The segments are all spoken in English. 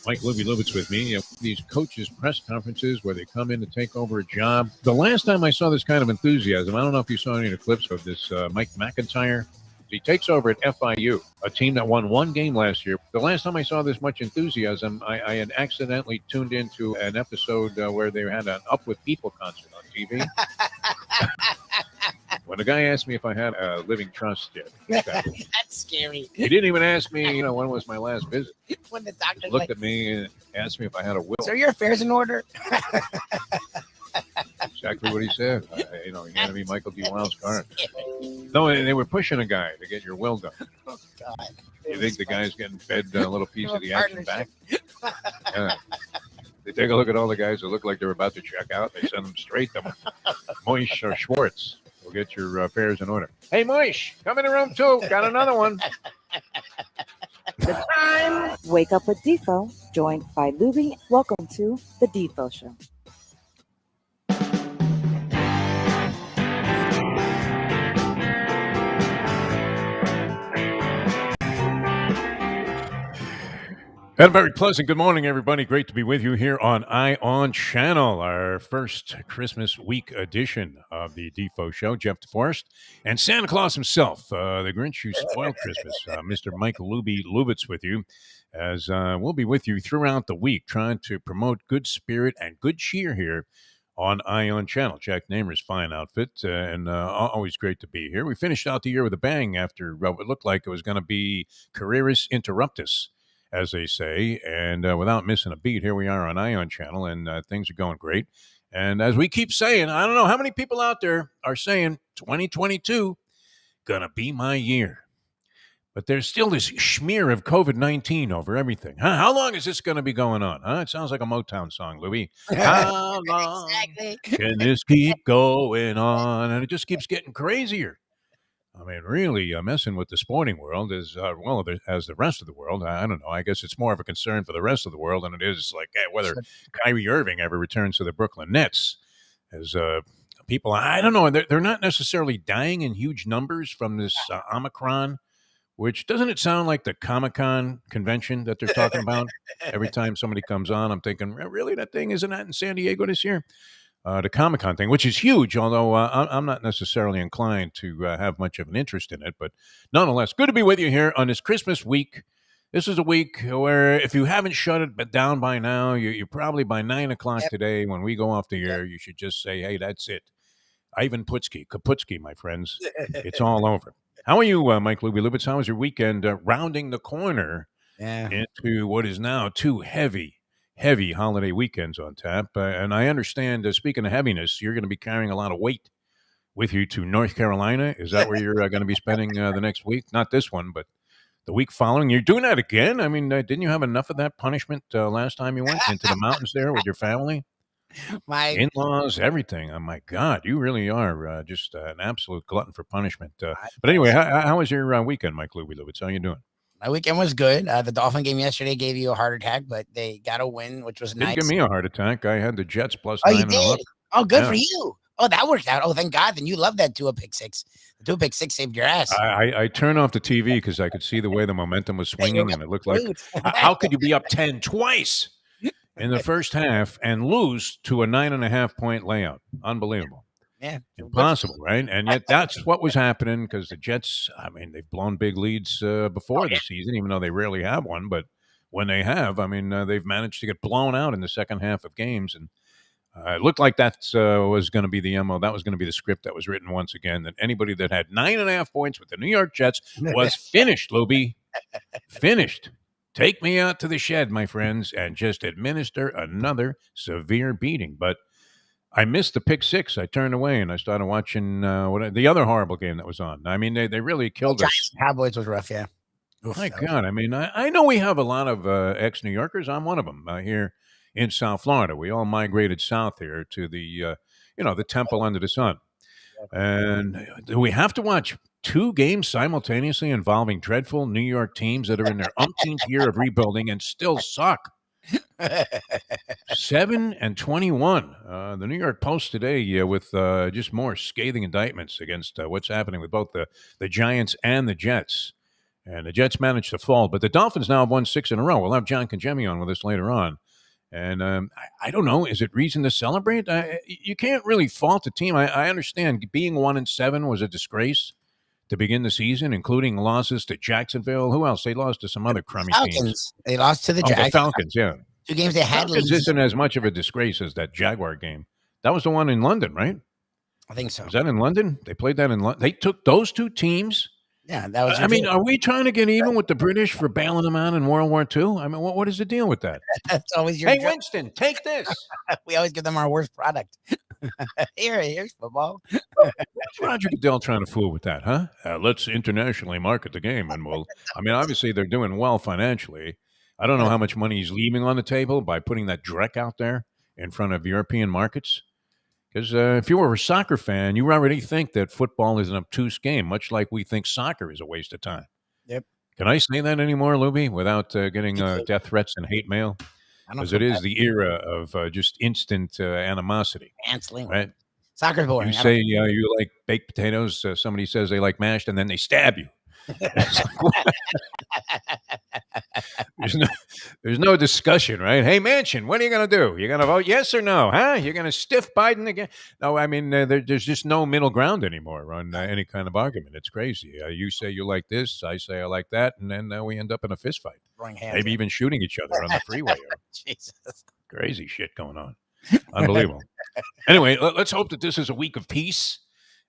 Mike Lubitz with me. These coaches' press conferences where they come in to take over a job. The last time I saw this kind of enthusiasm, I don't know if you saw any of the clips of this Mike McIntyre. He takes over at FIU, a team that won one game last year. The last time I saw this much enthusiasm, I had accidentally tuned into an episode where they had an Up With People concert on TV. When the guy asked me if I had a living trust yet. That's scary. He didn't even ask me, when was my last visit. When the doctor looked at me and asked me if I had a will. So your affairs in order? Exactly what he said. He handed me Michael D. Wild's card. No, they were pushing a guy to get your will done. Oh, God. You think the guy's getting fed a little piece of the action back? Yeah. They take a look at all the guys that look like they're about to check out. They send them straight to Moish or Schwartz. We'll get your affairs in order. Hey, Moish, come in the room, too. Got another one. The time. Wake up with Defo, joined by Lubie. Welcome to the Defo Show. And a very pleasant good morning, everybody. Great to be with you here on On Channel, our first Christmas week edition of the Defo Show. Jeff Deforrest and Santa Claus himself, the Grinch who spoiled Christmas, Mr. Mike Lubitz with you, as we'll be with you throughout the week, trying to promote good spirit and good cheer here on On Channel. Jack Namer's fine outfit, and always great to be here. We finished out the year with a bang after what looked like it was going to be Carreras Interruptus, as they say, and without missing a beat, here we are on On Channel, and things are going great. And as we keep saying, I don't know how many people out there are saying 2022 gonna be my year, but there's still this smear of COVID-19 over everything. How long is this gonna be going on? It sounds like a Motown song, Lubie. How long can this keep going on? And it just keeps getting crazier. I mean, really messing with the sporting world as well as the rest of the world. I don't know. I guess it's more of a concern for the rest of the world than it is like whether Kyrie Irving ever returns to the Brooklyn Nets. As people, I don't know, they're not necessarily dying in huge numbers from this Omicron, which doesn't it sound like the Comic-Con convention that they're talking about? Every time somebody comes on, I'm thinking, really, that thing isn't that in San Diego this year? The Comic-Con thing, which is huge, although I'm not necessarily inclined to have much of an interest in it. But nonetheless, good to be with you here on this Christmas week. This is a week where if you haven't shut it down by now, you're probably by 9 o'clock today when we go off the air, you should just say, hey, that's it. Ivan Kaputski, my friends. It's all over. How are you, Mike Lubitz? How was your weekend rounding the corner into what is now two heavy holiday weekends on tap? And I understand, speaking of heaviness, you're going to be carrying a lot of weight with you to North Carolina. Is that where you're going to be spending the next week? Not this one, but the week following. You're doing that again? I mean, didn't you have enough of that punishment last time you went into the mountains there with your family? My in-laws, everything. Oh, my God, you really are just an absolute glutton for punishment. But anyway, how was your weekend, Mike Lubitz? How you doing? My weekend was good. The Dolphin game yesterday gave you a heart attack, but they got a win, which was nice. Didn't give me a heart attack. I had the Jets plus 9 you and did? a half. Oh, good for you. Oh, that worked out. Oh, thank God. Then you love that Tua pick six. The Tua pick six saved your ass. I turned off the TV because I could see the way the momentum was swinging, and it looked like, how could you be up 10 twice in the first half and lose to a 9.5 point layout? Unbelievable. Yeah, impossible, right? And yet that's what was happening because the Jets, I mean, they've blown big leads before the season, even though they rarely have one. But when they have, I mean, they've managed to get blown out in the second half of games. And it looked like that was going to be the MO. That was going to be the script that was written once again, that anybody that had 9.5 points with the New York Jets was finished, Lubie. Finished. Take me out to the shed, my friends, and just administer another severe beating. But I missed the pick six. I turned away and I started watching the other horrible game that was on. I mean, they really killed us. Cowboys was rough, yeah. Oof, my God. I mean, I know we have a lot of ex-New Yorkers. I'm one of them here in South Florida. We all migrated south here to the, the temple under the sun. And do we have to watch 2 games simultaneously involving dreadful New York teams that are in their umpteenth year of rebuilding and still suck? 7-21. The New York Post today with just more scathing indictments against what's happening with both the Giants and the Jets. And the Jets managed to fall, but the Dolphins now have won 6 in a row. We'll have John Congemi on with us later on. And I don't know. Is it reason to celebrate? You can't really fault the team. I understand being 1-7 was a disgrace to begin the season, including losses to Jacksonville. Who else? They lost to some other crummy teams. Falcons. They lost to the The Jags. Falcons, yeah. 2 games they had Falcons leads. isn't as much of a disgrace as that Jaguar game. That was the one in London, right? I think so. Was that in London? They played that in London. They took those 2 teams. Yeah, that was. I mean, are we trying to get even with the British for bailing them out in World War II? I mean, what is the deal with that? that's always your. Hey, joke. Winston, take this. We always give them our worst product. Here's football. What's Roger Goodell trying to fool with that, huh? Let's internationally market the game, and obviously they're doing well financially. I don't know how much money he's leaving on the table by putting that Drek out there in front of European markets. Because if you were a soccer fan, you already think that football is an obtuse game, much like we think soccer is a waste of time. Yep. Can I say that anymore, Lubie, without getting death threats and hate mail? Because it is the era of just instant animosity. Canceling. Right? Soccer's boring. You say you like baked potatoes. Somebody says they like mashed, and then they stab you. There's no discussion, right? Hey, Manchin, what are you going to do? You're going to vote yes or no? Huh? You're going to stiff Biden again? No, I mean, there's just no middle ground anymore on any kind of argument. It's crazy. You say you like this, I say I like that, and then we end up in a fist fight. Maybe even shooting each other on the freeway. Jesus. Crazy shit going on. Unbelievable. Anyway, let's hope that this is a week of peace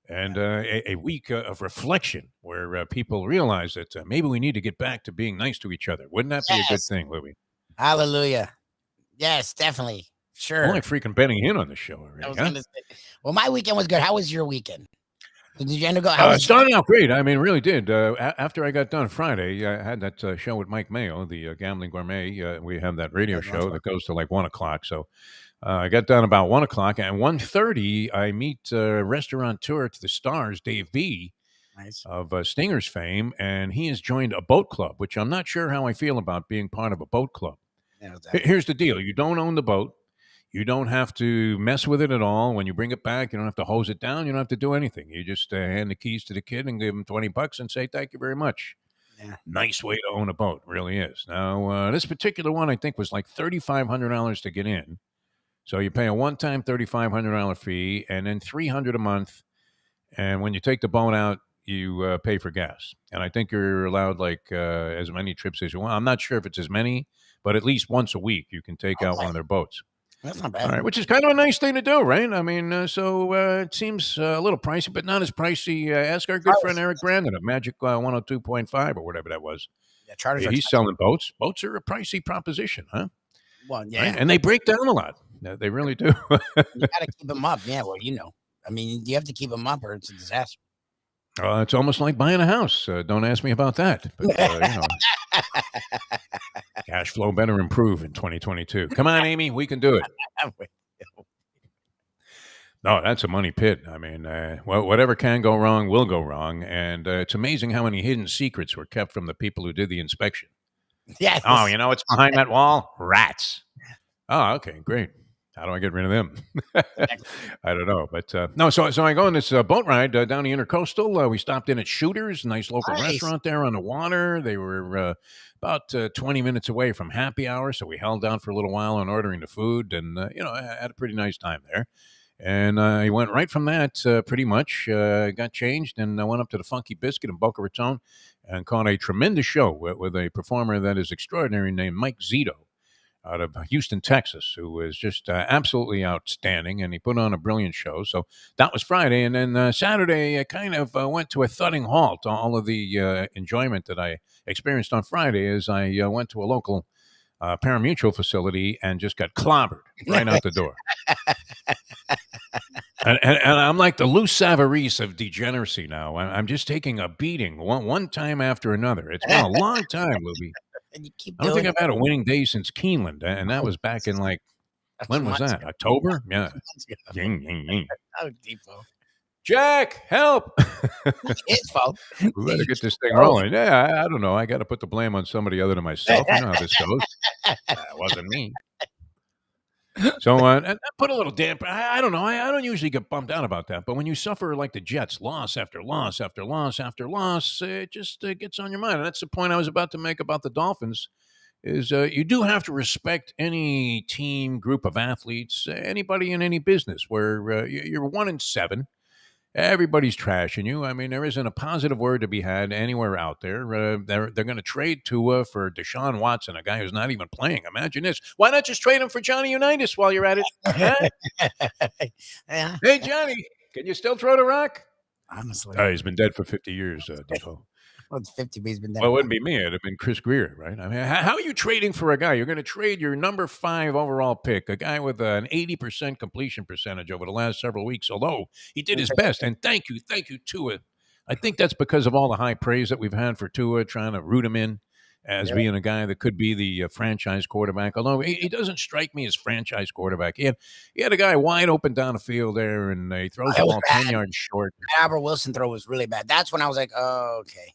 and a week of reflection where people realize that maybe we need to get back to being nice to each other. Wouldn't that be a good thing, Louie? Hallelujah. Yes, definitely. Sure. I'm like freaking betting in on the show already. I was gonna say, well, my weekend was good. How was your weekend? Did you end up go? It started out great. I mean, really did. After I got done Friday, I had that show with Mike Mayo, the Gambling Gourmet. We have that radio show that goes to like 1 o'clock. So I got done about 1 o'clock. And 1:30, I meet restaurateur to the stars, Dave B. Nice. Of Stingers fame. And he has joined a boat club, which I'm not sure how I feel about being part of a boat club. Yeah, Here's the deal. You don't own the boat. You don't have to mess with it at all. When you bring it back, you don't have to hose it down. You don't have to do anything. You just hand the keys to the kid and give him $20 and say, thank you very much. Yeah. Nice way to own a boat. Really is. Now, this particular one, I think, was like $3,500 to get in. So you pay a one-time $3,500 fee and then $300 a month. And when you take the boat out, you pay for gas. And I think you're allowed like as many trips as you want. I'm not sure if it's as many, but at least once a week you can take out one of their boats. That's not bad. All right, which is kind of a nice thing to do, right? I mean, so it seems a little pricey, but not as pricey. Ask our good friend Eric Brandon of Magic 102.5 or whatever that was. Yeah, charters. He's selling boats. Boats are a pricey proposition, huh? Well, yeah, right? And they break down a lot. They really do. You got to keep them up. Yeah, well, I mean, you have to keep them up, or it's a disaster. It's almost like buying a house. Don't ask me about that. But, cash flow better improve in 2022. Come on, Amy, we can do it. No, that's a money pit. I mean, whatever can go wrong will go wrong. And it's amazing how many hidden secrets were kept from the people who did the inspection. Yes. Oh, you know what's behind that wall? Rats. Oh, okay, great. How do I get rid of them? I don't know. But no, so I go on this boat ride down the Intercoastal. We stopped in at Shooter's, nice local restaurant there on the water. They were about 20 minutes away from happy hour. So we held down for a little while on ordering the food. And, I had a pretty nice time there. And I went right from that pretty much, got changed, and I went up to the Funky Biscuit in Boca Raton and caught a tremendous show with a performer that is extraordinary named Mike Zito out of Houston, Texas, who is just absolutely outstanding, and he put on a brilliant show. So that was Friday, and then Saturday I kind of went to a thudding halt. All of the enjoyment that I experienced on Friday as I went to a local parimutuel facility and just got clobbered right out the door. And I'm like the Lou Savarese of degeneracy now. I'm just taking a beating one time after another. It's been a long time, Lubie. I don't think I've had a winning day since Keeneland, and that was back in when was that? October? Yeah. Oh, Defo. Jack, help! His fault. We better get this thing rolling. Yeah, I don't know. I got to put the blame on somebody other than myself. You know how this goes. It wasn't me. So and put a little damper. I don't know. I don't usually get bummed out about that. But when you suffer like the Jets, loss after loss after loss after loss, it just gets on your mind. And that's the point I was about to make about the Dolphins. Is you do have to respect any team, group of athletes, anybody in any business where you're 1-7. Everybody's trashing you. I mean, there isn't a positive word to be had anywhere out there. They're going to trade Tua for Deshaun Watson, a guy who's not even playing. Imagine this. Why not just trade him for Johnny Unitas while you're at it? Huh? Yeah. Hey, Johnny, can you still throw the rock? Honestly. He's been dead for 50 years, Defo. Well, it's 50, but he's been dead. Well, it wouldn't be me. It'd have been Chris Greer, right? I mean, how are you trading for a guy? You're going to trade your number 5 overall pick, a guy with an 80% completion percentage over the last several weeks, although he did his best. And thank you, Tua. I think that's because of all the high praise that we've had for Tua, trying to root him in as being a guy that could be the franchise quarterback, although he doesn't strike me as franchise quarterback. He had a guy wide open down the field there, and he throws the ball 10 yards short. Albert Wilson throw was really bad. That's when I was like, oh, okay.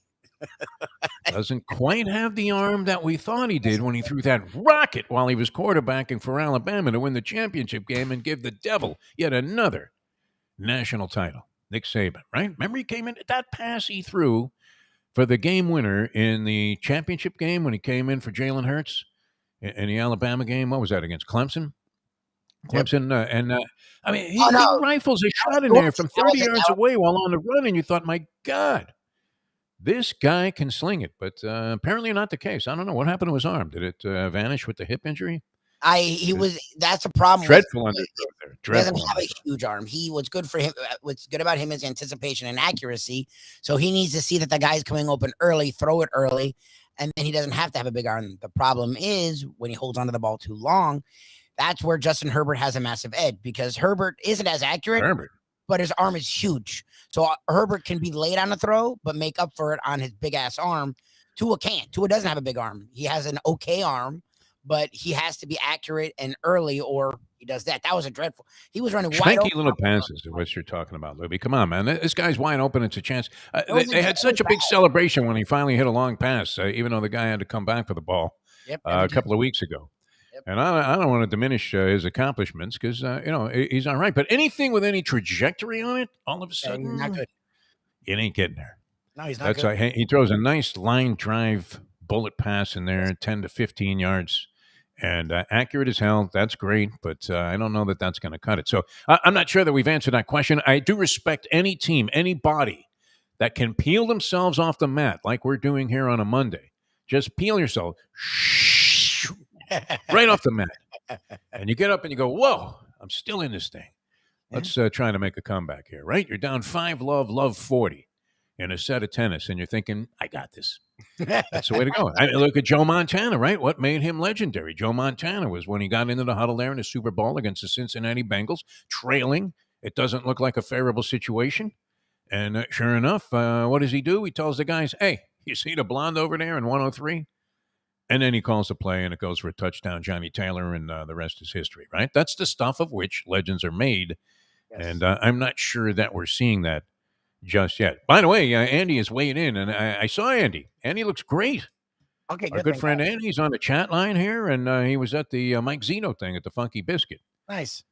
Doesn't quite have the arm that we thought he did when he threw that rocket while he was quarterbacking for Alabama to win the championship game and give the devil yet another national title. Nick Saban, right? Remember he came in, that pass he threw for the game winner in the championship game when he came in for Jalen Hurts in the Alabama game. What was that, against Clemson? Clemson, I mean, he rifles a shot in there from 30 yards away while on the run, and you thought, my God, this guy can sling it, but apparently not the case. I don't know what happened to his arm. Did it vanish with the hip injury? That's a problem. Dreadful underthrow there. He doesn't have a huge arm. What's good for him, what's good about him is anticipation and accuracy. So he needs to see that the guy's coming open early, throw it early, and then he doesn't have to have a big arm. The problem is when he holds onto the ball too long. That's where Justin Herbert has a massive edge, because Herbert isn't as accurate. But his arm is huge. So Herbert can be late on a throw, but make up for it on his big-ass arm. Tua can't. Tua doesn't have a big arm. He has an okay arm, but he has to be accurate and early, or he does that. That was a dreadful. He was running wide open. Little passes is what you're talking about, Lubie. Come on, man. This guy's wide open. It's a chance. They had such a big celebration when he finally hit a long pass, even though the guy had to come back for the ball a couple of weeks ago. And I don't want to diminish his accomplishments because, he's all right. But anything with any trajectory on it, all of a sudden, not good. It ain't getting there. No, he's not good. He throws a nice line drive bullet pass in there, 10 to 15 yards, and accurate as hell. That's great, but I don't know that that's going to cut it. So I'm not sure that we've answered that question. I do respect any team, anybody that can peel themselves off the mat like we're doing here on a Monday. Just peel yourself. Right off the mat. And you get up and you go, whoa, I'm still in this thing. Let's try to make a comeback here, right? You're down 5 love 40 in a set of tennis, and you're thinking, I got this. That's the way to go. I mean, look at Joe Montana, right? What made him legendary? Joe Montana was when he got into the huddle there in the Super Bowl against the Cincinnati Bengals, trailing. It doesn't look like a favorable situation. And sure enough, what does he do? He tells the guys, hey, you see the blonde over there in 103? And then he calls the play, and it goes for a touchdown, Johnny Taylor, and the rest is history, right? That's the stuff of which legends are made, and I'm not sure that we're seeing that just yet. By the way, Andy is weighing in, and I saw Andy. Andy looks great. Okay, Our good friend Andy's on the chat line here, and he was at the Mike Zeno thing at the Funky Biscuit. Nice.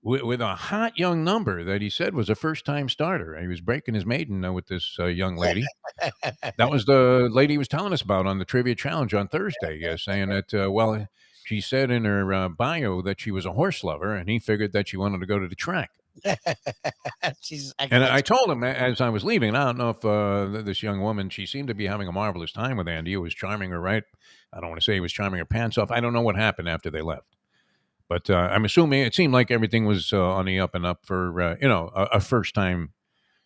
With a hot young number that he said was a first-time starter. He was breaking his maiden with this young lady. That was the lady he was telling us about on the Trivia Challenge on Thursday, saying that, she said in her bio that she was a horse lover, and he figured that she wanted to go to the track. And I told him as I was leaving, I don't know if this young woman, she seemed to be having a marvelous time with Andy. He was charming her, right? I don't want to say he was charming her pants off. I don't know what happened after they left. But I'm assuming it seemed like everything was on the up and up for, a first-time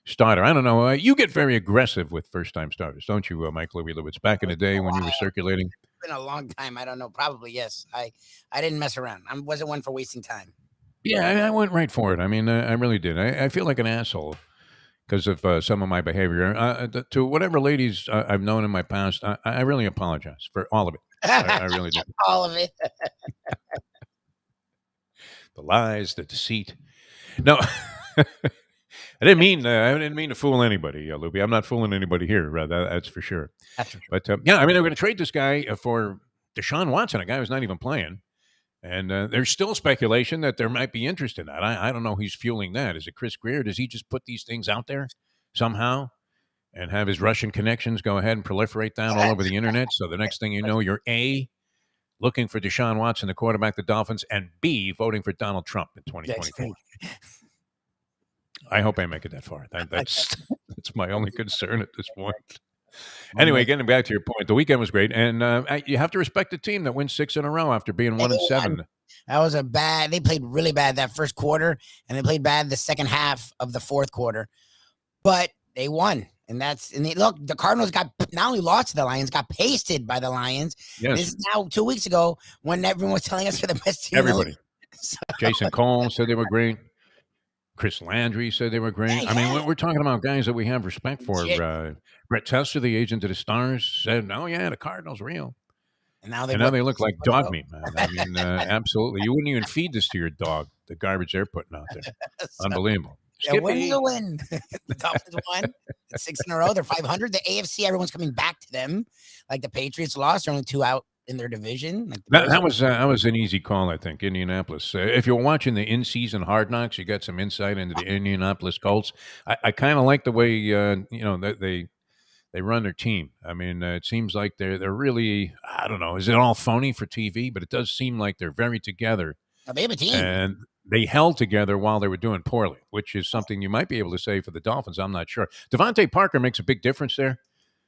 starter. I don't know. You get very aggressive with first-time starters, don't you, Mike Lubitz? Back in the day when you were circulating? It's been a long time. I don't know. Probably, yes. I didn't mess around. I wasn't one for wasting time. Yeah, I went right for it. I mean, I really did. I feel like an asshole because of some of my behavior. To whatever ladies I've known in my past, I really apologize for all of it. I really do. All of it. The lies, the deceit. No. I didn't mean to fool anybody, Lubie. I'm not fooling anybody here. That's for sure. That's for sure. But yeah, I mean, they're going to trade this guy for Deshaun Watson, a guy who's not even playing. And there's still speculation that there might be interest in that. I don't know who's fueling that. Is it Chris Greer? Does he just put these things out there somehow and have his Russian connections go ahead and proliferate that all over the internet? So the next thing you know, you're A, looking for Deshaun Watson, the quarterback, the Dolphins, and B, voting for Donald Trump in 2024. I hope I make it that far. That's my only concern at this point. Anyway, getting back to your point, the weekend was great, and you have to respect the team that wins 6 in a row after being 1-7. That was they played really bad that first quarter, and they played bad the second half of the fourth quarter, but they won. And look, the Cardinals got not only lost to the Lions, got pasted by the Lions. Yes. This is now 2 weeks ago when everyone was telling us they're the best team. Everybody. Jason Cole said they were great. Chris Landry said they were great. Yeah, I mean, we're talking about guys that we have respect for. Brett Tester, the agent of the Stars, said, "Oh yeah, the Cardinals real." And now they look like dog meat, man. I mean, absolutely. You wouldn't even feed this to your dog. The garbage they're putting out there, unbelievable. Yeah, win's a win. The Dolphins won 6 in a row. They're 500. The AFC, everyone's coming back to them. Like the Patriots lost. They're only 2 out in their division. Like that was an easy call, I think. Indianapolis. If you're watching the in-season Hard Knocks, you got some insight into the Indianapolis Colts. I kind of like the way they run their team. I mean, it seems like they're really, I don't know, is it all phony for TV? But it does seem like they're very together. They have a team. And they held together while they were doing poorly, which is something you might be able to say for the Dolphins. I'm not sure. Devontae Parker makes a big difference there.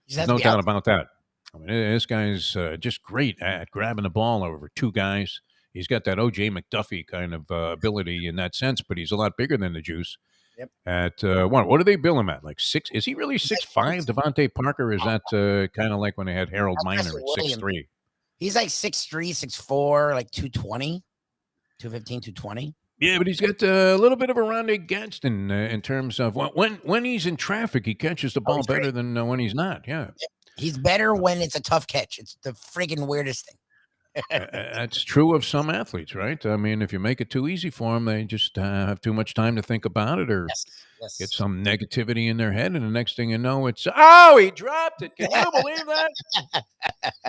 There's no doubt about that. I mean, this guy's just great at grabbing the ball over 2 guys. He's got that O.J. McDuffie kind of ability in that sense, but he's a lot bigger than the Juice. Yep. At what do they bill him at? Like 6? Is he really 6'5", Devontae Parker? Is that kind of like when they had Harold Miner at 6'3"? He's like 6'3", 6'4", like 220, 215, 220. Yeah, but he's got a little bit of a Rondé Gadsden in terms of when he's in traffic, he catches the ball better than when he's not. Yeah. He's better when it's a tough catch. It's the friggin' weirdest thing. That's true of some athletes, right? I mean, if you make it too easy for them, they just have too much time to think about it or get some negativity in their head. And the next thing you know, it's, he dropped it. Can you believe that?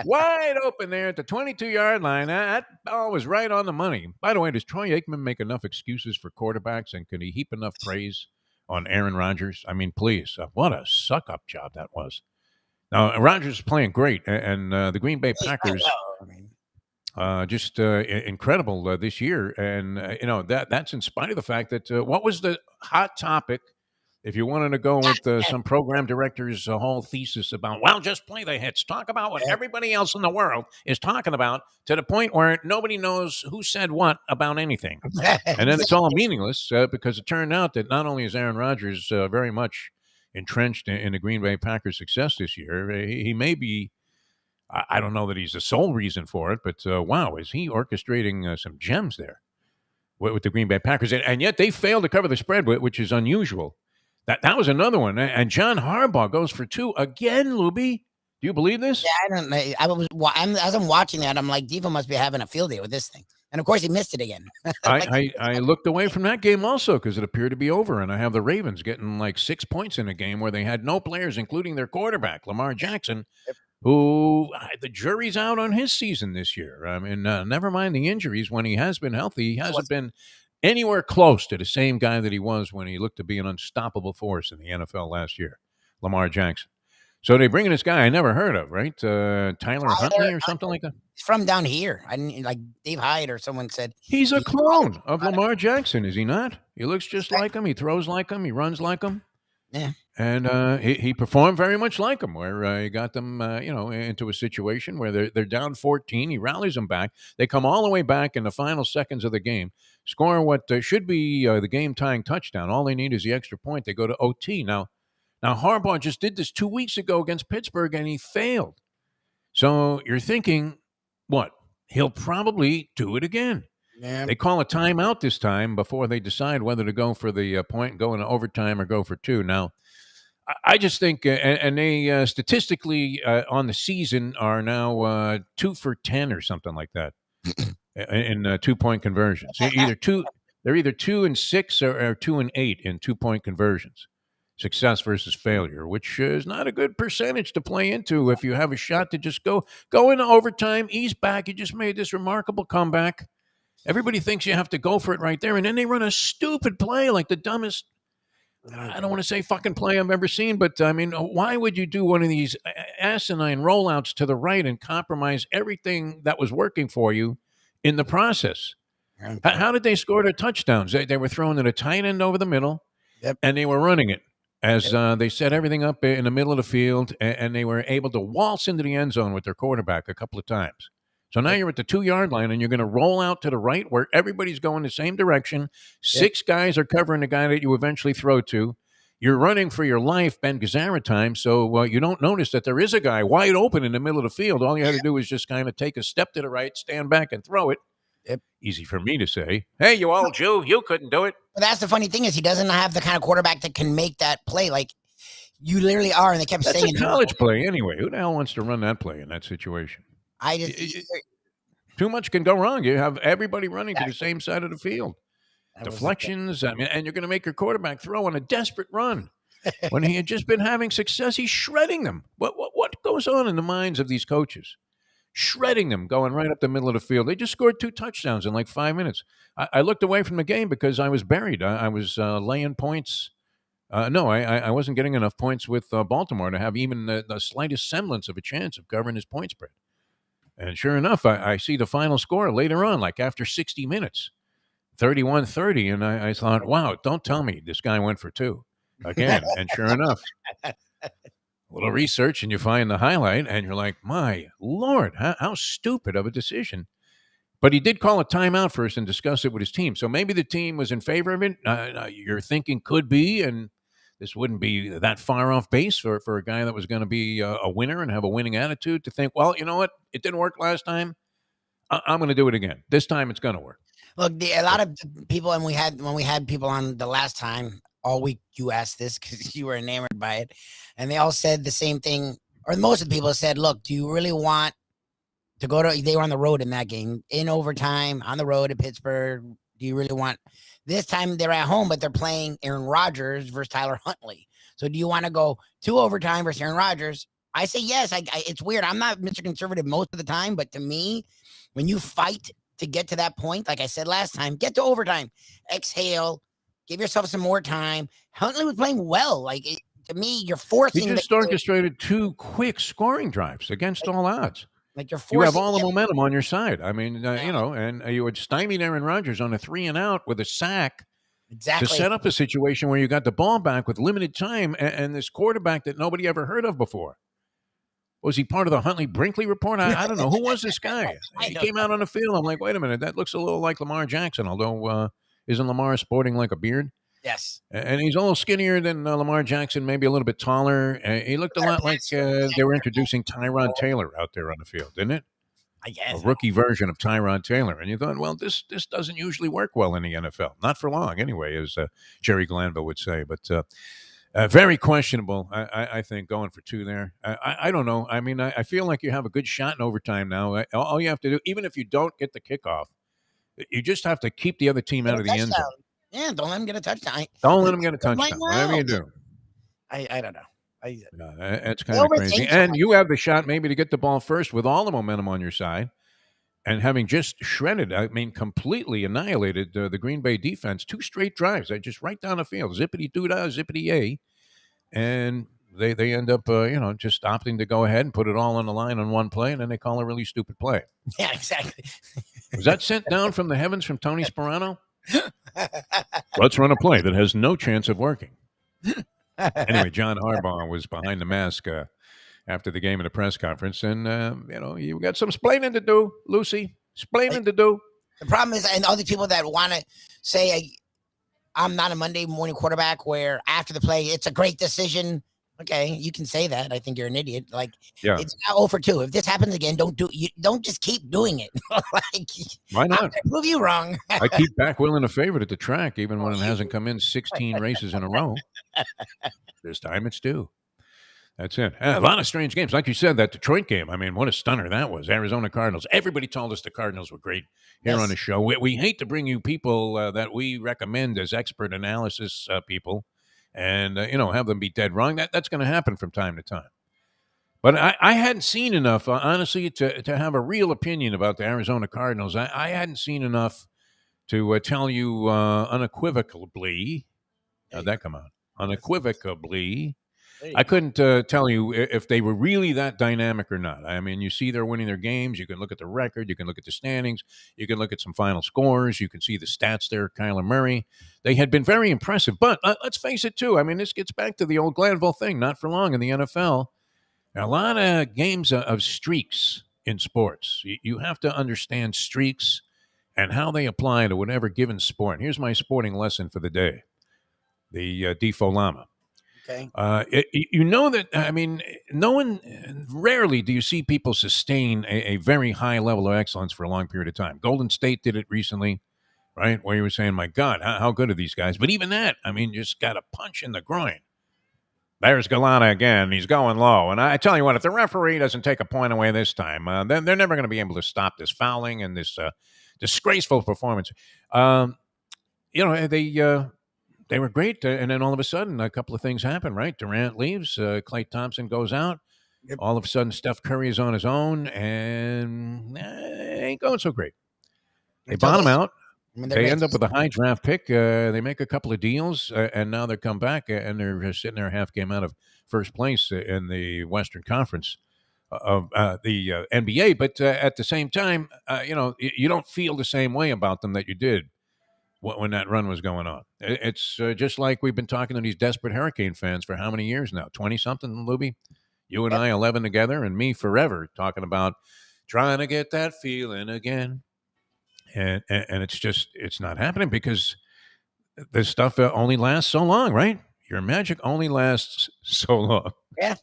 Wide open there at the 22-yard line. That ball was right on the money. By the way, does Troy Aikman make enough excuses for quarterbacks, and can he heap enough praise on Aaron Rodgers? I mean, please, what a suck-up job that was. Now, Rodgers is playing great, and the Green Bay Packers just incredible this year. And, that's in spite of the fact that what was the hot topic, if you wanted to go with some program director's whole thesis about, just play the hits. Talk about what everybody else in the world is talking about to the point where nobody knows who said what about anything. And then it's all meaningless because it turned out that not only is Aaron Rodgers very much entrenched in the Green Bay Packers' success this year, he may be, I don't know that he's the sole reason for it, but is he orchestrating some gems there with the Green Bay Packers? And yet they failed to cover the spread, which is unusual. That was another one. And John Harbaugh goes for 2 again, Lubie. Do you believe this? Yeah, I don't know. As I'm watching that, I'm like, Defo must be having a field day with this thing. And, of course, he missed it again. I looked away from that game also because it appeared to be over, and I have the Ravens getting like 6 points in a game where they had no players, including their quarterback, Lamar Jackson, who the jury's out on his season this year. I mean, never mind the injuries. When he has been healthy, he hasn't been anywhere close to the same guy that he was when he looked to be an unstoppable force in the NFL last year, Lamar Jackson. So they bring in this guy I never heard of, right? Tyler Huntley or something like that. He's from down here. I didn't like Dave Hyde or someone said he's a clone of Lamar Jackson, is he not? He looks just like him. He throws like him. He runs like him. Yeah. And he performed very much like him, where he got them, into a situation where they're down 14. He rallies them back. They come all the way back in the final seconds of the game, score what should be the game-tying touchdown. All they need is the extra point. They go to OT. Now Harbaugh just did this 2 weeks ago against Pittsburgh, and he failed. So you're thinking, what? He'll probably do it again. Yeah. They call a timeout this time before they decide whether to go for the point, go into overtime, or go for 2. Now, I just think, and they statistically on the season are now 2 for 10 or something like that in 2-point conversions. Either They're either 2-6 or 2-8 in 2-point conversions. Success versus failure, which is not a good percentage to play into if you have a shot to just go into overtime, ease back. You just made this remarkable comeback. Everybody thinks you have to go for it right there, and then they run a stupid play, like the dumbest, I don't want to say fucking play I've ever seen, but I mean, why would you do one of these asinine rollouts to the right and compromise everything that was working for you in the process? How did they score their touchdowns? They were throwing it a tight end over the middle, and they were running it as they set everything up in the middle of the field, and they were able to waltz into the end zone with their quarterback a couple of times. So now you're at the 2-yard line, and you're going to roll out to the right where everybody's going the same direction. 6 guys are covering the guy that you eventually throw to. You're running for your life, Ben Gazzara time, so you don't notice that there is a guy wide open in the middle of the field. All you had to do was just kind of take a step to the right, stand back, and throw it. Easy for me to say. Hey, you old Jew, you couldn't do it. But that's the funny thing is he doesn't have the kind of quarterback that can make that play. Like, you literally are, and they kept saying a college play anyway. Who the hell wants to run that play in that situation? Too much can go wrong. You have everybody running to the same side of the field. Deflections, and you're going to make your quarterback throw on a desperate run. When he had just been having success, he's shredding them. What goes on in the minds of these coaches? Shredding them, going right up the middle of the field. They just scored 2 touchdowns in like 5 minutes. I looked away from the game because I was buried. I was laying points. No, I wasn't getting enough points with Baltimore to have even the slightest semblance of a chance of covering his point spread. And sure enough, I see the final score later on, like after 60 minutes, 31-30. And I thought, wow, don't tell me this guy went for 2 again. And sure enough, a little research and you find the highlight and you're like, my Lord, how stupid of a decision. But he did call a timeout first and discuss it with his team. So maybe the team was in favor of it. You're thinking could be, and this wouldn't be that far off base for a guy that was going to be a winner and have a winning attitude to think, well, you know what? It didn't work last time. I'm going to do it again. This time it's going to work. Look, a lot of people, and when we had people on the last time, all week you asked this because you were enamored by it, and they all said the same thing, or most of the people said, look, do you really want to go to, they were on the road in that game, in overtime, on the road at Pittsburgh, do you really want, this time they're at home, but they're playing Aaron Rodgers versus Tyler Huntley. So do you want to go to overtime versus Aaron Rodgers? I say yes. It's weird. I'm not Mr. Conservative most of the time, but to me, when you fight to get to that point, like I said last time, get to overtime, exhale, give yourself some more time. Huntley was playing well. To me, you're forcing. He just orchestrated 2 quick scoring drives against all odds. Like you have all the momentum on your side. I mean, and you had stymied Aaron Rodgers on a 3-and-out with a sack to set up a situation where you got the ball back with limited time and this quarterback that nobody ever heard of before. Was he part of the Huntley Brinkley report? I don't know. Who was this guy? He came out on the field. I'm like, wait a minute. That looks a little like Lamar Jackson, although isn't Lamar sporting like a beard? Yes. And he's a little skinnier than Lamar Jackson, maybe a little bit taller. He looked a lot like they were introducing Tyrod Taylor out there on the field, didn't it? I guess. A rookie version of Tyrod Taylor. And you thought, well, this doesn't usually work well in the NFL. Not for long, anyway, as Jerry Glanville would say. But very questionable, I think, going for 2 there. I don't know. I mean, I feel like you have a good shot in overtime now. All you have to do, even if you don't get the kickoff, you just have to keep the other team out of the end zone. Yeah, don't let him get a touchdown. Don't let him get a touchdown. Whatever you do. I don't know. That's kind of crazy. And you have the shot maybe to get the ball first with all the momentum on your side. And having just shredded, completely annihilated the Green Bay defense, 2 straight drives. They just right down the field. Zippity-doo-dah, zippity-yay. And they end up, just opting to go ahead and put it all on the line on one play, and then they call a really stupid play. Yeah, exactly. Was that sent down from the heavens from Tony Sperano? Let's run a play that has no chance of working. Anyway, John Harbaugh was behind the mask after the game at a press conference, and you got some splaining to do, Lucy. Splaining to do. The problem is, and other people that want to say I'm not a Monday morning quarterback, where after the play it's a great decision. Okay, you can say that. I think you're an idiot. It's now 0 for 2. If this happens again, don't just keep doing it. Why not? Prove you wrong. I keep back willing a favorite at the track, even when it hasn't come in 16 races in a row. This time it's due. That's it. A lot of strange games. Like you said, that Detroit game, I mean, what a stunner that was. Arizona Cardinals. Everybody told us the Cardinals were great here on the show. We hate to bring you people that we recommend as expert analysis people and, have them be dead wrong. That's going to happen from time to time. But I hadn't seen enough, honestly, to have a real opinion about the Arizona Cardinals. I hadn't seen enough to tell you unequivocally. How'd that come out? Unequivocally. I couldn't tell you if they were really that dynamic or not. I mean, you see they're winning their games. You can look at the record. You can look at the standings. You can look at some final scores. You can see the stats there. Kyler Murray. They had been very impressive. But let's face it, too. I mean, this gets back to the old Glanville thing. Not for long in the NFL. A lot of games of streaks in sports. You have to understand streaks and how they apply to whatever given sport. Here's my sporting lesson for the day. The Defo Llama. Okay. You know that, I mean, rarely do you see people sustain a very high level of excellence for a long period of time. Golden State did it recently, right? Where you were saying, my God, how good are these guys? But even that, I mean, just got a punch in the groin. There's Galana again. He's going low. And I tell you what, if the referee doesn't take a point away this time, then they're never going to be able to stop this fouling and this disgraceful performance. They were great, and then all of a sudden, a couple of things happen, right? Durant leaves, Klay Thompson goes out. Yep. All of a sudden, Steph Curry is on his own, and it ain't going so great. They bottom out. They end up with a high draft pick. They make a couple of deals, and now they come back, and they're sitting there a half game out of first place in the Western Conference of the NBA. But at the same time, you don't feel the same way about them that you did when that run was going on. It's just like we've been talking to these desperate Hurricane fans for how many years now? 20-something, Lubie? You and I, 11 together, and me forever, talking about trying to get that feeling again. And it's not happening because this stuff only lasts so long, right? Your magic only lasts so long. Yeah.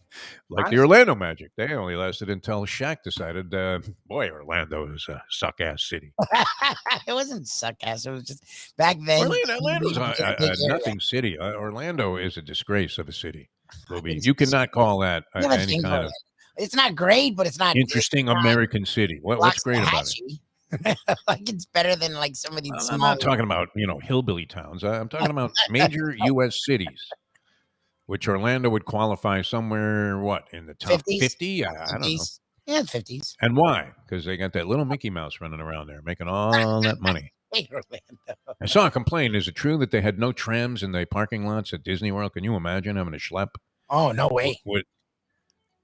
Like honestly. The Orlando Magic. They only lasted until Shaq decided, boy, Orlando is a suck-ass city. It wasn't suck-ass. It was just back then. Orlando's a nothing city. Orlando is a disgrace of a city. You cannot call that any kind of... It's not great, but it's not... Interesting American city. What's great about it? Like it's better than like some of these. I'm not talking about hillbilly towns. I'm talking about major U.S. cities, which Orlando would qualify somewhere in the top 50. I don't know. Yeah, 50s. And why? Because they got that little Mickey Mouse running around there, making all that money. I saw a complaint. Is it true that they had no trams in the parking lots at Disney World? Can you imagine having a schlep? Oh no way.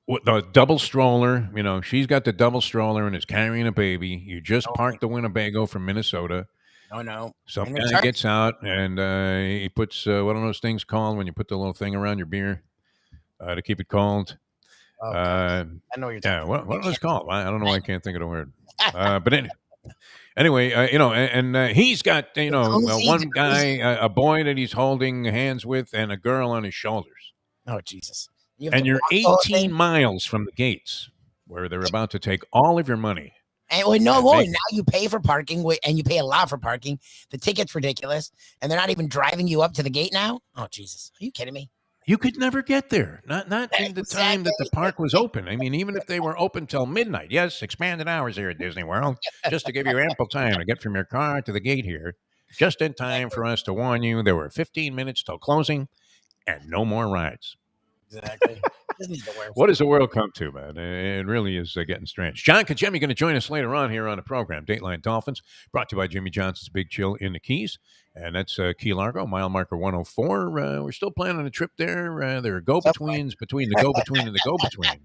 With the double stroller, she's got the double stroller and is carrying a baby. You just parked the Winnebago from Minnesota. Oh, no. Some guy gets out and he puts, what are those things called when you put the little thing around your beer to keep it cold? Oh, I know what you're talking about. What are those called? I don't know why I can't think of the word. But anyway, and he's got, one guy, a boy that he's holding hands with and a girl on his shoulders. Oh, Jesus. You're 18 miles from the gates where they're about to take all of your money. And now you pay for parking and you pay a lot for parking. The ticket's ridiculous. And they're not even driving you up to the gate now. Oh, Jesus. Are you kidding me? You could never get there. Not in the time that the park was open. I mean, even if they were open till midnight. Yes, expanded hours here at Disney World, just to give you ample time to get from your car to the gate here. Just in time for us to warn you there were 15 minutes till closing and no more rides. Exactly. What does the world come to, man? It really is getting strange. John Kajemi going to join us later on here on the program. Dateline Dolphins, brought to you by Jimmy Johnson's Big Chill in the Keys. And that's Key Largo, mile marker 104. We're still planning a trip there. There are go-betweens between the go-between and the go-between.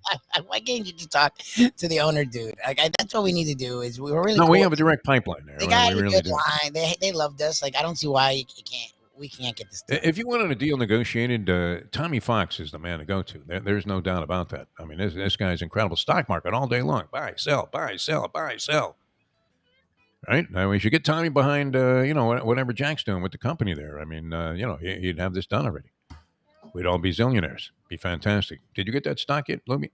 Why can't you just talk to the owner, dude? That's what we need to do. Is we were really we have a direct pipeline there. They got a good line. They loved us. I don't see why you can't. We can't get this done. If you wanted a deal negotiated, Tommy Fox is the man to go to. There's no doubt about that. I mean, this guy's incredible. Stock market all day long. Buy, sell, buy, sell, buy, sell. Right? Now, we should get Tommy behind, whatever Jack's doing with the company there. I mean, he'd have this done already. We'd all be zillionaires. Be fantastic. Did you get that stock yet, Lubie?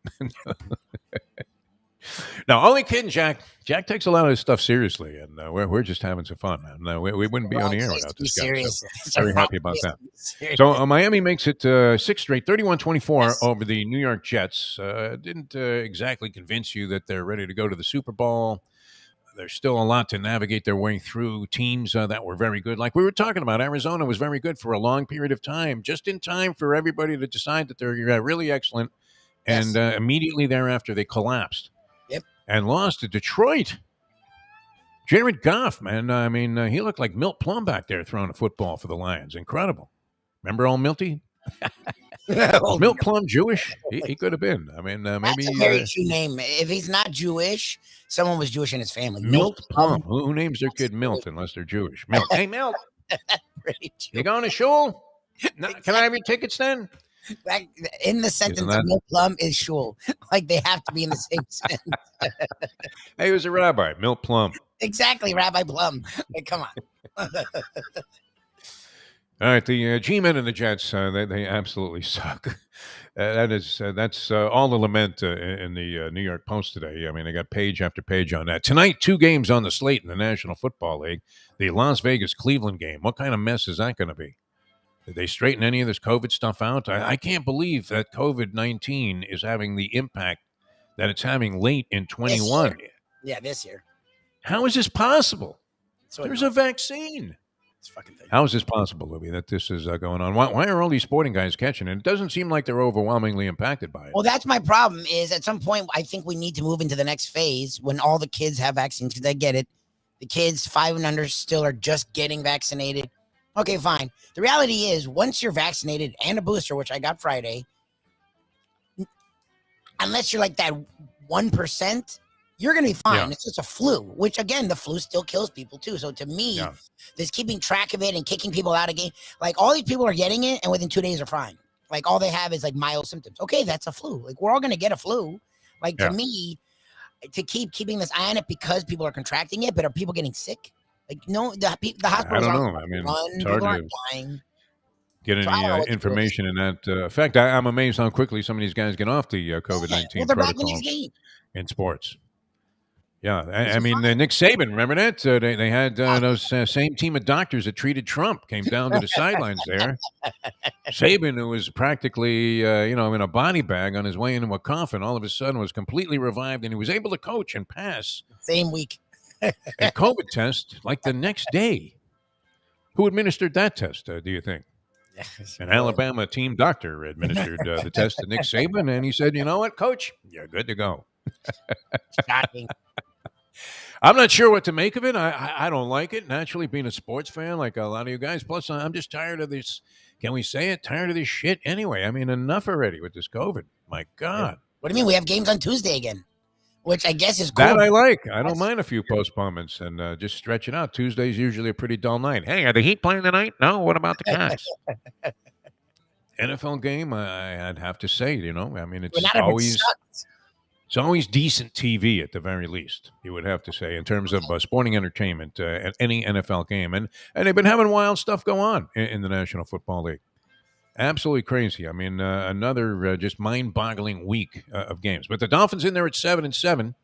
No, only kidding, Jack. Jack takes a lot of this stuff seriously, and we're just having some fun, man. No, we wouldn't be on the air Place without to be this guy. So serious. It's a very wrong happy about place that. to be serious. So Miami makes it 6 straight, 31-24 Yes. over the New York Jets. Didn't exactly convince you that they're ready to go to the Super Bowl. There's still a lot to navigate their way through. Teams that were very good, like we were talking about. Arizona was very good for a long period of time, just in time for everybody to decide that they're really excellent. Yes. And immediately thereafter, they collapsed. Yep. And lost to Detroit. Jared Goff, man. I mean, he looked like Milt Plum back there throwing a football for the Lions. Incredible. Remember old Milty? Was Milt Plum Jewish? He could have been. I mean, maybe. That's a very true name. If he's not Jewish, someone was Jewish in his family. Milt Plum. Who names their kid Milt unless they're Jewish? Milt. Hey, Milt. You going to shul? No, can I have your tickets then? Back in the sentence, Milt Plum is shul. Like they have to be in the same sentence. Hey, he was a rabbi, Milt Plum. Exactly, Rabbi Plum. Like, come on. All right, the G-men and the Jets, they absolutely suck. That's all the lament in the New York Post today. I mean, they got page after page on that. Tonight, 2 games on the slate in the National Football League. The Las Vegas-Cleveland game. What kind of mess is that going to be? Did they straighten any of this COVID stuff out? I can't believe that COVID-19 is having the impact that it's having late in 21. Yeah, this year. How is this possible? There's a vaccine. How is this possible, Lubie, that this is going on? Why are all these sporting guys catching it? It doesn't seem like they're overwhelmingly impacted by it. Well, that's my problem is at some point, I think we need to move into the next phase when all the kids have vaccines because I get it. The kids 5 and under still are just getting vaccinated. Okay, fine. The reality is once you're vaccinated and a booster, which I got Friday, unless you're like that 1%, you're going to be fine. Yeah. It's just a flu, which, again, the flu still kills people, too. So, to me, this keeping track of it and kicking people out of game, like, all these people are getting it, and within 2 days are fine. Like, all they have is, like, mild symptoms. Okay, that's a flu. Like, we're all going to get a flu. Like, to me, to keeping this eye on it because people are contracting it, but are people getting sick? Like, no, the hospitals I don't know. I mean, it's hard to dying. Get any information in that effect. I'm amazed how quickly some of these guys get off the COVID-19 protocols in sports. Yeah, I mean, Nick Saban, remember that? They had those same team of doctors that treated Trump came down to the sidelines there. Saban, who was practically, in a body bag on his way into a coffin, all of a sudden was completely revived, and he was able to coach and pass. Same week. A COVID test like the next day. Who administered that test, do you think? An Alabama team doctor administered the test to Nick Saban, and he said, you know what, Coach? You're good to go. Shocking. I'm not sure what to make of it. I don't like it. Naturally, being a sports fan like a lot of you guys. Plus, I'm just tired of this. Can we say it? Tired of this shit anyway. I mean, enough already with this COVID. My God. What do you mean? We have games on Tuesday again, which I guess is cool. That I like. I don't mind a few postponements and just stretch it out. Tuesday's usually a pretty dull night. Hey, are the Heat playing tonight? No. What about the Cats? NFL game, I'd have to say, I mean, it's always decent TV at the very least, you would have to say, in terms of sporting entertainment at any NFL game. And they've been having wild stuff go on in the National Football League. Absolutely crazy. I mean, another just mind-boggling week of games. But the Dolphins in there at 7-7.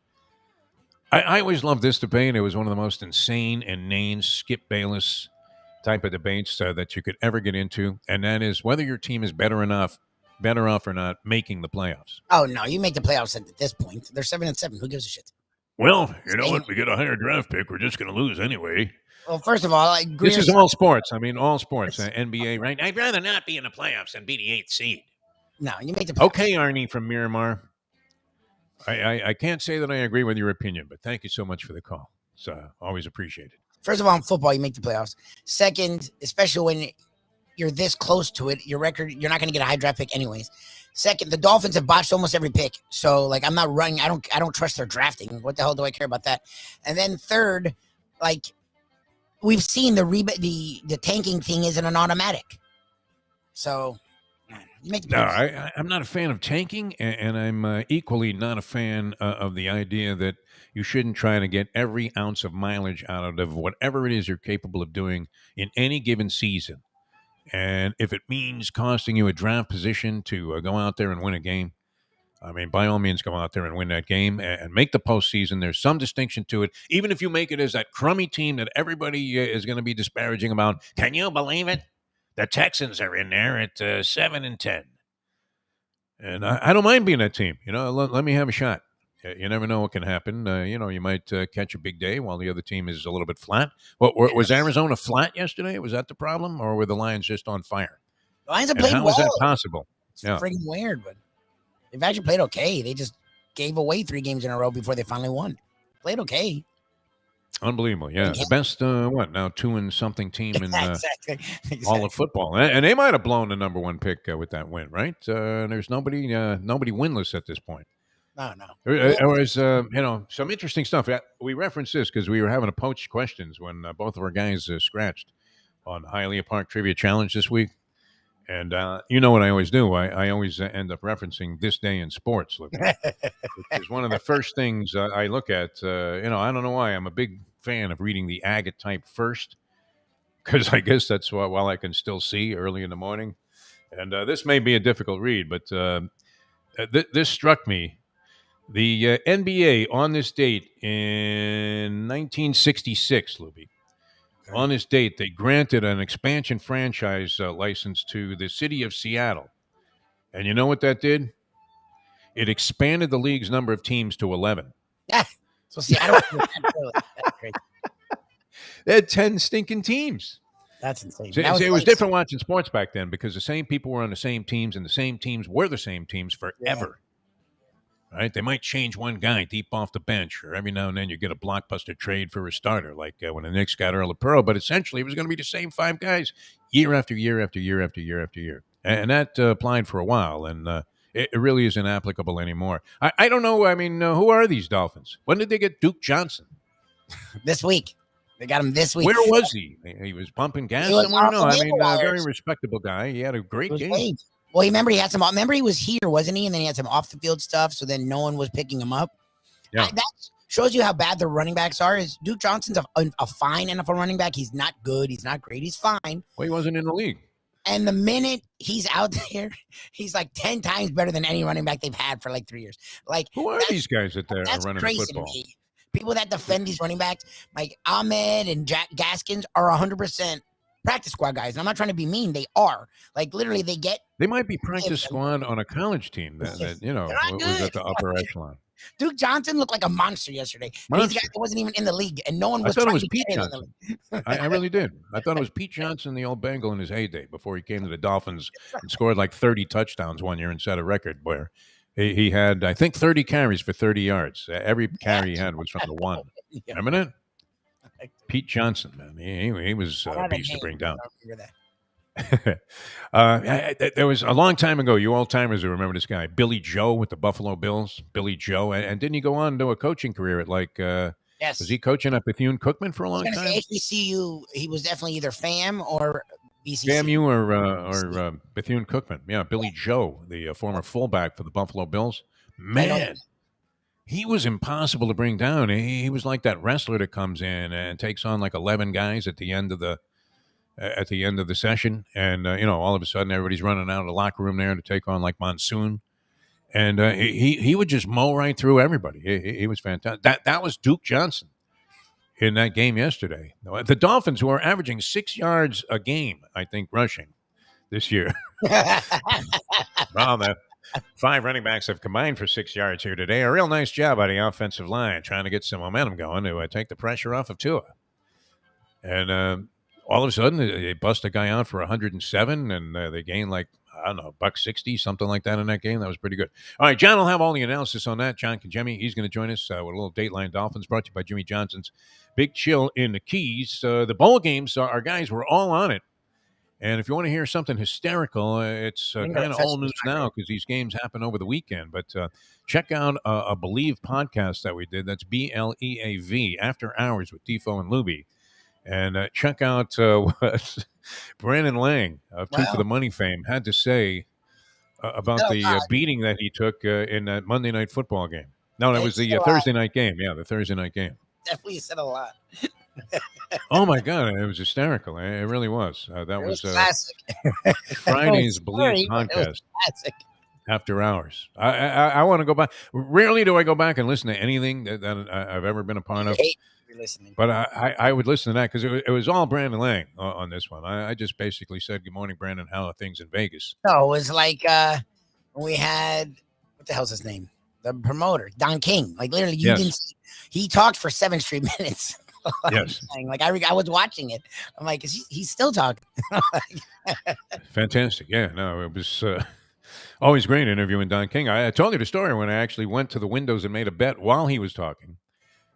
I always loved this debate. It was one of the most insane, inane, Skip Bayless type of debates that you could ever get into. And that is whether your team is better off or not making the playoffs. Oh, no, you make the playoffs at this point. They're 7-7. Who gives a shit? Well, you know what? We get a higher draft pick. We're just going to lose anyway. Well, first of all, this is all sports. I mean, all sports. NBA, right? I'd rather not be in the playoffs than be the 8th seed. No, you make the playoffs. Okay, Arnie from Miramar. I can't say that I agree with your opinion, but thank you so much for the call. It's always appreciated. First of all, in football, you make the playoffs. Second, especially when you're this close to it, your record, you're not going to get a high draft pick anyways. Second, the Dolphins have botched almost every pick. So, like, I'm not running. I don't trust their drafting. What the hell do I care about that? And then third, like, we've seen the tanking thing isn't an automatic. So, you make the playoffs. No, I'm not a fan of tanking, and I'm equally not a fan of the idea that you shouldn't try to get every ounce of mileage out of whatever it is you're capable of doing in any given season. And if it means costing you a draft position to go out there and win a game, I mean, by all means, go out there and win that game and make the postseason. There's some distinction to it, even if you make it as that crummy team that everybody is going to be disparaging about. Can you believe it? The Texans are in there at 7-10, and I don't mind being that team. Let me have a shot. You never know what can happen. You might catch a big day while the other team is a little bit flat. Was Arizona flat yesterday? Was that the problem, or were the Lions just on fire? The Lions have And played how well. is that possible? It's freaking weird, but they've actually played okay. They just gave away 3 games in a row before they finally won. Played okay. Unbelievable. Yeah. The best, now 2-something team in exactly. all of football. And they might have blown the number 1 pick with that win, right? There's nobody winless at this point. No. There was, some interesting stuff. We referenced this because we were having a poach questions when both of our guys scratched on Hialeah Park Trivia Challenge this week. And you know what I always do? I always end up referencing This Day in Sports, which is one of the first things I look at. I don't know why. I'm a big fan of reading the agate type first, because I guess that's while I can still see early in the morning. And this may be a difficult read, but this struck me. The NBA on this date in 1966, Lubie. On this date, they granted an expansion franchise license to the city of Seattle. And you know what that did? It expanded the league's number of teams to 11. Yeah. So Seattle. That's crazy. They had 10 stinking teams. That's insane. It was different watching sports back then because the same people were on the same teams, and the same teams were the same teams forever. Yeah. Right? They might change one guy deep off the bench, or every now and then you get a blockbuster trade for a starter, like when the Knicks got Earl Pearl. But essentially, it was going to be the same 5 guys year after year after year after year after year. And that applied for a while, and it really isn't applicable anymore. I don't know. I mean, who are these Dolphins? When did they get Duke Johnson? This week. They got him this week. Where was he? He was pumping gas somewhere? No, I mean, a very respectable guy. He had a great game. Late. Well, he had some. Remember, he was here, wasn't he? And then he had some off the field stuff. So then no one was picking him up. Yeah, that shows you how bad the running backs are. Is Duke Johnson's a fine NFL running back? He's not good. He's not great. He's fine. Well, he wasn't in the league. And the minute he's out there, he's like 10 times better than any running back they've had for like 3 years. Like, who are these guys that they're running crazy the football? To me. People that defend these running backs, like Ahmed and Jack Gaskins, are 100% practice squad guys. And I'm not trying to be mean. They are. Like, literally, they might be practice squad on a college team that was at the upper echelon. Duke Johnson looked like a monster yesterday. He's the guy that wasn't even in the league, and no one was. I thought trying it was to Pete get Johnson. I really did. I thought it was Pete Johnson, the old Bengal in his heyday, before he came to the Dolphins and scored like 30 touchdowns one year and set a record where he had, I think, 30 carries for 30 yards. Every carry he had was from the one. Yeah. Remember that? Pete Johnson, man. He was a beast to bring down. There was a long time ago, you old timers who remember this guy, Billy Joe with the Buffalo Bills. Billy Joe, and didn't he go on to a coaching career at yes, was he coaching at Bethune-Cookman for a long time? HBCU, he was definitely either FAM or BCC. FAMU or Bethune-Cookman. Yeah, Billy Joe, the former fullback for the Buffalo Bills. Man, he was impossible to bring down. He was like that wrestler that comes in and takes on like 11 guys at the end of the session, and all of a sudden everybody's running out of the locker room there to take on like Monsoon, and he would just mow right through everybody. He was fantastic. That was Duke Johnson in that game yesterday. The Dolphins, who are averaging 6 yards a game, I think, rushing this year. Well, the 5 running backs have combined for 6 yards here today. A real nice job by the offensive line, trying to get some momentum going to take the pressure off of Tua. And all of a sudden, they bust a guy out for 107, and they gain like, I don't know, $160, something like that in that game. That was pretty good. All right, John will have all the analysis on that. John Kajemi, he's going to join us with a little Dateline Dolphins, brought to you by Jimmy Johnson's Big Chill in the Keys. The bowl games, our guys were all on it. And if you want to hear something hysterical, it's kind of old news now because these games happen over the weekend. But check out a Believe podcast that we did. That's BLEAV, After Hours with Defo and Lubie. And check out what Brandon Lang of Two for the Money fame had to say about the beating that he took in that Monday Night Football game. No, that was the Thursday night game. Yeah, the Thursday night game. Definitely said a lot. Oh, my God. It was hysterical. It really was. That was classic. Friday's Believe podcast. Classic. after hours. I want to go back. Rarely do I go back and listen to anything that I've ever been a part of. Hate listening. But I would listen to that because it was all Brandon Lang on this one. I just basically said, "Good morning, Brandon. How are things in Vegas?" No, it was like when we had what the hell's his name? The promoter, Don King. Like literally, you didn't. He talked for 7 straight minutes. Yes. Like I was watching it. I'm like, he's still talking. Fantastic. Yeah. No, it was always great interviewing Don King. I told you the story when I actually went to the windows and made a bet while he was talking.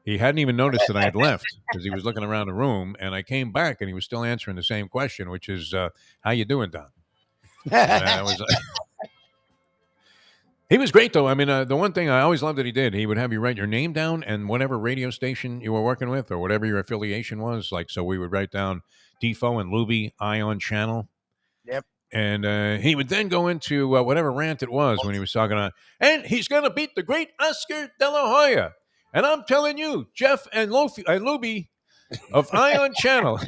He hadn't even noticed that I had left because he was looking around the room, and I came back and he was still answering the same question, which is, "How you doing, Don?" He was great, though. I mean, the one thing I always loved that he did, he would have you write your name down and whatever radio station you were working with or whatever your affiliation was. Like, so we would write down Defo and Lubie, Ion Channel. Yep. And he would then go into whatever rant it was when he was talking on, and he's going to beat the great Oscar De La Hoya. And I'm telling you, Jeff and Lubie of Ion Channel.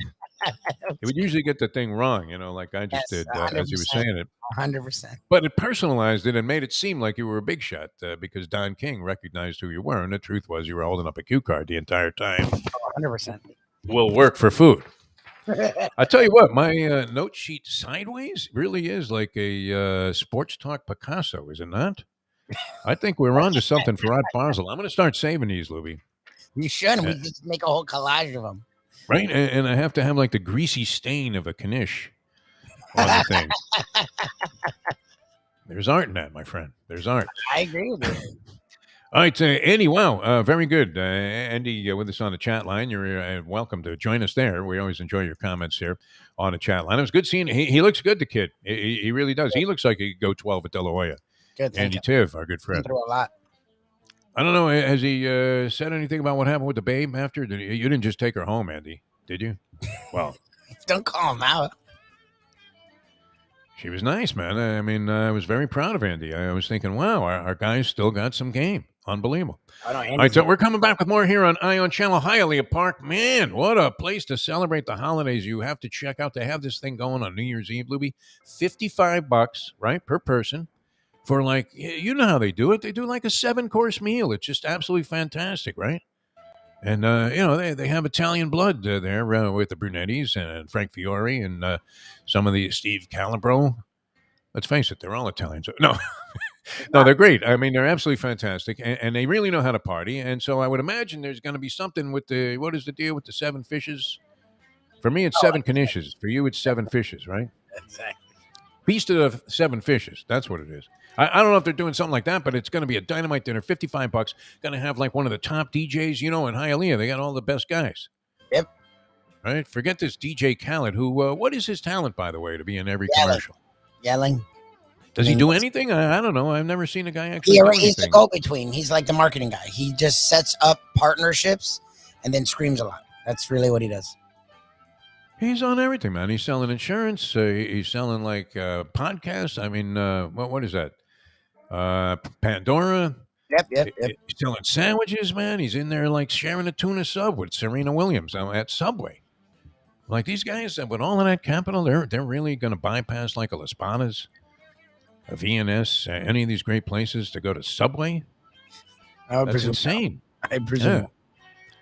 He would usually get the thing wrong, like I just did as he was saying it. 100%. But it personalized it and made it seem like you were a big shot because Don King recognized who you were. And the truth was you were holding up a cue card the entire time. 100%. Will work for food. I tell you what, my note sheet sideways really is like a sports talk Picasso, is it not? I think we're on to something for Art Basel. I'm going to start saving these, Lubie. You should. We just make a whole collage of them. Right? And I have to have like the greasy stain of a Knish on the thing. There's art in that, my friend. There's art. I agree with you. All right, Andy, wow, very good. Andy with us on the chat line. You're welcome to join us there. We always enjoy your comments here on the chat line. It was good seeing he looks good, the kid. He really does. He looks like he could go 12 at De La Hoya. Good, Andy Tiv, our good friend. Through a lot. I don't know. Has he said anything about what happened with the babe after? You didn't just take her home, Andy, did you? Well, don't call him out. She was nice, man. I mean, I was very proud of Andy. I was thinking, wow, our guys still got some game. Unbelievable. All right, so we're coming back with more here on Ion Channel. Hialeah Park. Man, what a place to celebrate the holidays. You have to check out. They have this thing going on New Year's Eve, Lubie. $55, right, per person. For like, you know how they do it. They do like a 7-course meal. It's just absolutely fantastic, right? And, they have Italian blood there with the Brunettis and Frank Fiore and some of the Steve Calabro. Let's face it, they're all Italians. No, they're great. I mean, they're absolutely fantastic. And they really know how to party. And so I would imagine there's going to be something with what is the deal with the 7 fishes? For me, it's 7 Knishes. For you, it's 7 fishes, right? Exactly. Feast of the 7 fishes. That's what it is. I don't know if they're doing something like that, but it's going to be a dynamite dinner, $55. Going to have like one of the top DJs, in Hialeah. They got all the best guys. Yep. Right? Forget this DJ Khaled, who, what is his talent, by the way, to be in every commercial? Yelling. Does he do anything? I don't know. I've never seen a guy actually do anything. He's the go-between. He's like the marketing guy. He just sets up partnerships and then screams a lot. That's really what he does. He's on everything, man. He's selling insurance. He's selling like podcasts. I mean, what is that? Pandora. Yep. He's selling sandwiches, man. He's in there like sharing a tuna sub with Serena Williams at Subway. Like these guys, with all of that capital, they're really going to bypass like a Las Palmas, a VNS, any of these great places to go to Subway. That's insane. I presume. Yeah.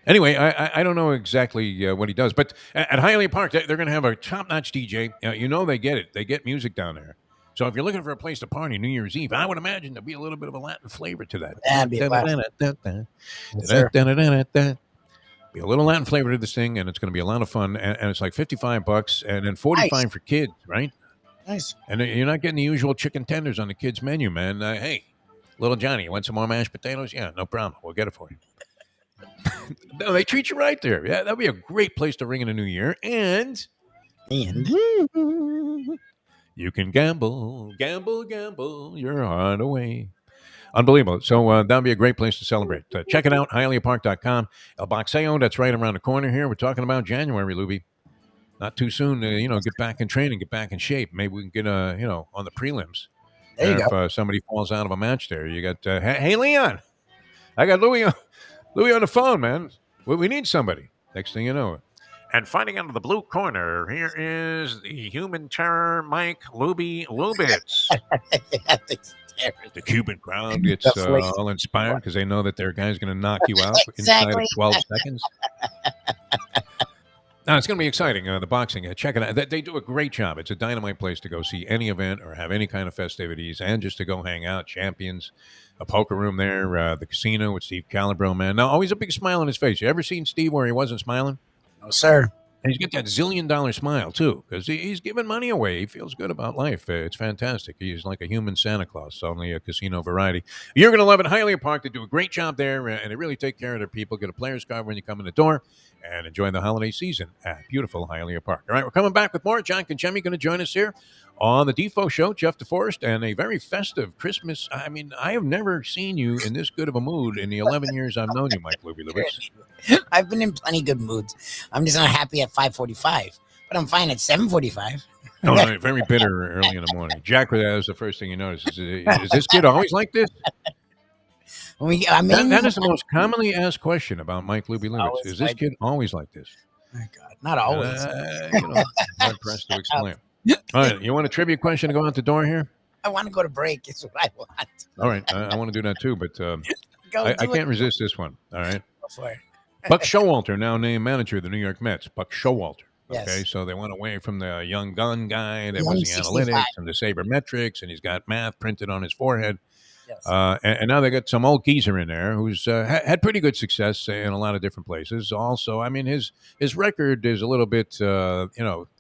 Anyway, I don't know exactly what he does, but at Hialeah Park, they're going to have a top-notch DJ. They get it. They get music down there. So if you're looking for a place to party New Year's Eve, I would imagine there'll be a little bit of a Latin flavor to that. Be a little Latin flavor to this thing, and it's going to be a lot of fun. And it's like $55 and then $45 for kids, right? Nice. And you're not getting the usual chicken tenders on the kids' menu, man. Hey, little Johnny, you want some more mashed potatoes? Yeah, no problem. We'll get it for you. No, they treat you right there. Yeah, that'd be a great place to ring in a new year. And you can gamble your heart away. Unbelievable. So that'd be a great place to celebrate. Check it out, HialeahPark.com. El Boxeo, that's right around the corner here. We're talking about January, Lubie. Not too soon to, get back in training, get back in shape. Maybe we can get, on the prelims. There you go. If somebody falls out of a match there. You got, hey, Leon. I got Louie on the phone, man. We need somebody. Next thing you know. And fighting out of the blue corner, here is the human terror, Mike Lubitz. The Cuban crowd gets The flame. all inspired because they know that their guy's going to knock you out inside Exactly. of 12 seconds. No, it's going to be exciting. The boxing, check it out. They do a great job. It's a dynamite place to go see any event or have any kind of festivities, and just to go hang out. Champions, a poker room there, the casino with Steve Calibro, man. Now, always a big smile on his face. You ever seen Steve where he wasn't smiling? No, sir. And he's got that $1 zillion smile, too, because he's giving money away. He feels good about life. It's fantastic. He's like a human Santa Claus, only a casino variety. You're going to love it. Hialeah Park, they do a great job there, and they really take care of their people. Get a player's card when you come in the door, and enjoy the holiday season at beautiful Hialeah Park. All right, we're coming back with more. John Conchemi going to join us here on the Defo Show, Jeff Deforrest, and a very festive Christmas. I mean, I have never seen you in this good of a mood in the 11 years I've known you, Mike Lubitz. I've been in plenty good moods. I'm just not happy at 5:45, but I'm fine at 7:45. Oh, no, very bitter early in the morning. Jack, that was the first thing you noticed. Is this kid always like this? That is the most commonly asked question about Mike Lubitz. Is this kid always like this? Oh, God, not always. Hard pressed to explain. All right, you want a trivia question to go out the door here? I want to go to break. It's what I want. All right, I want to do that too, but I can't resist this one. All right. Go for it. Buck Showalter, now named manager of the New York Mets. Buck Showalter. Yes. Okay, so they went away from the young gun guy that Young was the 65. analytics and the sabermetrics, and he's got math printed on his forehead. Yes. And now they got some old geezer in there who's had pretty good success in a lot of different places. Also, I mean, his record is a little bit,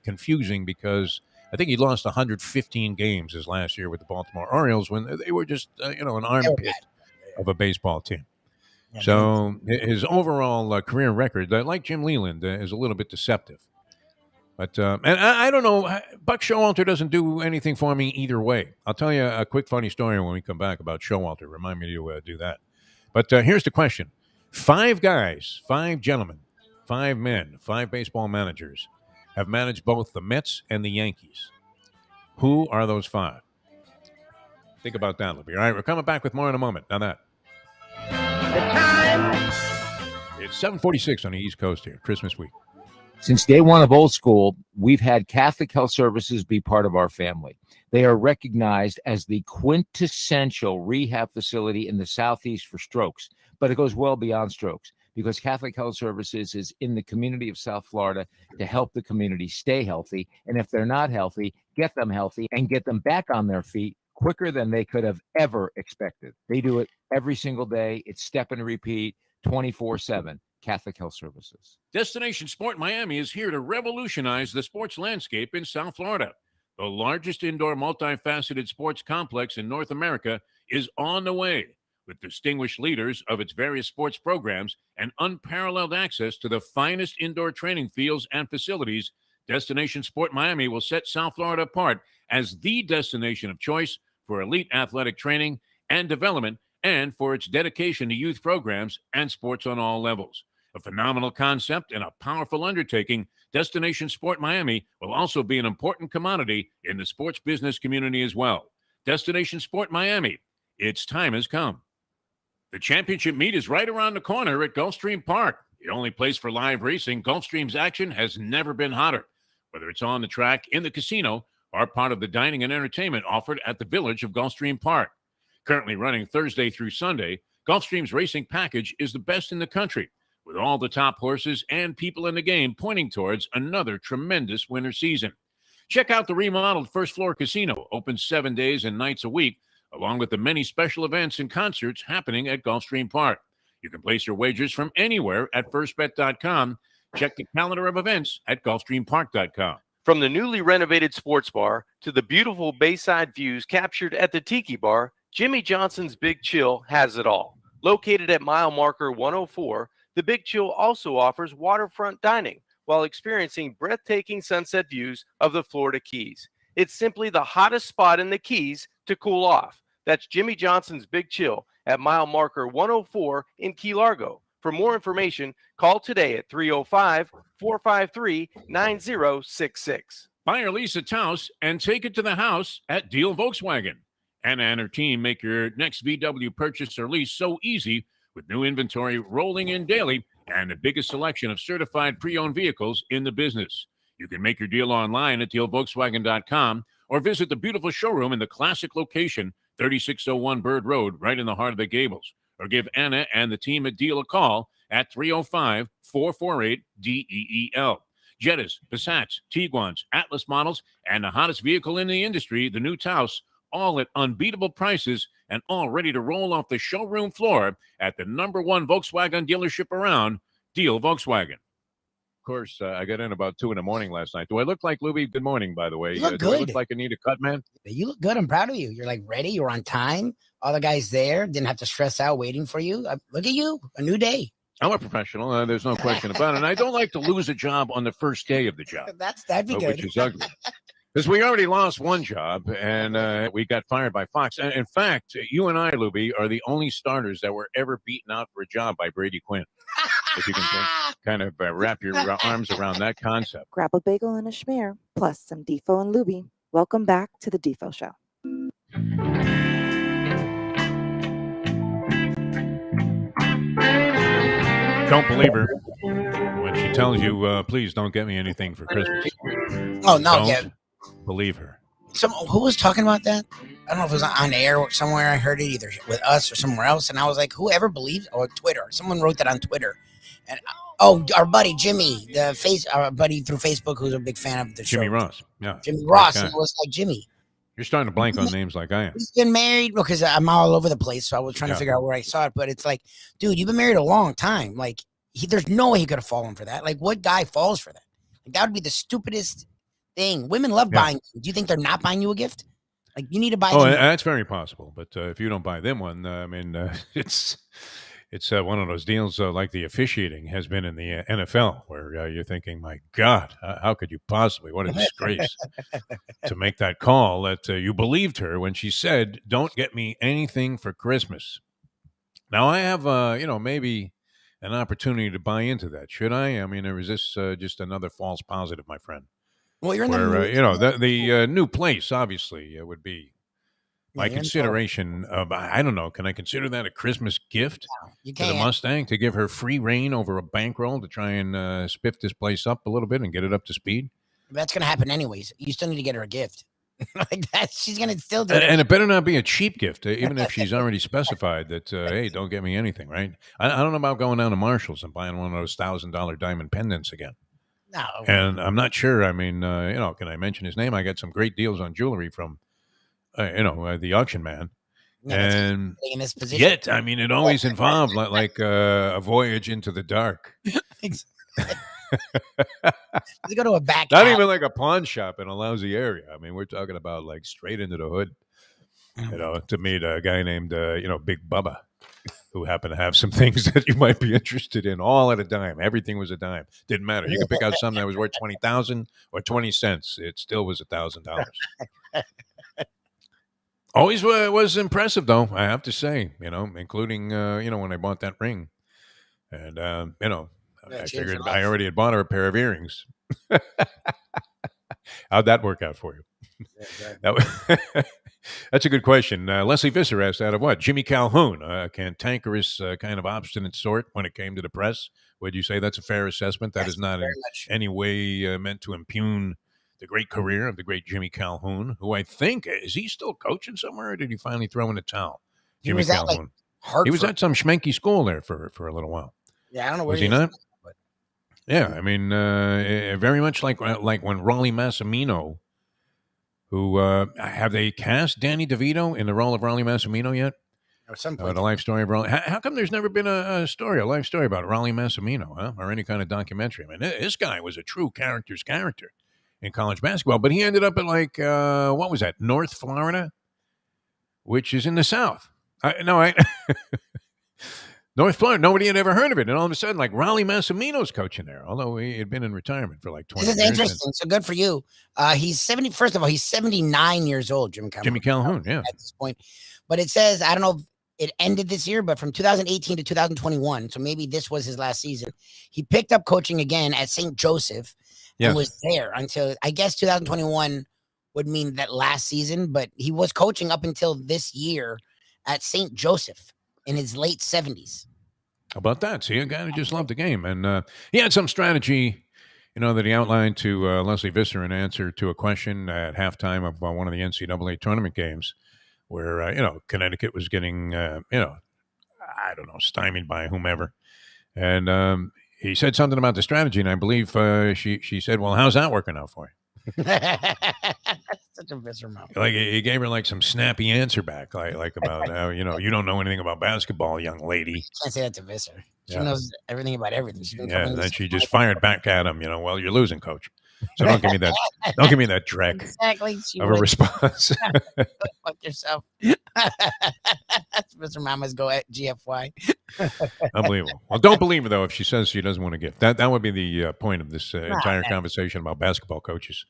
confusing because I think he lost 115 games his last year with the Baltimore Orioles when they were just, an armpit of a baseball team. Yeah, So his overall career record, like Jim Leland, is a little bit deceptive. But and I don't know, Buck Showalter doesn't do anything for me either way. I'll tell you a quick funny story when we come back about Showalter. Remind me to do that. But here's the question. 5 guys, 5 gentlemen, 5 men, 5 baseball managers have managed both the Mets and the Yankees. Who are those 5? Think about that, Lubie. All right, we're coming back with more in a moment. Now that. The time. It's 7:46 on the East Coast here, Christmas week. Since day one of Old School, we've had Catholic Health Services be part of our family. They are recognized as the quintessential rehab facility in the Southeast for strokes, but it goes well beyond strokes because Catholic Health Services is in the community of South Florida to help the community stay healthy. And if they're not healthy, get them healthy and get them back on their feet quicker than they could have ever expected. They do it every single day. It's step and repeat 24/7. Catholic Health Services. Destination Sport Miami is here to revolutionize the sports landscape in South Florida. The largest indoor multifaceted sports complex in North America is on the way, with distinguished leaders of its various sports programs and unparalleled access to the finest indoor training fields and facilities. Destination Sport Miami will set South Florida apart as the destination of choice for elite athletic training and development, and for its dedication to youth programs and sports on all levels. A phenomenal concept and a powerful undertaking, Destination Sport Miami will also be an important commodity in the sports business community as well. Destination Sport Miami, its time has come. The championship meet is right around the corner at Gulfstream Park. The only place for live racing, Gulfstream's action has never been hotter. Whether it's on the track, in the casino, or part of the dining and entertainment offered at the village of Gulfstream Park. Currently running Thursday through Sunday, Gulfstream's racing package is the best in the country, with all the top horses and people in the game pointing towards another tremendous winter season. Check out the remodeled first floor casino, open 7 days and nights a week, along with the many special events and concerts happening at Gulfstream Park. You can place your wagers from anywhere at firstbet.com. Check the calendar of events at gulfstreampark.com. From the newly renovated sports bar to the beautiful bayside views captured at the Tiki Bar, Jimmy Johnson's Big Chill has it all. Located at mile marker 104, the Big Chill also offers waterfront dining while experiencing breathtaking sunset views of the Florida Keys. It's simply the hottest spot in the Keys to cool off. That's Jimmy Johnson's Big Chill at mile marker 104 in Key Largo. For more information, call today at 305-453-9066. Buy or lease a Taos and take it to the house at Deal Volkswagen. Anna and her team make your next VW purchase or lease so easy with new inventory rolling in daily and the biggest selection of certified pre-owned vehicles in the business. You can make your deal online at dealvolkswagen.com or visit the beautiful showroom in the classic location 3601 Bird Road, right in the heart of the Gables. Or give Anna and the team at Deal a call at 305-448-DEEL. Jettas, Passats, Tiguans, Atlas models, and the hottest vehicle in the industry, the new Taos, all at unbeatable prices and all ready to roll off the showroom floor at the #1 Volkswagen dealership around, Deal Volkswagen. Of course, I got in about 2 a.m. last night. Do I look like Lubie? Good morning, by the way. You look Do I good. look like I need a cut, man? You look good. I'm proud of you. You're like ready. You're on time. All the guys there didn't have to stress out waiting for you. Look at you. A new day. I'm a professional. There's no question about it. And I don't like to lose a job on the first day of the job. That'd be good. Which is ugly. Because we already lost one job, and we got fired by Fox. And in fact, you and I, Lubie, are the only starters that were ever beaten out for a job by Brady Quinn. If you can kind of wrap your arms around that concept. Grab a bagel and a schmear, plus some Defo and Lubie. Welcome back to the Defo Show. Don't believe her when she tells you, please don't get me anything for Christmas. Oh, no. Don't Yeah. believe her. Who was talking about that? I don't know if it was on air or somewhere. I heard it either with us or somewhere else. And I was like, whoever believes, or Twitter. Someone wrote that on Twitter. And our buddy Jimmy, our buddy through Facebook, who's a big fan of the show. Jimmy Ross. Yeah. Jimmy Ross. And it was like, Jimmy. You're starting to blank on names like I am. He's been married because I'm all over the place. So I was trying to figure out where I saw it. But it's like, dude, you've been married a long time. Like, there's no way he could have fallen for that. Like, what guy falls for that? Like, that would be the stupidest thing. Women love buying. Do you think they're not buying you a gift? Like, you need to buy. Oh, that's very possible. But if you don't buy them one, I mean, it's one of those deals like the officiating has been in the NFL, where you're thinking, my God, how could you possibly? What a disgrace to make that call that you believed her when she said, "Don't get me anything for Christmas." Now I have, maybe an opportunity to buy into that. Should I? I mean, or is this just another false positive, my friend? Well, you're in the new place obviously would be my consideration of, I don't know, can I consider that a Christmas gift you to the Mustang to give her free reign over a bankroll to try and spiff this place up a little bit and get it up to speed? That's going to happen anyways. You still need to get her a gift. Like that, she's going to still do it. And it better not be a cheap gift, even if she's already specified that, hey, don't get me anything, right? I don't know about going down to Marshall's and buying one of those $1,000 diamond pendants again. No. And I'm not sure. I mean, can I mention his name? I got some great deals on jewelry from, the auction man. Yeah, and in this position. yet, I mean, it always involved like a voyage into the dark. You go to a back. Not alley. even like a pawn shop in a lousy area. I mean, we're talking about like straight into the hood, to meet a guy named, Big Bubba, who happened to have some things that you might be interested in, all at a dime. Everything was a dime. Didn't matter. You could pick out something that was worth 20,000 or 20 cents. It still was $1,000. Always was impressive, though, I have to say, including, when I bought that ring. And, I figured I already had bought her a pair of earrings. How'd that work out for you? That's a good question. Leslie Visser asked, out of what? Jimmy Calhoun, a cantankerous, kind of obstinate sort when it came to the press. Would you say that's a fair assessment? That is not in any way meant to impugn the great career of the great Jimmy Calhoun, who I think, is he still coaching somewhere, or did he finally throw in the towel? Jimmy Calhoun. He was at some schmanky school there for a little while. Yeah, I don't know where was he not? But... Yeah, I mean, very much like when Raleigh Massimino, who have they cast Danny DeVito in the role of Raleigh Massimino yet? At some point. The life story of Raleigh. How come there's never been a life story about Raleigh Massimino, huh? Or any kind of documentary? I mean, this guy was a true character's character in college basketball, but he ended up at what was that, North Florida, which is in the South. North Florida, nobody had ever heard of it, and all of a sudden, Raleigh Massimino's coaching there, although he had been in retirement for 20 years. This is interesting, so good for you. He's 70. First of all, he's 79 years old, Jimmy Calhoun, yeah. At this point. But it says, I don't know if it ended this year, but from 2018 to 2021, so maybe this was his last season, he picked up coaching again at St. Joseph. And was there until, I guess, 2021 would mean that last season, but he was coaching up until this year at St. Joseph in his late 70s. How about that? See, a guy who just loved the game. And he had some strategy, that he outlined to Leslie Visser in answer to a question at halftime of one of the NCAA tournament games where Connecticut was getting I don't know, stymied by whomever, and he said something about the strategy, and I believe she said, "Well, how's that working out for you?" Such a visceral mouth. Like he gave her like some snappy answer back, like about how you don't know anything about basketball, young lady. Can't say that to Visser. She Yeah. knows everything about everything. She's been Yeah, covering and then this she just fired back at him. Well, you're losing, coach. So don't give me that. Don't give me that dreck exactly. She of a would. response. Fuck yourself. Mr. Mama's go at GFY. Unbelievable. Well, don't believe her though if she says she doesn't want to gift. That would be the point of this entire conversation about basketball coaches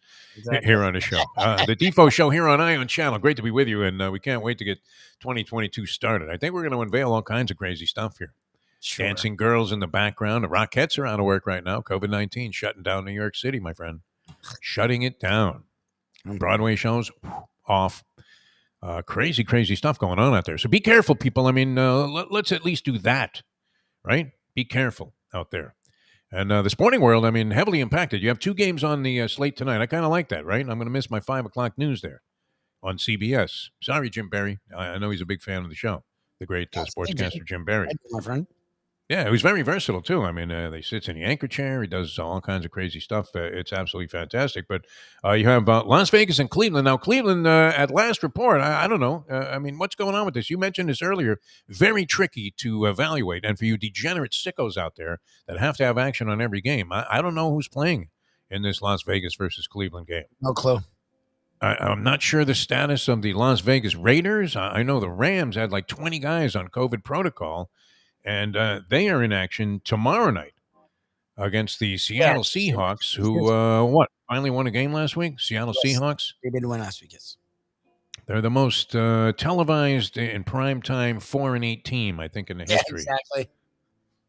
here on the show. The Defo Show here on Ion Channel. Great to be with you, and we can't wait to get 2022 started. I think we're going to unveil all kinds of crazy stuff here. Sure. Dancing girls in the background. The Rockettes are out of work right now. COVID-19 shutting down New York City, my friend. Shutting it down. Broadway shows off. Crazy, crazy stuff going on out there. So be careful, people. I mean, let's at least do that, right? Be careful out there. And the sporting world, I mean, heavily impacted. You have 2 games on the slate tonight. I kind of like that, right? I'm going to miss my 5 o'clock news there on CBS. Sorry, Jim Barry. I know he's a big fan of the show. The great sportscaster Jim Barry. My friend. Yeah, he was very versatile, too. I mean, he sits in the anchor chair. He does all kinds of crazy stuff. It's absolutely fantastic. But you have Las Vegas and Cleveland. Now, Cleveland, at last report, I don't know. I mean, what's going on with this? You mentioned this earlier. Very tricky to evaluate. And for you degenerate sickos out there that have to have action on every game, I don't know who's playing in this Las Vegas versus Cleveland game. No clue. I'm not sure the status of the Las Vegas Raiders. I know the Rams had like 20 guys on COVID protocol. And they are in action tomorrow night against the Seattle Seahawks, who, finally won a game last week? Seattle Seahawks? They did win last week, yes. They're the most televised in primetime 4-8 team, I think, in the history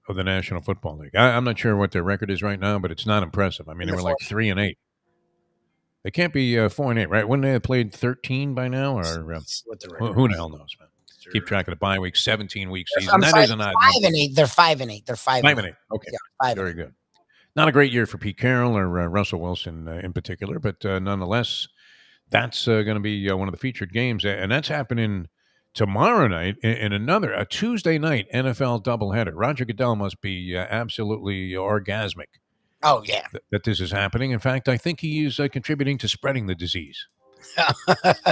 of the National Football League. I'm not sure what their record is right now, but it's not impressive. I mean, they were like 3-8. They can't be 4-8, right? Wouldn't they have played 13 by now? Or who the hell knows, man? Keep track of the bye week, 17-week season. That is an odd 5-8. They're 5-8. They're 5-8. Okay, yeah, very good. Not a great year for Pete Carroll or Russell Wilson in particular, but nonetheless, that's going to be one of the featured games, and that's happening tomorrow night in a Tuesday night NFL doubleheader. Roger Goodell must be absolutely orgasmic. Oh yeah, that this is happening. In fact, I think he is contributing to spreading the disease.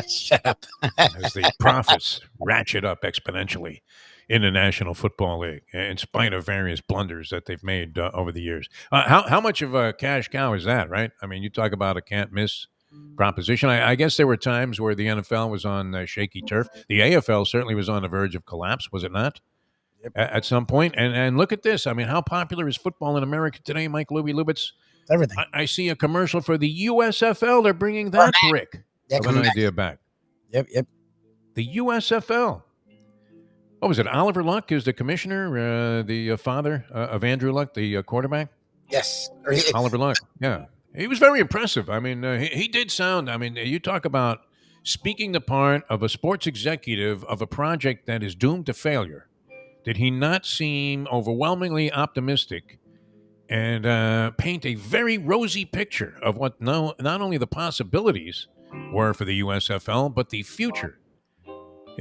Shut up. As the profits ratchet up exponentially in the National Football League, in spite of various blunders that they've made over the years. How much of a cash cow is that, right? I mean, you talk about a can't-miss proposition. I guess there were times where the NFL was on shaky turf. The AFL certainly was on the verge of collapse, was it not? Yep. At some point. And look at this. I mean, how popular is football in America today, Mike Lubitz? Everything. I see a commercial for the USFL. They're bringing that brick. Yeah, of an idea back. Yep. The USFL. What was it? Oliver Luck is the commissioner, the father of Andrew Luck, the quarterback? Yes. Oliver Luck, yeah. He was very impressive. I mean, he did sound, I mean, you talk about speaking the part of a sports executive of a project that is doomed to failure. Did he not seem overwhelmingly optimistic and paint a very rosy picture of what not only the possibilities were for the USFL, but the future?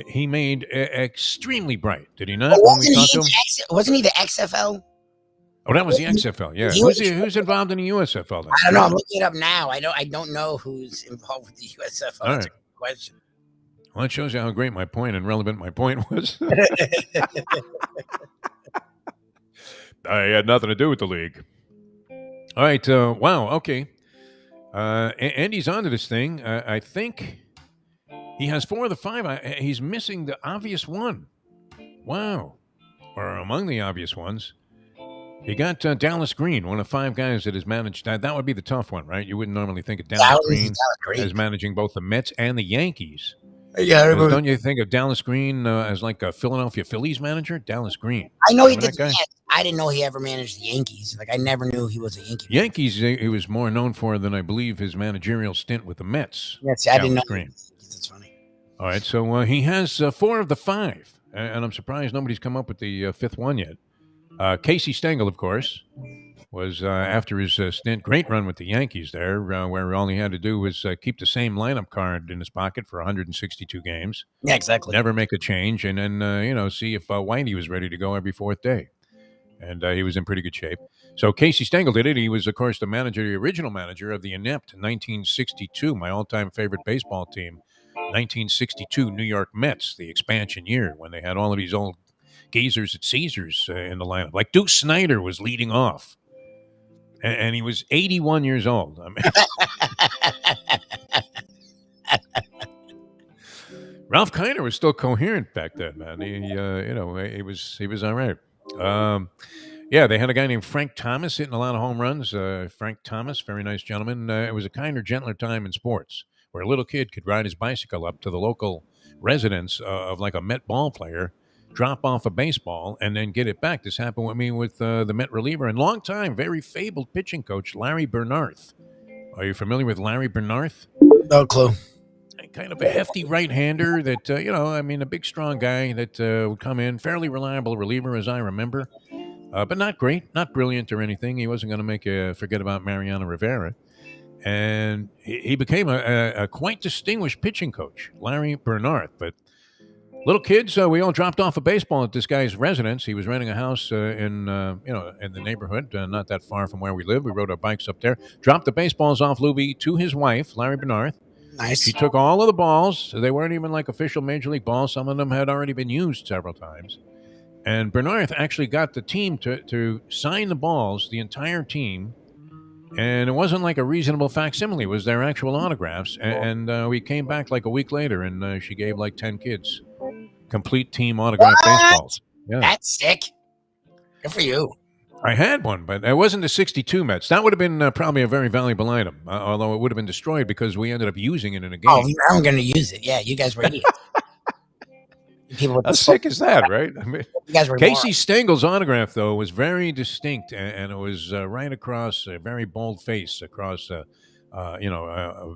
He made extremely bright, did he not? Wasn't he the XFL? Oh, that was the XFL, yeah. Who's involved in the USFL then? I don't know. I'm looking it up now. I don't know who's involved with the USFL. All right. That's a good question. Well, that shows you how great my point and relevant my point was. I had nothing to do with the league. All right. Wow. Okay. Andy's onto this thing. I think he has 4 of the 5. He's missing the obvious one. Wow. Or among the obvious ones. He got Dallas Green, one of 5 guys that has managed that. That would be the tough one, right? You wouldn't normally think of Dallas Green as managing both the Mets and the Yankees. Yeah, don't you think of Dallas Green as like a Philadelphia Phillies manager? Dallas Green. I know he did. I didn't know he ever managed the Yankees. Like I never knew he was a Yankee. Yankees, he was more known for than I believe his managerial stint with the Mets. Yes, I didn't know. Green. That's funny. All right, so he has 4 of the 5, and I'm surprised nobody's come up with the 5th one yet. Casey Stengel, of course, was after his stint, great run with the Yankees there, where all he had to do was keep the same lineup card in his pocket for 162 games. Yeah, exactly. Never make a change, and then see if Whitey was ready to go every fourth day. And he was in pretty good shape. So Casey Stengel did it. He was, of course, the original manager of the inept 1962, my all-time favorite baseball team, 1962 New York Mets, the expansion year when they had all of these old geezers at Caesars in the lineup. Like Duke Snyder was leading off. And he was 81 years old. I mean, Ralph Kiner was still coherent back then, man. He was all right. Yeah, they had a guy named Frank Thomas hitting a lot of home runs. Frank Thomas, very nice gentleman. It was a kinder, gentler time in sports where a little kid could ride his bicycle up to the local residence of like a Met ball player, drop off a baseball, and then get it back. This happened with me with the Met reliever and long-time, very fabled pitching coach, Larry Bernarth. Are you familiar with Larry Bernarth? No clue. Kind of a hefty right-hander that, a big, strong guy that would come in, fairly reliable reliever, as I remember, but not great, not brilliant or anything. He wasn't going to make you forget about Mariano Rivera. And he became a quite distinguished pitching coach, Larry Bernarth. But little kids, we all dropped off a baseball at this guy's residence. He was renting a house in the neighborhood, not that far from where we live. We rode our bikes up there, dropped the baseballs off Lubie to his wife, Larry Bernarth. Nice. She took all of the balls. They weren't even like official Major League balls. Some of them had already been used several times. And Bernarth actually got the team to sign the balls, the entire team. And it wasn't like a reasonable facsimile. It was their actual autographs. And we came back like a week later, and she gave like 10 kids complete team autographed baseballs. Yeah. That's sick. Good for you. I had one, but it wasn't the 62 Mets. That would have been probably a very valuable item, although it would have been destroyed because we ended up using it in a game. Oh, I'm going to use it. Yeah, you guys were idiots. People How sick is that, right? I mean, you guys were Casey Stengel's autograph, though, was very distinct, and it was right across a very bold face across a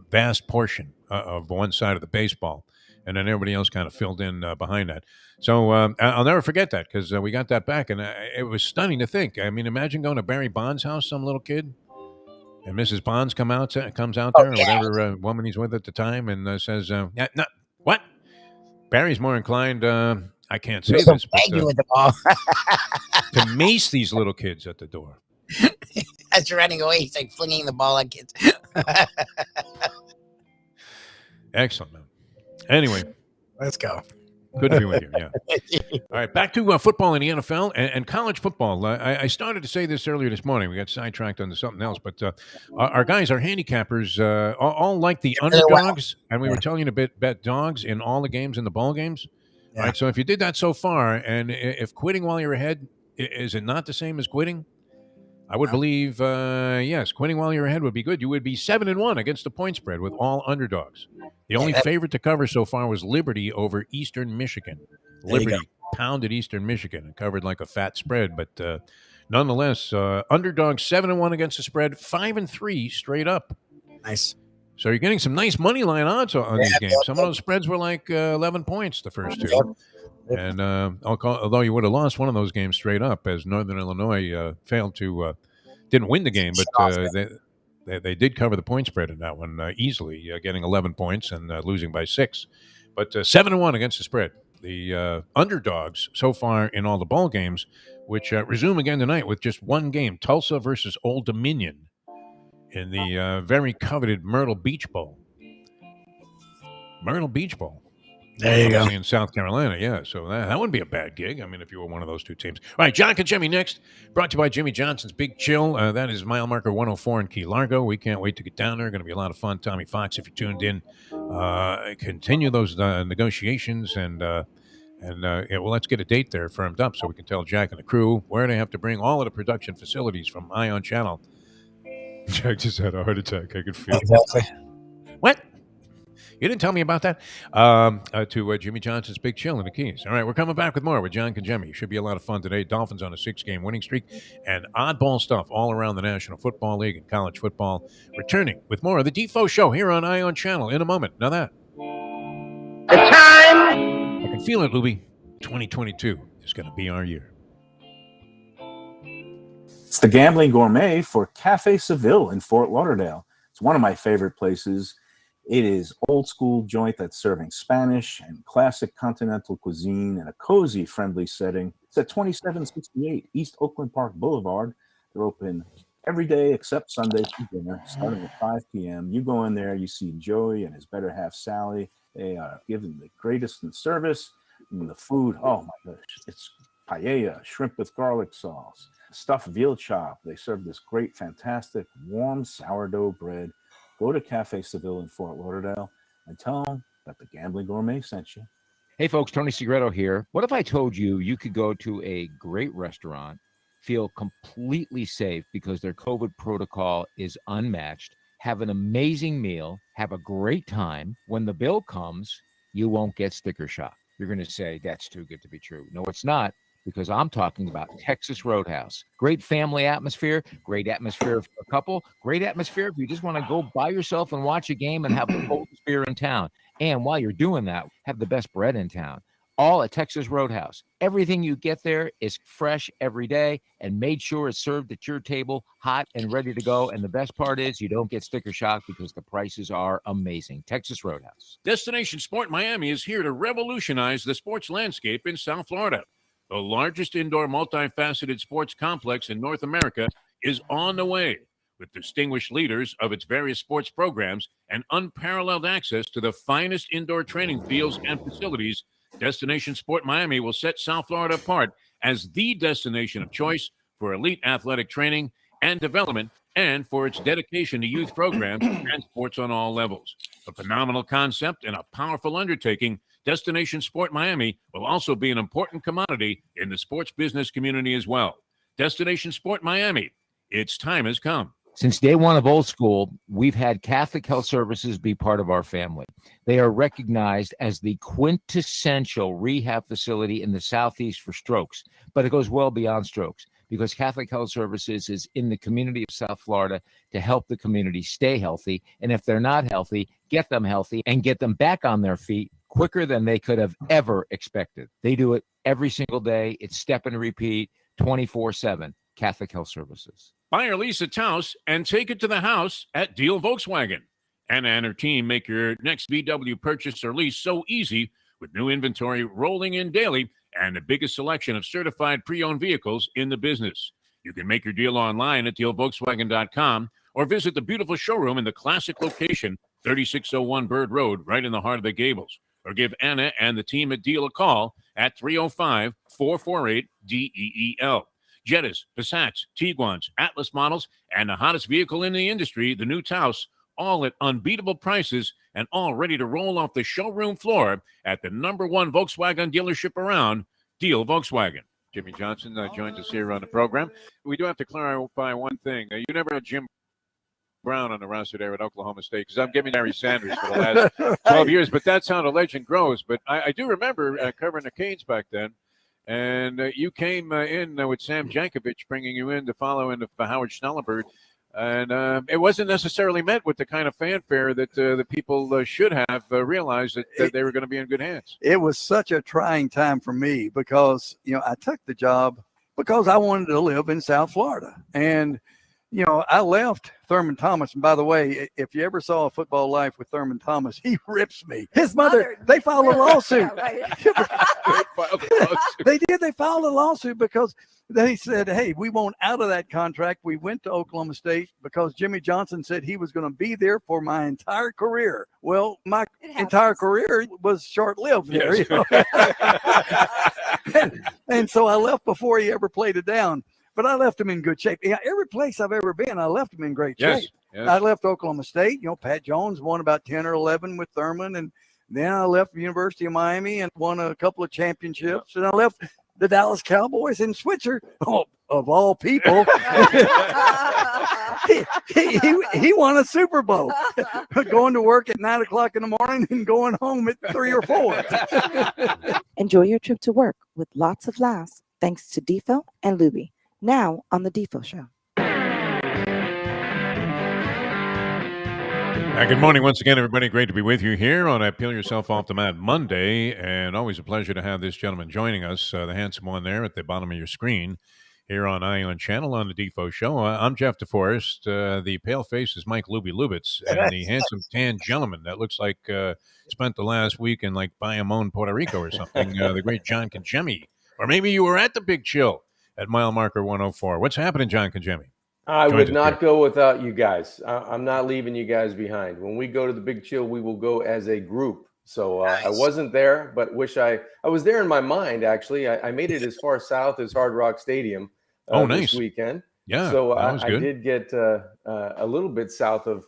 vast portion of one side of the baseball, and then everybody else kind of filled in behind that. So I'll never forget that because we got that back, and it was stunning to think. I mean, imagine going to Barry Bonds' house, some little kid, and Mrs. Bonds comes out there, or whatever woman he's with at the time, and says, what? Barry's more inclined, I can't say this, but with the ball. to mace these little kids at the door. As you're running away, he's like flinging the ball at kids. Excellent, man. Anyway. Let's go. Good to be with you, yeah. All right, back to football in the NFL and college football. I started to say this earlier this morning. We got sidetracked onto something else, but our guys, our handicappers, all like the underdogs, and we were telling you to bet dogs in all the games in the ball games. Yeah. All right, so if you did that so far, and if quitting while you're ahead, is it not the same as quitting? I would believe, yes, quitting while you're ahead would be good. You would be 7-1 against the point spread with all underdogs. The only favorite to cover so far was Liberty over Eastern Michigan. Liberty pounded Eastern Michigan and covered like a fat spread, but nonetheless, underdogs 7-1 against the spread, 5-3 straight up. Nice. So you're getting some nice money line odds on these games. Some of those spreads were like 11 points the first two. And although you would have lost one of those games straight up, as Northern Illinois failed to didn't win the game, but they did cover the point spread in that one easily, getting 11 points and losing by 6. But 7-1 against the spread. The underdogs so far in all the ball games, which resume again tonight with just one game: Tulsa versus Old Dominion in the very coveted Myrtle Beach Bowl. Myrtle Beach Bowl. There you go. In South Carolina, yeah. So that wouldn't be a bad gig. I mean, if you were one of those two teams. All right, John and Jimmy next. Brought to you by Jimmy Johnson's Big Chill. That is mile marker 104 in Key Largo. We can't wait to get down there. Going to be a lot of fun. Tommy Fox, if you're tuned in, continue those negotiations and well, let's get a date there firmed up so we can tell Jack and the crew where they have to bring all of the production facilities from Ion Channel. Jack just had a heart attack. I could feel it. Exactly. What? You didn't tell me about that. To Jimmy Johnson's Big Chill in the Keys. All right, we're coming back with more with John Conjemi. Should be a lot of fun today. Dolphins on a 6-game winning streak and oddball stuff all around the National Football League and college football. Returning with more of the Defo Show here on Ion Channel in a moment. Now that. The time. I can feel it, Lubie. 2022 is going to be our year. It's the Gambling Gourmet for Cafe Seville in Fort Lauderdale. It's one of my favorite places. It is old school joint that's serving Spanish and classic continental cuisine in a cozy, friendly setting. It's at 2768 East Oakland Park Boulevard. They're open every day except Sunday for dinner, starting at 5 p.m. You go in there, you see Joey and his better half Sally. They are giving the greatest in service. And the food, oh my gosh, it's paella, shrimp with garlic sauce, stuffed veal chop. They serve this great, fantastic, warm sourdough bread. Go to Cafe Seville in Fort Lauderdale and tell them that the Gambling Gourmet sent you. Hey, folks, Tony Segreto here. What if I told you you could go to a great restaurant, feel completely safe because their COVID protocol is unmatched, have an amazing meal, have a great time. When the bill comes, you won't get sticker shock. You're going to say, that's too good to be true. No, it's not, because I'm talking about Texas Roadhouse. Great family atmosphere, great atmosphere for a couple, great atmosphere if you just want to go by yourself and watch a game and have the coldest beer in town. And while you're doing that, have the best bread in town. All at Texas Roadhouse. Everything you get there is fresh every day and made sure it's served at your table, hot and ready to go. And the best part is you don't get sticker shock because the prices are amazing. Texas Roadhouse. Destination Sport Miami is here to revolutionize the sports landscape in South Florida. The largest indoor multifaceted sports complex in North America is on the way, with distinguished leaders of its various sports programs and unparalleled access to the finest indoor training fields and facilities. Destination Sport Miami will set South Florida apart as the destination of choice for elite athletic training and development, and for its dedication to youth programs and sports on all levels. A phenomenal concept and a powerful undertaking, Destination Sport Miami will also be an important commodity in the sports business community as well. Destination Sport Miami, its time has come. Since day one of old school, we've had Catholic Health Services be part of our family. They are recognized as the quintessential rehab facility in the Southeast for strokes, but it goes well beyond strokes because Catholic Health Services is in the community of South Florida to help the community stay healthy. And if they're not healthy, get them healthy and get them back on their feet quicker than they could have ever expected. They do it every single day. It's step and repeat 24/7. Catholic Health Services. Buy or lease a house and take it to the house at Deal Volkswagen. Anna and her team make your next VW purchase or lease so easy with new inventory rolling in daily and the biggest selection of certified pre-owned vehicles in the business. You can make your deal online at dealvolkswagen.com or visit the beautiful showroom in the classic location, 3601 Bird Road, right in the heart of the Gables. Or give Anna and the team at Deal a call at 305-448-DEEL. Jettas, Passats, Tiguans, Atlas models, and the hottest vehicle in the industry, the new Taos, all at unbeatable prices and all ready to roll off the showroom floor at the #1 Volkswagen dealership around, Deal Volkswagen. Jimmy Johnson joins us here on the program. We do have to clarify one thing. You never had Jim Brown on the roster there at Oklahoma State, because I'm giving Larry Sanders for the last 12 years, but that's how the legend grows. But I do remember covering the Canes back then. And you came in with Sam Jankovic, bringing you in to follow in for Howard Schnellenberg. And it wasn't necessarily met with the kind of fanfare that the people should have realized that they were going to be in good hands. It was such a trying time for me because, I took the job because I wanted to live in South Florida. And, I left Thurman Thomas. And by the way, if you ever saw A Football Life with Thurman Thomas, he rips me. His mother, they filed a lawsuit. They did. They filed a lawsuit because they said, hey, we want out of that contract. We went to Oklahoma State because Jimmy Johnson said he was going to be there for my entire career. Well, my entire career was short-lived there. Yes. And so I left before he ever played it down. But I left him in good shape. Yeah, every place I've ever been, I left him in great shape. Yes. I left Oklahoma State. Pat Jones won about 10 or 11 with Thurman. And then I left the University of Miami and won a couple of championships. And I left the Dallas Cowboys in Switzer, of all people. he won a Super Bowl, going to work at 9 o'clock in the morning and going home at 3 or 4. Enjoy your trip to work with lots of laughs thanks to Defo and Lubie. Now on the Defo Show. Good morning once again, everybody. Great to be with you here on Peel Yourself Off the Mat Monday, and always a pleasure to have this gentleman joining us, the handsome one there at the bottom of your screen. here on Ion Channel on the Defo Show. I'm Jeff Deforrest. The pale face is Mike Lubitz, and the handsome tan gentleman that looks like spent the last week in like Bayamon, Puerto Rico or something, the great John Congemi. Or maybe you were at the Big Chill at mile marker 104. What's happening, John Congemi? I would not go without you guys. I'm not leaving you guys behind. When we go to the Big Chill, we will go as a group. So Nice. I wasn't there, but wish I was there in my mind, actually. I made it as far south as Hard Rock Stadium nice. this weekend. Yeah, so that was I good. did get a little bit south of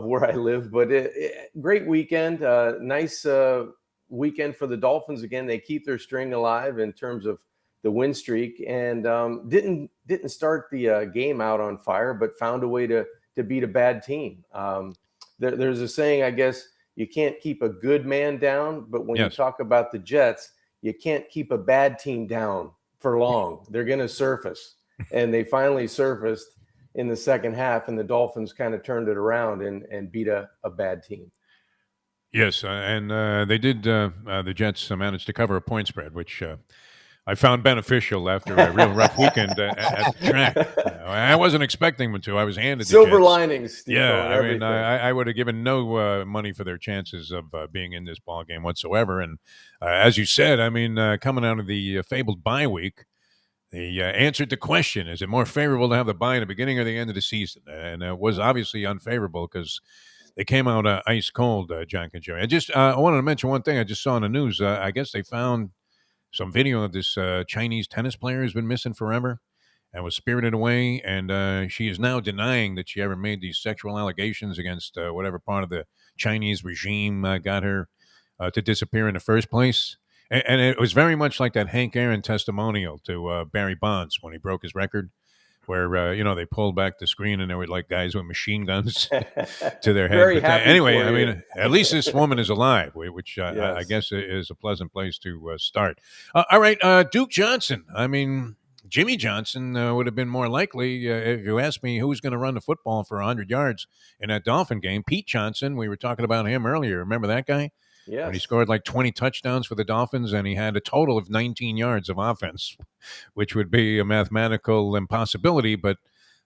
where I live, but great weekend. Nice weekend for the Dolphins. Again, they keep their string alive in terms of the win streak, and didn't start the game out on fire, but found a way to beat a bad team. There's a saying, I guess, you can't keep a good man down, but when you talk about the Jets, you can't keep a bad team down for long. They're going to surface, and they finally surfaced in the second half, and the Dolphins kind of turned it around and beat a bad team. Yes, and they did. The Jets managed to cover a point spread, which I found beneficial after a real rough weekend at the track. I wasn't expecting them to. I was handed silver the Jets. linings. Steve, yeah, I mean, I would have given no money for their chances of being in this ball game whatsoever. And as you said, I mean, coming out of the fabled bye week, they answered the question: is it more favorable to have the bye in the beginning or the end of the season? And it was obviously unfavorable because they came out ice cold. John Congemi. I wanted to mention one thing I just saw in the news. I guess they found some video of this Chinese tennis player who's been missing forever and was spirited away. And she is now denying that she ever made these sexual allegations against whatever part of the Chinese regime got her to disappear in the first place. And it was very much like that Hank Aaron testimonial to Barry Bonds when he broke his record, where, they pulled back the screen and there were like guys with machine guns to their head. Very But, happy anyway, for I you. mean, at least this woman is alive, which I Yes. guess is a pleasant place to start. All right, Duke Johnson. I mean, Jimmy Johnson would have been more likely if you asked me who's going to run the football for 100 yards in that Dolphin game. Pete Johnson, we were talking about him earlier. Remember that guy? Yes. When he scored like 20 touchdowns for the Dolphins and he had a total of 19 yards of offense, which would be a mathematical impossibility, but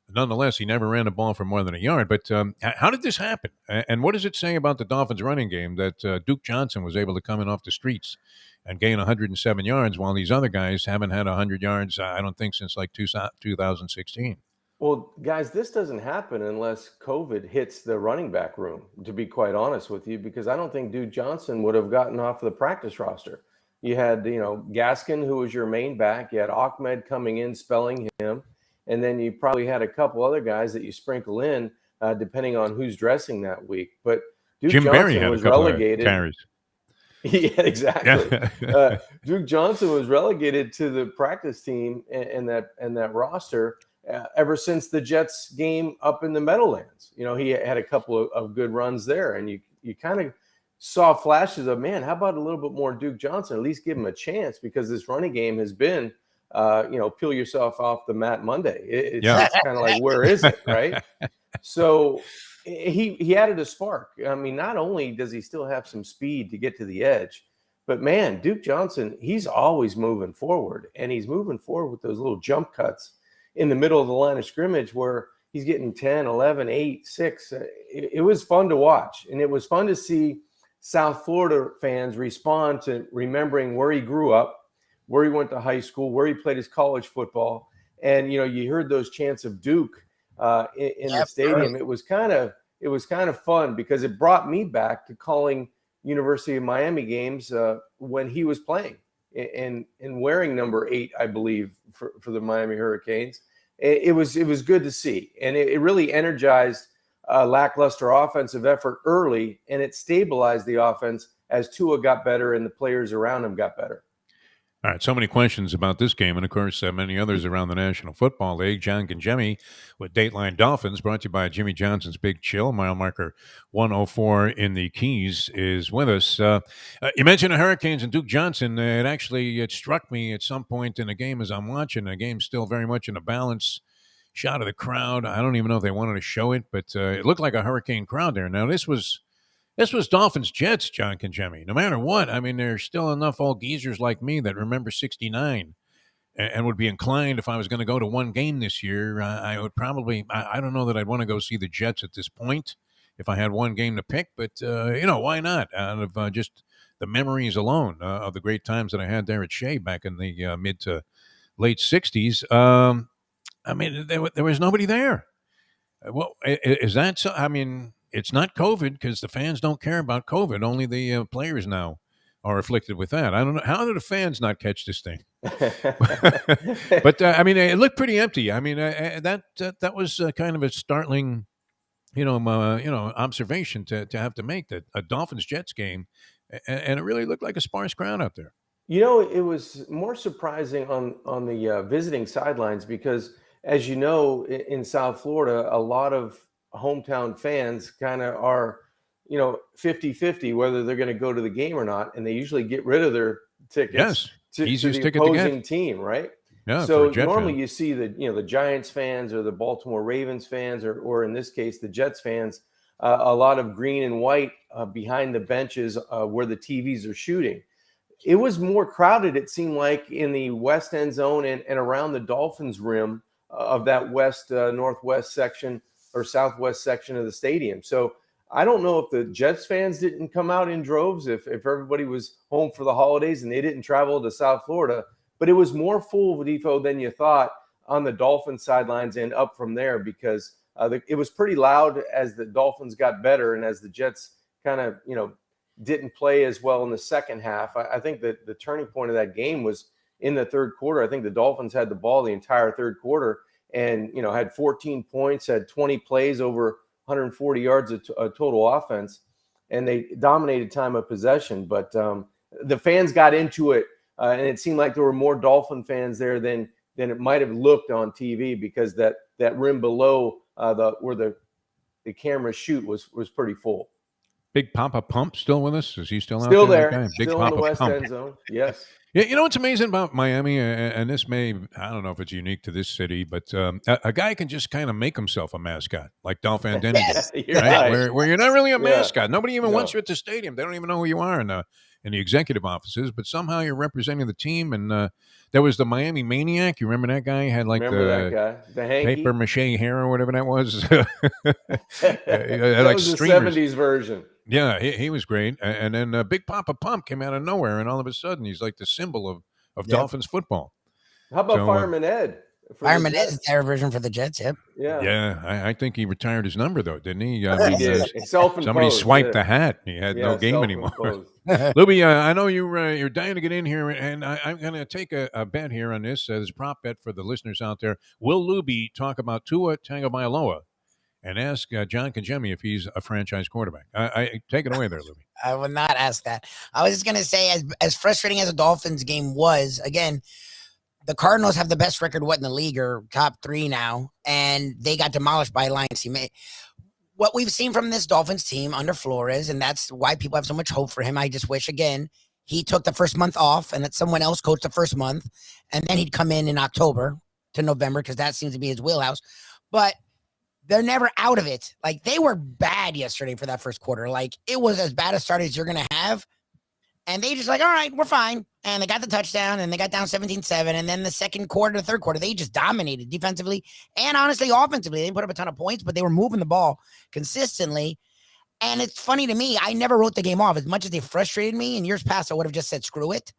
nonetheless, he never ran the ball for more than a yard. But how did this happen? And what does it say about the Dolphins running game that Duke Johnson was able to come in off the streets and gain 107 yards while these other guys haven't had 100 yards, I don't think, since like 2016? Well, guys, this doesn't happen unless COVID hits the running back room, to be quite honest with you, because I don't think Duke Johnson would have gotten off the practice roster. You had, Gaskin, who was your main back. You had Ahmed coming in, spelling him. And then you probably had a couple other guys that you sprinkle in, depending on who's dressing that week. But Duke Jim Johnson Berry had was a couple relegated. of carries. Yeah, exactly. Yeah. Duke Johnson was relegated to the practice team and that roster ever since the Jets game up in the Meadowlands. He had a couple of good runs there, and you kind of saw flashes of, man, how about a little bit more Duke Johnson? At least give him a chance, because this running game has been, peel yourself off the mat Monday. It's kind of like, where is it, right? So he added a spark. I mean, not only does he still have some speed to get to the edge, but man, Duke Johnson, he's always moving forward, and he's moving forward with those little jump cuts in the middle of the line of scrimmage where he's getting 10, 11, 8, 6. It was fun to watch, and it was fun to see South Florida fans respond to remembering where he grew up, where he went to high school, where he played his college football. And, you heard those chants of Duke in the stadium. It was kind of fun, because it brought me back to calling University of Miami games when he was playing and wearing number 8, I believe, for the Miami Hurricanes. It was good to see. And it really energized lackluster offensive effort early, and it stabilized the offense as Tua got better and the players around him got better. All right, so many questions about this game, and of course, many others around the National Football League. John Congemi with Dateline Dolphins, brought to you by Jimmy Johnson's Big Chill. Mile marker 104 in the Keys is with us. You mentioned the Hurricanes and Duke Johnson. It struck me at some point in the game as I'm watching. The game's still very much in a balance. Shot of the crowd. I don't even know if they wanted to show it, but it looked like a Hurricane crowd there. Now, this was Dolphins Jets, John Congemi. No matter what, I mean, there's still enough old geezers like me that remember '69 and would be inclined if I was going to go to one game this year. I would probably, I don't know that I'd want to go see the Jets at this point if I had one game to pick, but why not? Out of just the memories alone of the great times that I had there at Shea back in the mid to late 60s. I mean, there was nobody there. Well, is that so? I mean, it's not COVID because the fans don't care about COVID. Only the players now are afflicted with that. I don't know. How did the fans not catch this thing? But I mean, it looked pretty empty. I mean, that was kind of a startling, observation to have to make, that a Dolphins Jets game, and it really looked like a sparse crowd out there. It was more surprising on the visiting sidelines because, as you know, in South Florida, a lot of hometown fans kind of are, 50-50 whether they're going to go to the game or not, and they usually get rid of their tickets to the opposing team, right? Yeah. So normally you see the Giants fans or the Baltimore Ravens fans, or in this case the Jets fans, a lot of green and white behind the benches where the TVs are shooting. It was more crowded, it seemed like, in the west end zone and around the Dolphins rim of that west northwest section or southwest section of the stadium. So I don't know if the Jets fans didn't come out in droves, if everybody was home for the holidays and they didn't travel to South Florida, but it was more full, Defo, than you thought on the Dolphins sidelines and up from there, because it was pretty loud as the Dolphins got better and as the Jets kind of, didn't play as well in the second half. I think that the turning point of that game was in the third quarter. I think the Dolphins had the ball the entire third quarter and, had 14 points, had 20 plays, over 140 yards of total offense, and they dominated time of possession. But the fans got into it, and it seemed like there were more Dolphin fans there than it might have looked on TV, because that rim below where the camera shoot was pretty full. Big Papa Pump still with us? Is he still out there? Still there? there. Big Still Papa in the west Pump. end zone. Yes. Yeah, you know what's amazing about Miami, and this I don't know if it's unique to this city, but a guy can just kind of make himself a mascot, like Dolphin Denny did, right? Where you're not really a mascot. Nobody even wants you at the stadium. They don't even know who you are in the executive offices, but somehow you're representing the team. And there was the Miami Maniac. You remember that guy? He had like that guy, the hanky? Paper mache hair or whatever that was. That like was the streamers. 70s version. Yeah, he was great. And then Big Papa Pump came out of nowhere, and all of a sudden he's like the symbol of Dolphins football. How about Fireman Ed? Fireman Ed is their version for the Jets, yep. Yeah, I think he retired his number, though, didn't he? He did. Somebody swiped the hat. He had no game anymore. Lubie, I know you're dying to get in here, and I'm going to take a bet here on this. There's a prop bet for the listeners out there. Will Lubie talk about Tua Tagovailoa and ask John Kajemi if he's a franchise quarterback? I take it away there, Lubie. I would not ask that. I was just going to say, as frustrating as the Dolphins game was, again, the Cardinals have the best record in the league, or top 3 now, and they got demolished by Lions. What we've seen from this Dolphins team under Flores, and that's why people have so much hope for him. I just wish, again, he took the first month off and that someone else coached the first month, and then he'd come in October to November, because that seems to be his wheelhouse. But they're never out of it. Like, they were bad yesterday for that first quarter. Like, it was as bad a start as you're going to have. And they just like, all right, we're fine. And they got the touchdown, and they got down 17-7. And then the second quarter, the third quarter, they just dominated defensively and honestly offensively. They didn't put up a ton of points, but they were moving the ball consistently. And it's funny to me, I never wrote the game off. As much as they frustrated me in years past, I would have just said, screw it.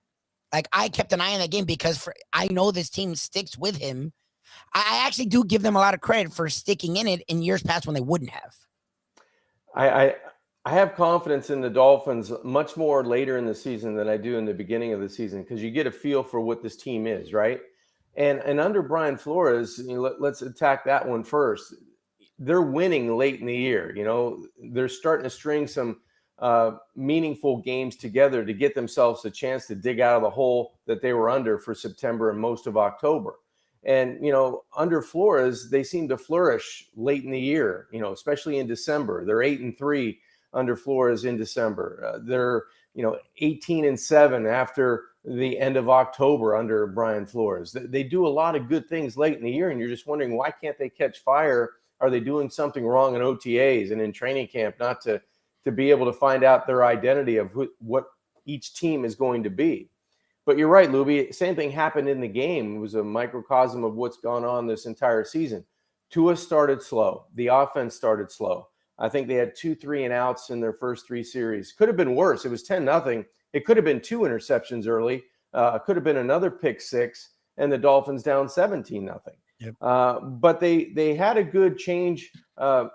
Like, I kept an eye on that game because I know this team sticks with him. I actually do give them a lot of credit for sticking in it in years past when they wouldn't have. I have confidence in the Dolphins much more later in the season than I do in the beginning of the season, because you get a feel for what this team is, right? And under Brian Flores, let's attack that one first. They're winning late in the year. They're starting to string some meaningful games together to get themselves a chance to dig out of the hole that they were under for September and most of October. And, under Flores, they seem to flourish late in the year, especially in December. They're 8-3 under Flores in December. They're, 18-7 after the end of October under Brian Flores. They do a lot of good things late in the year, and you're just wondering, why can't they catch fire? Are they doing something wrong in OTAs and in training camp not to be able to find out their identity of what each team is going to be? But you're right, Lubie. Same thing happened in the game. It was a microcosm of what's gone on this entire season. Tua started slow. The offense started slow. I think they had 2 3-and-outs in their first 3 series. Could have been worse. It was 10-0. It could have been 2 interceptions early. Could have been another pick 6, and the Dolphins down 17-0. Yep. But they had a good change, a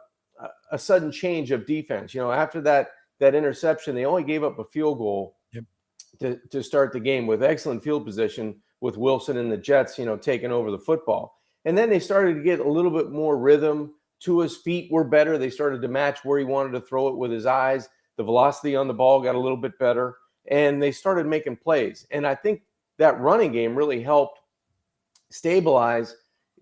sudden change of defense. After that interception, they only gave up a field goal to start the game with excellent field position with Wilson and the Jets, taking over the football. And then they started to get a little bit more rhythm. Tua's feet were better. They started to match where he wanted to throw it with his eyes. The velocity on the ball got a little bit better, and they started making plays. And I think that running game really helped stabilize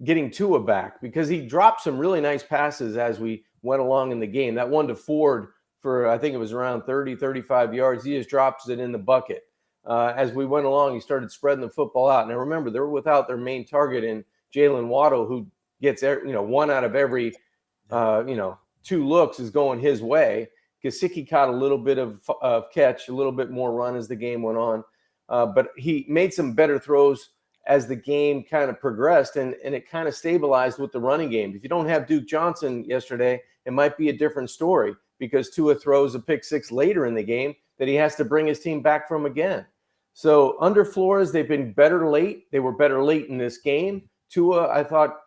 getting Tua back, because he dropped some really nice passes as we went along in the game. That one to Ford for, I think it was around 30, 35 yards. He just drops it in the bucket. As we went along, he started spreading the football out. Now, remember, they were without their main target in Jalen Waddle, who gets, 1 out of every, 2 looks is going his way. Gesicki caught a little bit of catch, a little bit more run as the game went on. But he made some better throws as the game kind of progressed, and it kind of stabilized with the running game. If you don't have Duke Johnson yesterday, it might be a different story, because Tua throws a pick 6 later in the game that he has to bring his team back from again. So under Flores, they've been better late. They were better late in this game. Tua, I thought,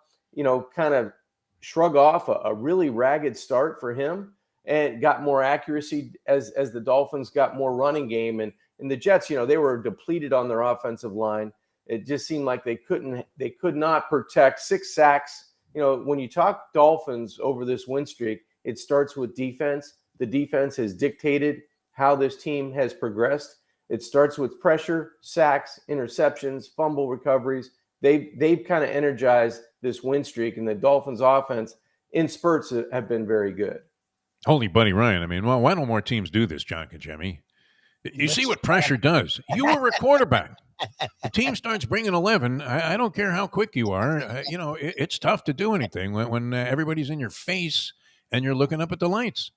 kind of shrug off a really ragged start for him, and got more accuracy as the Dolphins got more running game. And the Jets, they were depleted on their offensive line. It just seemed like they could not protect. 6 sacks. When you talk Dolphins over this win streak, it starts with defense. The defense has dictated how this team has progressed. It starts with pressure, sacks, interceptions, fumble recoveries. They've kind of energized this win streak, and the Dolphins offense in spurts have been very good. Holy buddy Ryan. I mean, well, why don't more teams do this, John Kajemi? You see what pressure does. You were a quarterback. The team starts bringing 11. I don't care how quick you are. It's tough to do anything when everybody's in your face and you're looking up at the lights.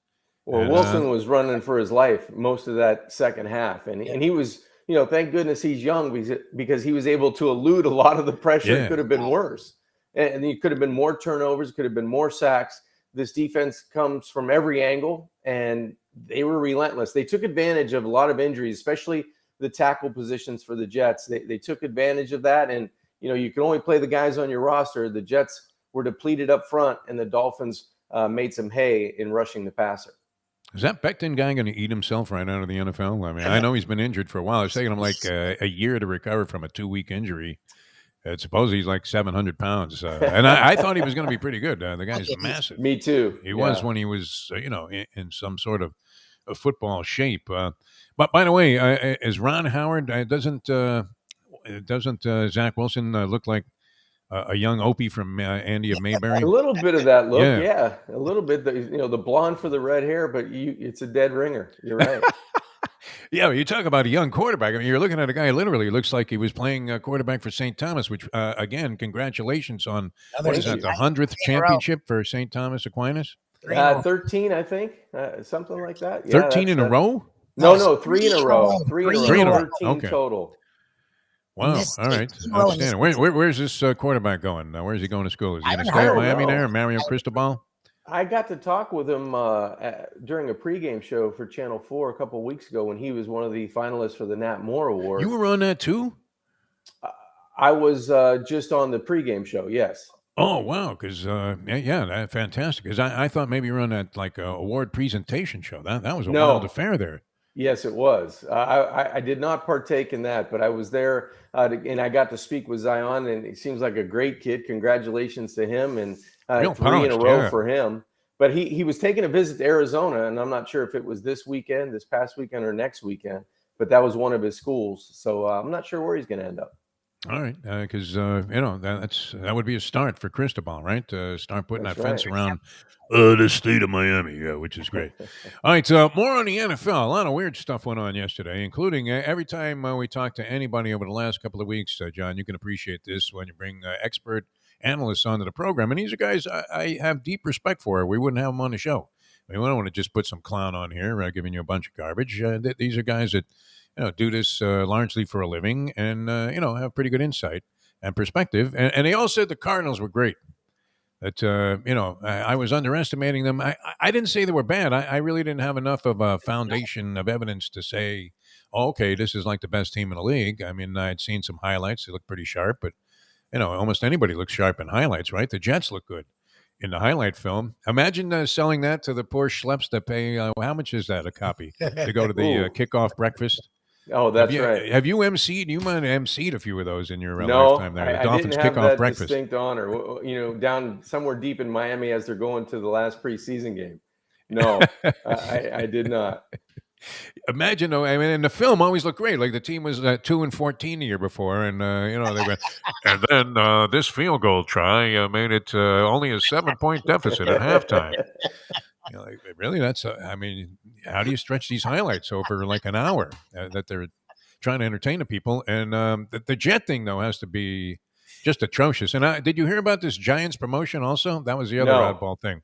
Well, Wilson was running for his life most of that second half, and he was, thank goodness he's young, because he was able to elude a lot of the pressure. It could have been worse, and it could have been more turnovers, could have been more sacks. This defense comes from every angle, and they were relentless. They took advantage of a lot of injuries, especially the tackle positions for the Jets. They took advantage of that, and you can only play the guys on your roster. The Jets were depleted up front, and the Dolphins made some hay in rushing the passer. Is that Becton guy going to eat himself right out of the NFL? I mean, I know he's been injured for a while. It's taken him like a year to recover from a 2-week injury. Suppose he's like 700 pounds. And I thought he was going to be pretty good. The guy's massive. Me too. He was when he was, in some sort of a football shape. But by the way, is Ron Howard, doesn't Zach Wilson look like a young Opie from Andy of Mayberry? A little bit of that look, yeah. A little bit, the blonde for the red hair, but it's a dead ringer. You're right. Yeah, you talk about a young quarterback. I mean, you're looking at a guy literally looks like he was playing quarterback for St. Thomas, which, again, congratulations on, what is that, the 100th championship for St. Thomas Aquinas? 13, I think, something like that. 13 in a row? No, 3 in a row. 3 in a row. 13 total. Wow. All right. Outstanding. Where's this quarterback going? Where's he going to school? Is he going to stay at Miami there, Mario Cristobal? I got to talk with him during a pregame show for Channel 4 a couple of weeks ago when he was one of the finalists for the Nat Moore Award. You were on that too? I was just on the pregame show, yes. Oh, wow. Because, fantastic. Because I thought maybe you were on that award presentation show. That was a wild affair there. Yes, it was. I did not partake in that, but I was there, and I got to speak with Zion, and he seems like a great kid. Congratulations to him, and 3 in a row for him. But he was taking a visit to Arizona, and I'm not sure if it was this past weekend, or next weekend, but that was one of his schools. So I'm not sure where he's going to end up. All right, because that would be a start for Cristobal, right? Start putting that fence around the state of Miami, which is great. All right, so more on the NFL. A lot of weird stuff went on yesterday, including every time we talk to anybody over the last couple of weeks, John, you can appreciate this when you bring expert analysts onto the program. And these are guys I have deep respect for. We wouldn't have them on the show. I mean, we don't want to just put some clown on here giving you a bunch of garbage. These are guys that do this largely for a living and have pretty good insight and perspective. And they all said the Cardinals were great. That I was underestimating them. I didn't say they were bad. I really didn't have enough of a foundation of evidence to say, oh, okay, this is like the best team in the league. I mean, I'd seen some highlights; they look pretty sharp, but almost anybody looks sharp in highlights, right? The Jets look good in the highlight film. Imagine selling that to the poor schleps that pay. How much is that a copy to go to the kickoff breakfast? Oh, that's right. Have you emceed? You might have emceed a few of those in your No, lifetime there. The I Dolphins didn't have kickoff that breakfast. distinct honor. Down somewhere deep in Miami as they're going to the last preseason game. No, I did not. Imagine though. I mean, and the film always looked great. Like the team was 2-14 the year before, and they went. And then this field goal try made it only a 7-point deficit at halftime. Like, really? That's I mean, how do you stretch these highlights over like an hour that they're trying to entertain the people? And the Jet thing though has to be just atrocious. And did you hear about this Giants promotion also? That was the other oddball thing.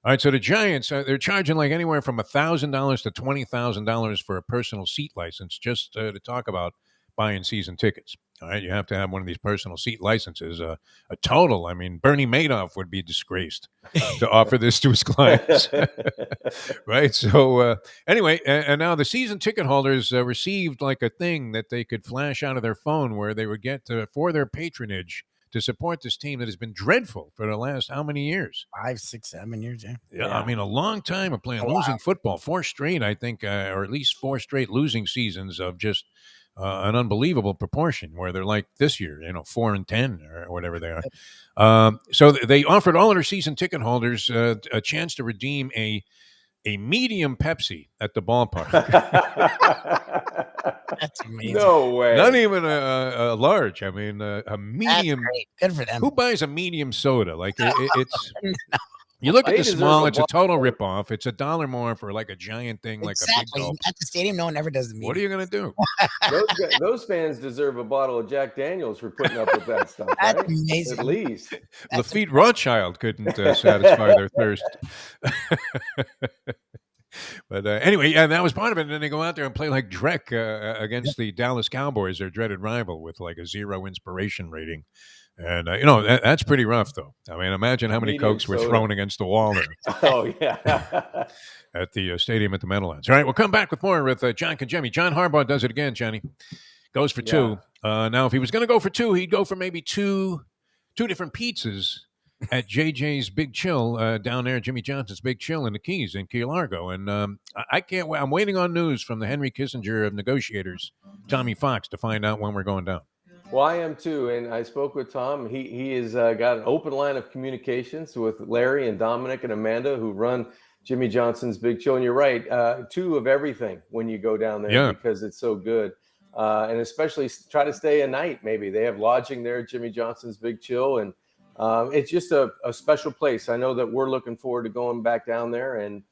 All right, so the Giants, they're charging like anywhere from $1,000 to $20,000 for a personal seat license just to talk about buying season tickets. All right, you have to have one of these personal seat licenses. A total, I mean, Bernie Madoff would be disgraced to offer this to his clients. Right? So anyway, and now the season ticket holders received like a thing that they could flash out of their phone where they would get for their patronage to support this team that has been dreadful for the last how many years? 5, 6, 7 years. Yeah, I mean, a long time of playing losing football. 4 straight, I think, or at least 4 straight losing seasons of just an unbelievable proportion where they're like this year, 4-10 or whatever they are. So they offered all of their season ticket holders a chance to redeem a medium Pepsi at the ballpark. That's amazing. No way. Not even a large. I mean, a medium. That's great. Good for them. Who buys a medium soda? Like it's. You look at They the deserve small; a it's a total ripoff. It's $1 more for like a giant thing, like a big Exactly. gulp. At the stadium, no one ever does the meeting. What are you going to do? Those fans deserve a bottle of Jack Daniels for putting up with that stuff. That's right? amazing. At least. Lafitte Rothschild couldn't satisfy their thirst. But anyway, yeah, that was part of it. And then they go out there and play like Drek against the Dallas Cowboys, their dreaded rival, with like a 0 inspiration rating. And, that's pretty rough, though. I mean, imagine how many Cokes were thrown against the wall there. Oh, yeah. At the stadium at the Meadowlands. All right, we'll come back with more with John Congemi. John Harbaugh does it again, Johnny. Goes for 2. Now, if he was going to go for 2, he'd go for maybe two different pizzas at JJ's Big Chill down there, Jimmy Johnson's Big Chill in the Keys in Key Largo. And I can't wait. I'm waiting on news from the Henry Kissinger of negotiators, Tommy Fox, to find out when we're going down. Well, I am too, and I spoke with Tom. He has got an open line of communications with Larry and Dominic and Amanda, who run Jimmy Johnson's Big Chill. And you're right, 2 of everything when you go down there because it's so good. And especially try to stay a night. Maybe they have lodging there at Jimmy Johnson's Big Chill, and it's just a special place. I know that we're looking forward to going back down there, and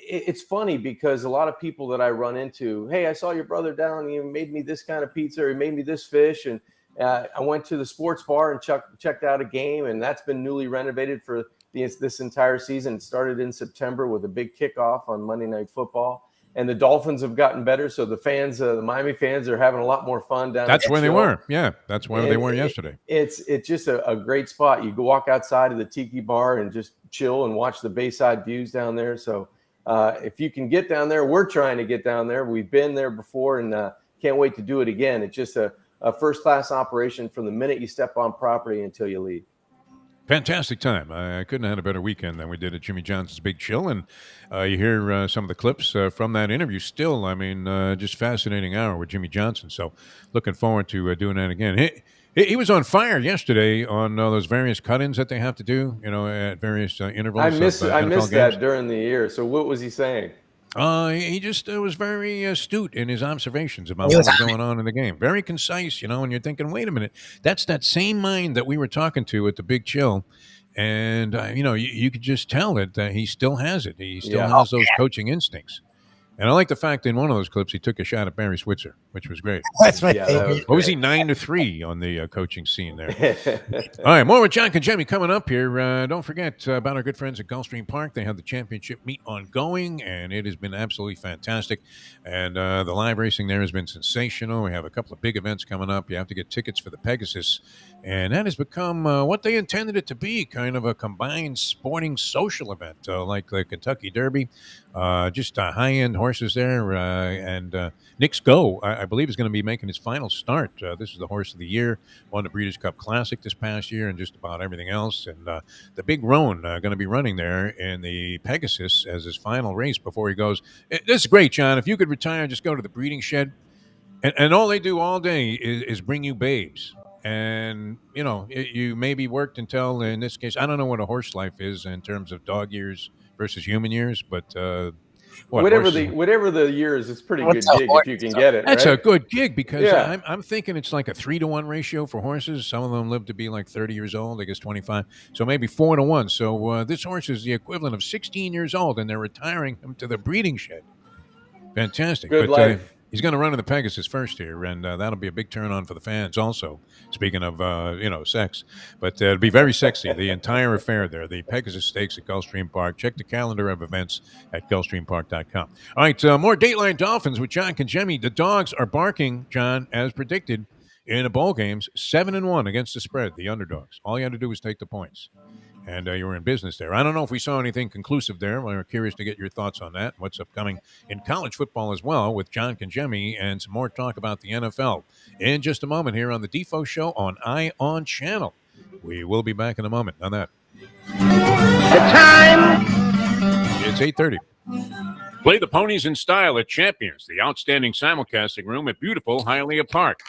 it's funny because a lot of people that I run into, hey, I saw your brother down. He made me this kind of pizza, or he made me this fish. And I went to the sports bar and checked out a game, and that's been newly renovated for this entire season. It started in September with a big kickoff on Monday Night Football. And the Dolphins have gotten better, so the fans, the Miami fans, are having a lot more fun down there. That's where they were. Yeah, that's where they were yesterday. It's just a great spot. You go walk outside of the Tiki Bar and just chill and watch the Bayside views down there. So if you can get down there, we're trying to get down there. We've been there before and can't wait to do it again. It's just a first-class operation from the minute you step on property until you leave. Fantastic time. I couldn't have had a better weekend than we did at Jimmy Johnson's Big Chill. And you hear some of the clips from that interview still. I mean, just fascinating hour with Jimmy Johnson. So looking forward to doing that again. He was on fire yesterday on those various cut-ins that they have to do, at various intervals. I missed that during the year. So what was he saying? He just was very astute in his observations about what was going on in the game. Very concise, and you're thinking, wait a minute, that's that same mind that we were talking to at the Big Chill. And, you could just tell that he still has it. He still has those coaching instincts. And I like the fact in one of those clips he took a shot at Barry Switzer, which was great. That's my Yeah, that favorite. was What was he, great. 9-3 on the coaching scene there? All right, more with John Congemi coming up here. Don't forget about our good friends at Gulfstream Park. They have the championship meet ongoing, and it has been absolutely fantastic. And the live racing there has been sensational. We have a couple of big events coming up. You have to get tickets for the Pegasus, and that has become what they intended it to be, kind of a combined sporting social event, like the Kentucky Derby. Just high-end horses there, and Nick's Go, I believe, is going to be making his final start. This is the horse of the year, won the Breeders' Cup Classic this past year, and just about everything else. And the Big Roan going to be running there in the Pegasus as his final race before he goes. This is great, John. If you could retire, just go to the breeding shed, and all they do all day is bring you babes. And, you know, you maybe worked until, in this case, I don't know what a horse life is in terms of dog years versus human years, but whatever the year is, it's a pretty good gig if you can get it. That's right? a good gig because Yeah. I'm thinking it's like a 3-to-1 ratio for horses. Some of them live to be like 30 years old, I guess 25. So maybe 4-to-1. So this horse is the equivalent of 16 years old, and they're retiring him to the breeding shed. Fantastic. Good life. He's going to run in the Pegasus first here, and that'll be a big turn on for the fans also, speaking of, sex. But it'll be very sexy, the entire affair there, the Pegasus Stakes at Gulfstream Park. Check the calendar of events at gulfstreampark.com. All right, more Dateline Dolphins with John Congemi. The dogs are barking, John, as predicted, in the bowl games, 7-1 against the spread, the underdogs. All you had to do was take the points. And you were in business there. I don't know if we saw anything conclusive there. We're curious to get your thoughts on that. What's upcoming in college football as well with John Congemi and some more talk about the NFL in just a moment here on the Defo Show on ION Channel. We will be back in a moment on that. The time. It's 8:30. Play the ponies in style at Champions, the outstanding simulcasting room at beautiful Hialeah Park.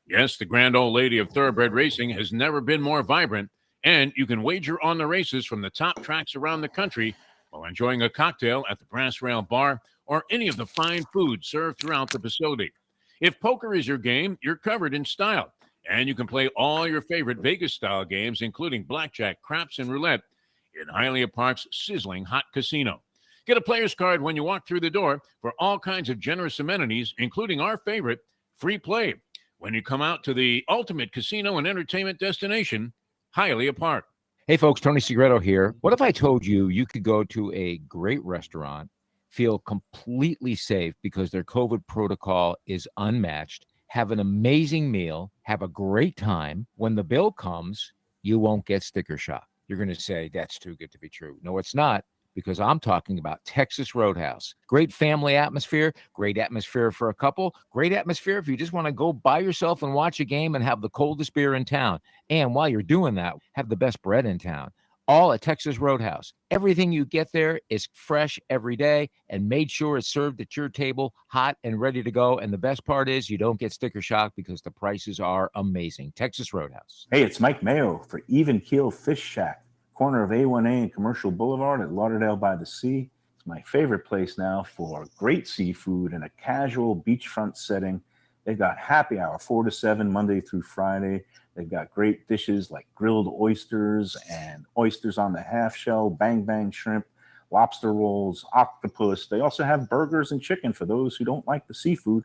Yes, the grand old lady of thoroughbred racing has never been more vibrant. And you can wager on the races from the top tracks around the country while enjoying a cocktail at the Brass Rail Bar or any of the fine food served throughout the facility. If poker is your game, you're covered in style. And you can play all your favorite Vegas-style games, including blackjack, craps, and roulette in Hialeah Park's sizzling hot casino. Get a player's card when you walk through the door for all kinds of generous amenities, including our favorite, free play, when you come out to the ultimate casino and entertainment destination, Hialeah Park. Hey, folks, Tony Segreto here. What if I told you you could go to a great restaurant, feel completely safe because their COVID protocol is unmatched, have an amazing meal, have a great time. When the bill comes, you won't get sticker shock. You're going to say, that's too good to be true. No, it's not, because I'm talking about Texas Roadhouse. Great family atmosphere, great atmosphere for a couple, great atmosphere if you just want to go by yourself and watch a game and have the coldest beer in town. And while you're doing that, have the best bread in town. All at Texas Roadhouse. Everything you get there is fresh every day and made sure it's served at your table, hot and ready to go. And the best part is you don't get sticker shock because the prices are amazing. Texas Roadhouse. Hey, it's Mike Mayo for Even Keel Fish Shack, corner of A1A and Commercial Boulevard at Lauderdale by the Sea. It's my favorite place now for great seafood in a casual beachfront setting. They've got happy hour 4 to 7 Monday through Friday. They've got great dishes like grilled oysters and oysters on the half shell, bang bang shrimp, lobster rolls, octopus. They also have burgers and chicken for those who don't like the seafood.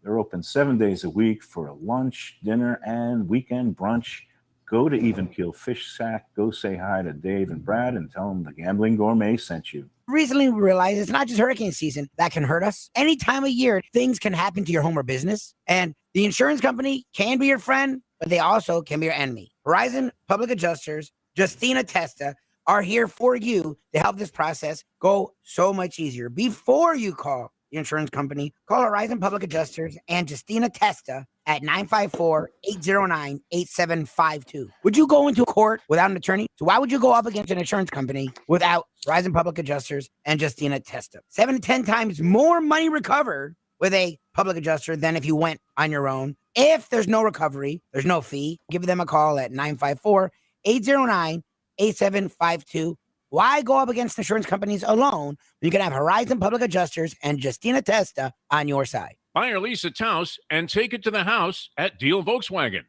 They're open 7 days a week for a lunch, dinner, and weekend brunch. Go to Even Keel Fish Shack. Go say hi to Dave and Brad and tell them the Gambling Gourmet sent you. Recently we realized it's not just hurricane season that can hurt us. Any time of year, things can happen to your home or business. And the insurance company can be your friend, but they also can be your enemy. Horizon Public Adjusters, Justina Testa, are here for you to help this process go so much easier. Before you call the insurance company, call Horizon Public Adjusters and Justina Testa at 954-809-8752. Would you go into court without an attorney? So why would you go up against an insurance company without Horizon Public Adjusters and Justina Testa? 7 to 10 times more money recovered with a public adjuster than if you went on your own. If there's no recovery, there's no fee. Give them a call at 954-809-8752. Why go up against insurance companies alone when you can have Horizon Public Adjusters and Justina Testa on your side? Buy or lease a Taos and take it to the house at Deal Volkswagen.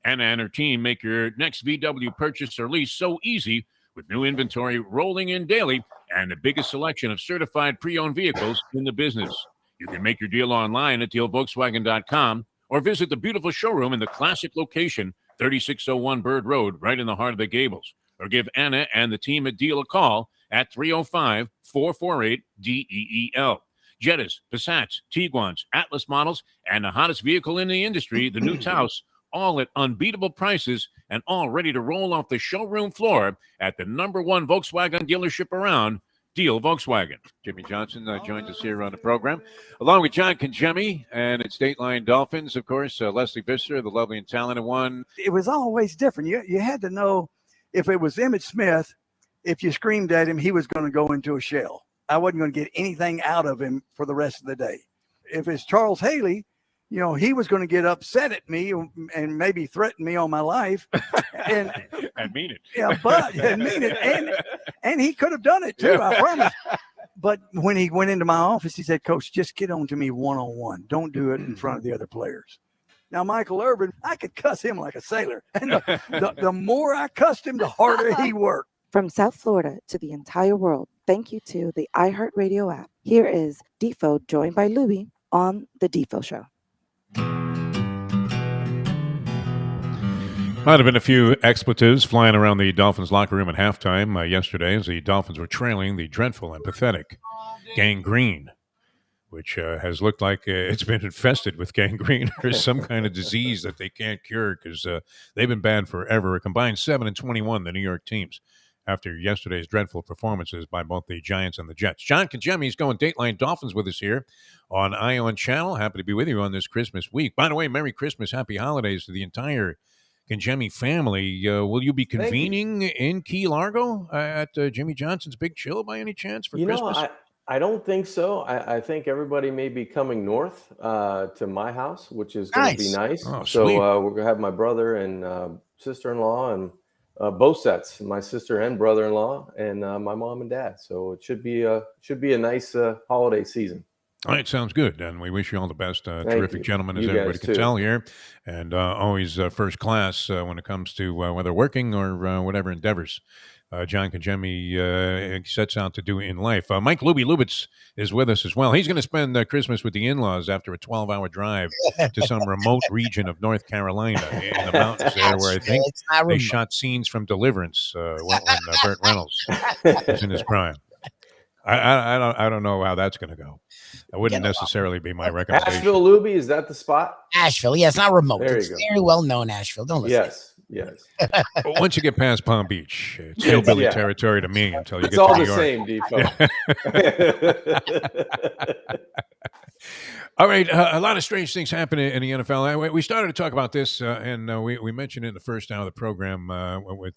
Anna and her team make your next VW purchase or lease so easy with new inventory rolling in daily and the biggest selection of certified pre-owned vehicles in the business. You can make your deal online at dealvolkswagen.com or visit the beautiful showroom in the classic location, 3601 Bird Road, right in the heart of the Gables. Or give Anna and the team at Deal a call at 305-448-DEEL. Jettas, Passats, Tiguans, Atlas models, and the hottest vehicle in the industry, the new Taos, all at unbeatable prices and all ready to roll off the showroom floor at the #1 Volkswagen dealership around, Deal Volkswagen. Jimmy Johnson joins us here on the program, along with John Congemi and its Dateline Dolphins, of course, Leslie Visser, the lovely and talented one. It was always different. You had to know if it was Emmitt Smith, if you screamed at him, he was going to go into a shell. I wasn't going to get anything out of him for the rest of the day. If it's Charles Haley, he was going to get upset at me and maybe threaten me on my life. And I mean it. Yeah, but I mean it. And he could have done it too, I promise. But when he went into my office, he said, Coach, just get on to me one-on-one. Don't do it in front of the other players. Now, Michael Irvin, I could cuss him like a sailor. And the more I cussed him, the harder he worked. From South Florida to the entire world, thank you to the iHeartRadio app. Here is Defo joined by Lubie on The Defo Show. Might have been a few expletives flying around the Dolphins locker room at halftime yesterday as the Dolphins were trailing the dreadful and pathetic gangrene, which has looked like it's been infested with gangrene or some kind of disease that they can't cure because they've been bad forever. A combined 7-21, the New York teams, after yesterday's dreadful performances by both the Giants and the Jets. John Congemi is going Dateline Dolphins with us here on ION Channel. Happy to be with you on this Christmas week. By the way, Merry Christmas, Happy Holidays to the entire Congemi family. Will you be convening in Key Largo at Jimmy Johnson's Big Chill by any chance for Christmas? I don't think so. I think everybody may be coming north to my house, which is going to be nice. Oh, so sweet. we're going to have my brother and sister-in-law and both sets, my sister and brother-in-law, and my mom and dad. So it should be a nice holiday season. All right, sounds good. And we wish you all the best. Terrific you. gentlemen, as You everybody guys can too. tell here. And always first class when it comes to whether working or whatever endeavors John Congemi sets out to do in life. Mike Lubitz is with us as well. He's going to spend Christmas with the in-laws after a 12-hour drive to some remote region of North Carolina in the mountains there, where I think they shot scenes from Deliverance when Burt Reynolds was in his prime. I don't know how that's going to go. That wouldn't necessarily be my recommendation. Asheville, Lubie, is that the spot? Asheville, yeah, it's not remote. There you It's go. very well known, Asheville. Don't listen. Yes. But once you get past Palm Beach, it's hillbilly territory to me until you It's get all to New the York. same, Defo. All right, a lot of strange things happen in the NFL. We started to talk about this, and we mentioned it in the first hour of the program with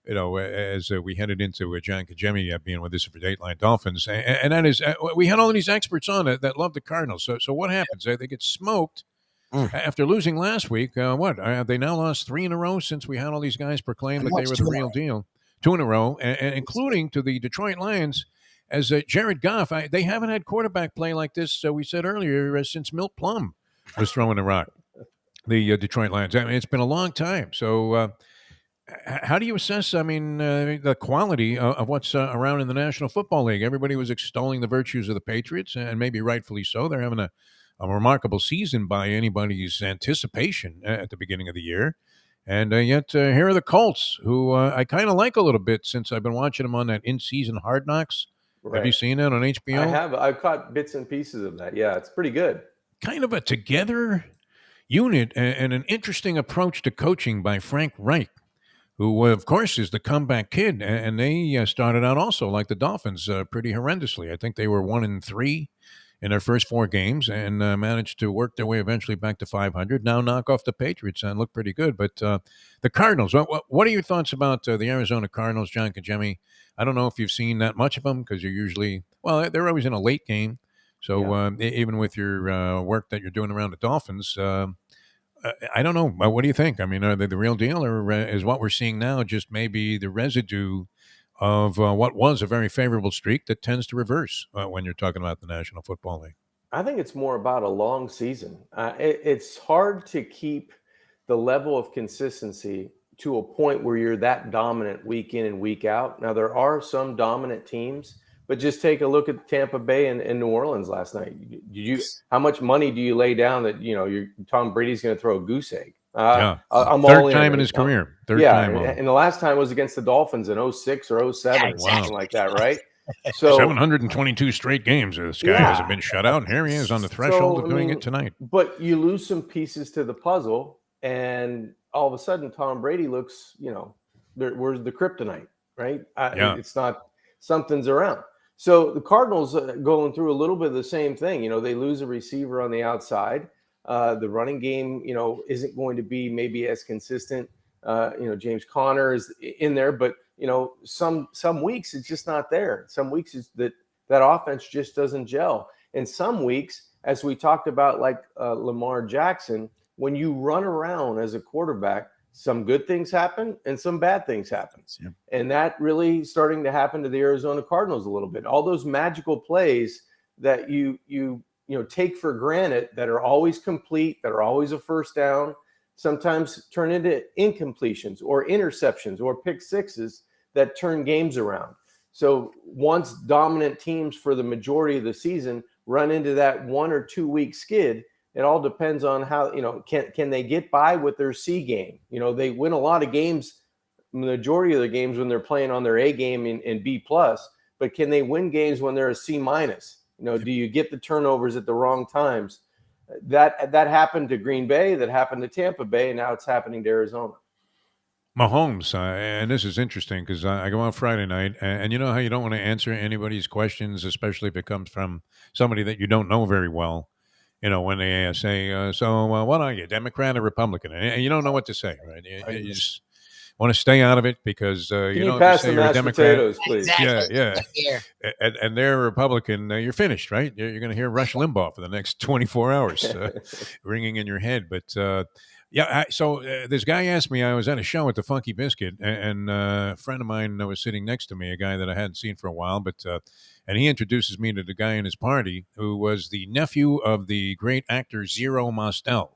as we headed into John Congemi being with us for Dateline Dolphins, and that is we had all of these experts on it that love the Cardinals. So what happens? They get smoked after losing last week. Have they now lost 3 in a row since we had all these guys proclaim that they were the real deal? 2 in a row, and including to the Detroit Lions. As Jared Goff, they haven't had quarterback play like this. We said earlier since Milt Plum was throwing the rock. The Detroit Lions. I mean, it's been a long time. So. How do you assess, the quality of what's around in the National Football League? Everybody was extolling the virtues of the Patriots, and maybe rightfully so. They're having a remarkable season by anybody's anticipation at the beginning of the year. And yet here are the Colts, who I kind of like a little bit since I've been watching them on that in-season Hard Knocks. Right. Have you seen that on HBO? I have. I've caught bits and pieces of that. Yeah, it's pretty good. Kind of a together unit and an interesting approach to coaching by Frank Reich, who, of course, is the comeback kid. And they started out also, like the Dolphins, pretty horrendously. I think they were 1-3 in their first 4 games and managed to work their way eventually back to 500. Now knock off the Patriots and look pretty good. But the Cardinals, what are your thoughts about the Arizona Cardinals, John Congemi? I don't know if you've seen that much of them because you're usually, they're always in a late game. So even with your work that you're doing around the Dolphins, I don't know. What do you think? I mean, are they the real deal, or is what we're seeing now just maybe the residue of what was a very favorable streak that tends to reverse when you're talking about the National Football League? I think it's more about a long season. It's hard to keep the level of consistency to a point where you're that dominant week in and week out. Now, there are some dominant teams, But just take a look at Tampa Bay and New Orleans last night. How much money do you lay down that Tom Brady's going to throw a goose egg? Yeah, I'm third all time in his career. Third time. And the last time was against the Dolphins in 06 or 07 or something like that, right? So 722 straight games. This guy hasn't been shut out, and here he is on the threshold of doing it tonight. But you lose some pieces to the puzzle, and all of a sudden, Tom Brady looks, where's the kryptonite, right? It's not, something's around. So the Cardinals going through a little bit of the same thing. They lose a receiver on the outside. The running game, isn't going to be maybe as consistent. James Conner is in there, but some weeks it's just not there. Some weeks is that offense just doesn't gel. And some weeks, as we talked about, like Lamar Jackson, when you run around as a quarterback, some good things happen and some bad things happen. Yeah. And that really starting to happen to the Arizona Cardinals a little bit. All those magical plays that you take for granted, that are always complete, that are always a first down, sometimes turn into incompletions or interceptions or pick sixes that turn games around. So once dominant teams for the majority of the season run into that 1 or 2 week skid, it all depends on how, can they get by with their C game? They win a lot of games, majority of the games when they're playing on their A game and B plus, but can they win games when they're a C minus? Do you get the turnovers at the wrong times? That happened to Green Bay, that happened to Tampa Bay, and now it's happening to Arizona. Mahomes, and this is interesting because I go out Friday night, and you know how you don't want to answer anybody's questions, especially if it comes from somebody that you don't know very well. When they say, so what are you, Democrat or Republican? And you don't know what to say, right? You just want to stay out of it because Can you pass the mashed potatoes, please? Exactly. Yeah. And they're Republican, you're finished, right? You're going to hear Rush Limbaugh for the next 24 hours ringing in your head. But so this guy asked me, I was at a show at the Funky Biscuit, and a friend of mine was sitting next to me, a guy that I hadn't seen for a while, and he introduces me to the guy in his party who was the nephew of the great actor Zero Mostel.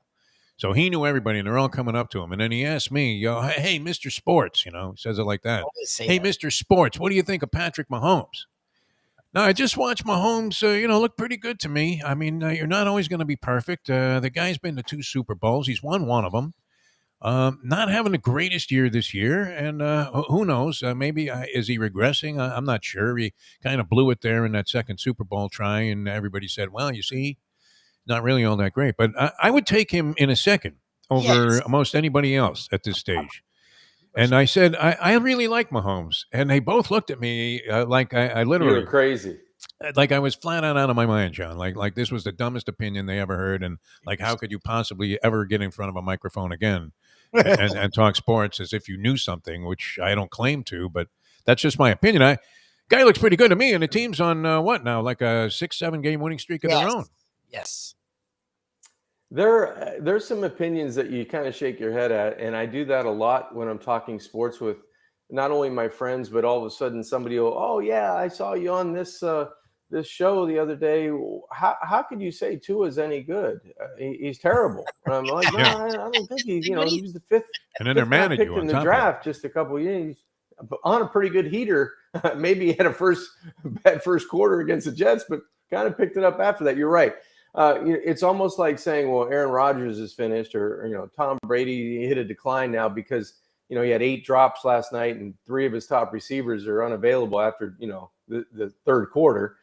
So he knew everybody, and they're all coming up to him. And then he asked me, hey, Mr. Sports, he says it like that. Hey, Mr. Sports, what do you think of Patrick Mahomes? Now, I just watched Mahomes, look pretty good to me. I mean, you're not always going to be perfect. The guy's been to 2 Super Bowls. He's won one of them. Not having the greatest year this year. And who knows? Maybe is he regressing? I'm not sure. He kind of blew it there in that second Super Bowl try. And everybody said, well, you see, not really all that great. But I would take him in a second over most anybody else at this stage. And I said, I really like Mahomes. And they both looked at me like I literally... You're crazy. Like I was flat out of my mind, John. Like this was the dumbest opinion they ever heard. And like, how could you possibly ever get in front of a microphone again and talk sports as if you knew something, which I don't claim to, but that's just my opinion. Guy looks pretty good to me. And the team's on what now? Like a 6-7 game winning streak of their own. Yes. There's some opinions that you kind of shake your head at, and I do that a lot when I'm talking sports with not only my friends, but all of a sudden somebody will, oh yeah, I saw you on this this show the other day. How could you say Tua's any good? He's terrible. And I'm like, no, I don't think he's. He was the fifth. And then they're mad at you in the draft just a couple of years on a pretty good heater. Maybe he had a bad first quarter against the Jets, but kind of picked it up after that. You're right. It's almost like saying, well, Aaron Rodgers is finished, or Tom Brady hit a decline now because he had 8 drops last night and 3 of his top receivers are unavailable after the third quarter.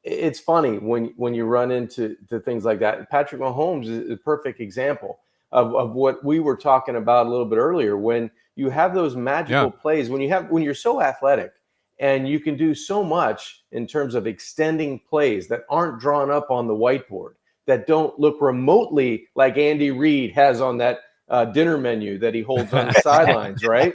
It's funny when you run into things like that. Patrick Mahomes is a perfect example of what we were talking about a little bit earlier. When you have those magical plays, when you're so athletic and you can do so much in terms of extending plays that aren't drawn up on the whiteboard, that don't look remotely like Andy Reid has on that dinner menu that he holds on the sidelines, right?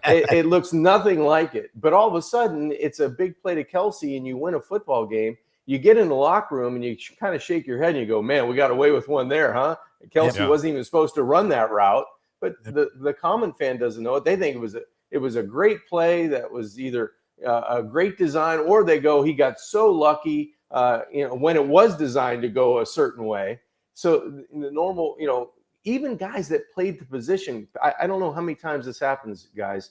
It looks nothing like it. But all of a sudden, it's a big play to Kelsey and you win a football game. You get in the locker room and you kind of shake your head and you go, man, we got away with one there, huh? Kelsey wasn't even supposed to run that route. But the common fan doesn't know it. They think it was a great play that was either a great design, or they go, he got so lucky when it was designed to go a certain way. So in the normal, even guys that played the position, I don't know how many times this happens, guys.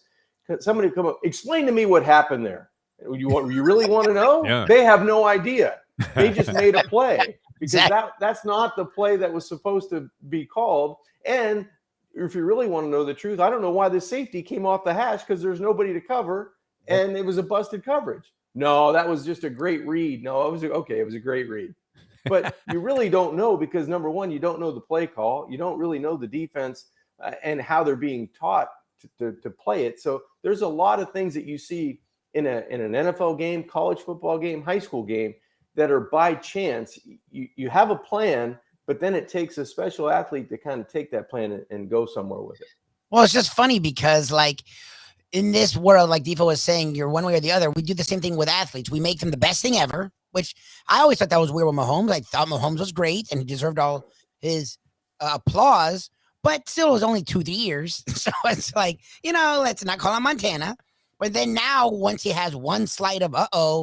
Somebody come up, explain to me what happened there. You really want to know? Yeah. They have no idea. They just made a play because Exactly. that's not the play that was supposed to be called. And if you really want to know the truth, I don't know why the safety came off the hash, because there's nobody to cover, and it was a busted coverage. No, that was just a great read. No, it was okay. It was a great read. But you really don't know, because number one, you don't know the play call. You don't really know the defense and how they're being taught to play it. So there's a lot of things that you see in an NFL game, college football game, high school game that are by chance. You have a plan, but then it takes a special athlete to kind of take that plan and go somewhere with it. Well, it's just funny because, like, in this world, like Defo was saying, you're one way or the other. We do the same thing with athletes. We make them the best thing ever, which I always thought that was weird with Mahomes. I thought Mahomes was great and he deserved all his applause, but still it was only 2-3 years. So it's like, let's not call him Montana. But then now, once he has one slight of,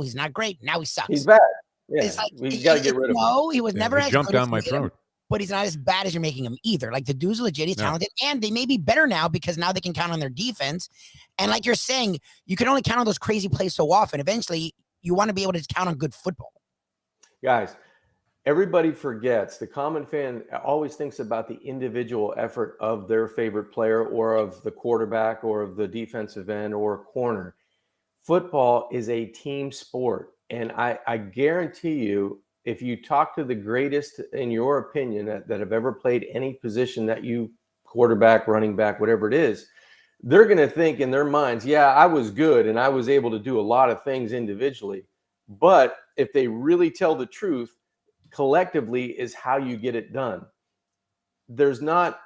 he's not great. Now he sucks. He's bad. Yeah, It's like, we got to get rid of him. No, he was never he as jumped good as down my you made him, throat. but he's not as bad as you're making him either. Like, the dude's legit, he's talented, and they may be better now because now they can count on their defense. And like you're saying, you can only count on those crazy plays so often. Eventually, you want to be able to count on good football. Guys, everybody forgets, the common fan always thinks about the individual effort of their favorite player or of the quarterback or of the defensive end or corner. Football is a team sport. And I guarantee you, if you talk to the greatest, in your opinion, that have ever played any position that you, quarterback, running back, whatever it is, they're going to think in their minds, yeah, I was good and I was able to do a lot of things individually. But if they really tell the truth, collectively is how you get it done. There's not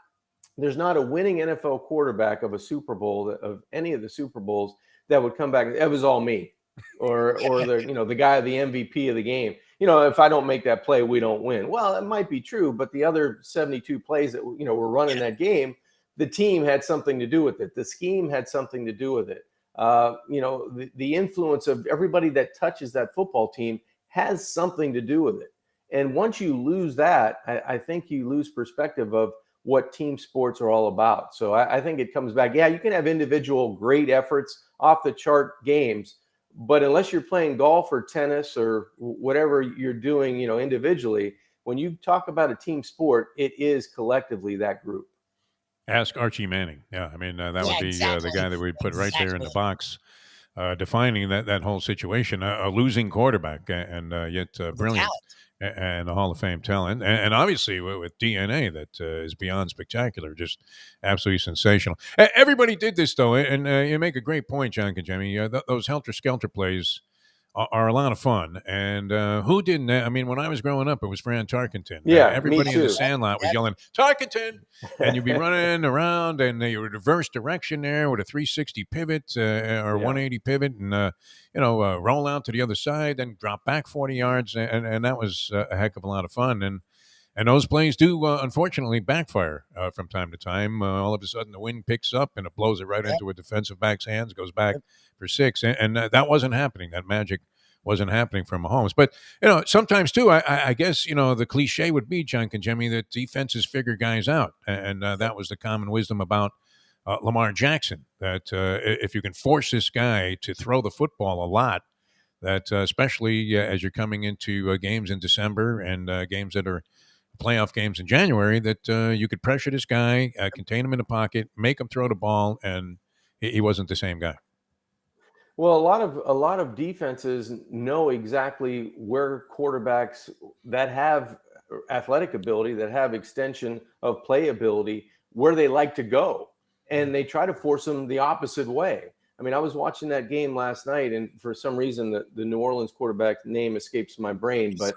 a winning NFL quarterback of a Super Bowl, of any of the Super Bowls, that would come back and it was all me, or the guy, the MVP of the game. If I don't make that play, we don't win. Well, it might be true, but the other 72 plays that were running that game, the team had something to do with it. The scheme had something to do with it. The influence of everybody that touches that football team has something to do with it. And once you lose that, I think you lose perspective of what team sports are all about. So I think it comes back. Yeah, you can have individual great efforts, off the chart games, but unless you're playing golf or tennis or whatever you're doing, individually, when you talk about a team sport, it is collectively that group. Ask Archie Manning. Yeah, I mean, that would be exactly. the guy that we put right there in the box, defining that whole situation. A losing quarterback, and yet brilliant, and a Hall of Fame talent, and obviously with DNA that is beyond spectacular, just absolutely sensational. Everybody did this though, and you make a great point, John Kajemi. Those helter-skelter plays are a lot of fun. And who didn't? I mean, when I was growing up, it was Fran Tarkenton. Yeah, everybody me in the too. Sandlot was yelling Tarkenton, and you'd be running around, and you would reverse direction there with a 360 pivot or 180 pivot, and roll out to the other side, then drop back 40 yards, and that was a heck of a lot of fun. And those plays do, unfortunately, backfire from time to time. All of a sudden, the wind picks up and it blows it right into a defensive back's hands, goes back for 6. And that wasn't happening. That magic wasn't happening for Mahomes. But, sometimes, too, I guess, the cliche would be, John Kajemi, that defenses figure guys out. And that was the common wisdom about Lamar Jackson, that if you can force this guy to throw the football a lot, that especially as you're coming into games in December and games that are playoff games in January, that you could pressure this guy, contain him in the pocket, make him throw the ball, and he wasn't the same guy. Well, a lot of defenses know exactly where quarterbacks that have athletic ability, that have extension of play ability, where they like to go, and they try to force them the opposite way. I mean, I was watching that game last night, and for some reason, the New Orleans quarterback name escapes my brain, but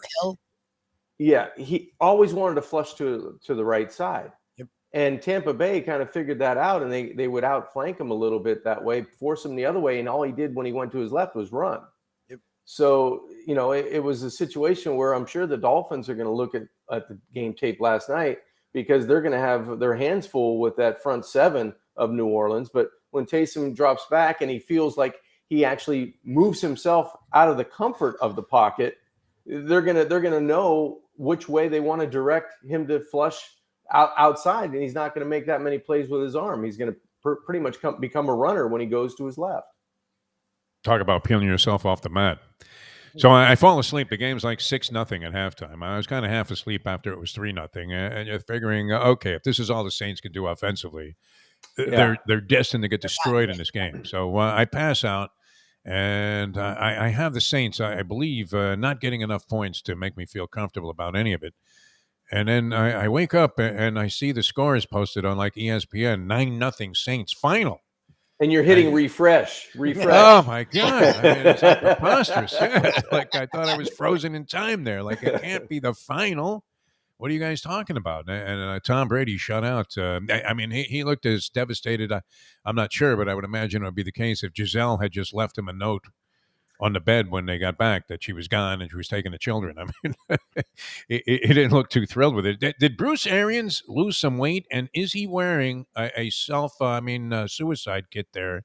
yeah, he always wanted to flush to the right side. Yep. And Tampa Bay kind of figured that out, and they would outflank him a little bit that way, force him the other way, and all he did when he went to his left was run. Yep. So, it was a situation where I'm sure the Dolphins are going to look at the game tape last night, because they're going to have their hands full with that front seven of New Orleans. But when Taysom drops back and he feels like he actually moves himself out of the comfort of the pocket, they're gonna know which way they want to direct him to flush outside, and he's not going to make that many plays with his arm. He's going to pretty much become a runner when he goes to his left. Talk about peeling yourself off the mat. So I fall asleep. The game's like 6-0 at halftime. I was kind of half asleep after it was 3-0, and you're figuring, okay, if this is all the Saints can do offensively, they're destined to get destroyed in this game. So I pass out, and I have the Saints, I believe, not getting enough points to make me feel comfortable about any of it. And then I wake up and I see the scores posted on like ESPN, 9-0 Saints final. And you're hitting refresh. Oh my God! I mean, it's like preposterous. Like I thought I was frozen in time there. Like it can't be the final. What are you guys talking about? And Tom Brady shut out. I mean, he looked as devastated. I'm not sure, but I would imagine it would be the case if Giselle had just left him a note on the bed when they got back that she was gone and she was taking the children. I mean, he didn't look too thrilled with it. Did Bruce Arians lose some weight, and is he wearing a suicide kit there?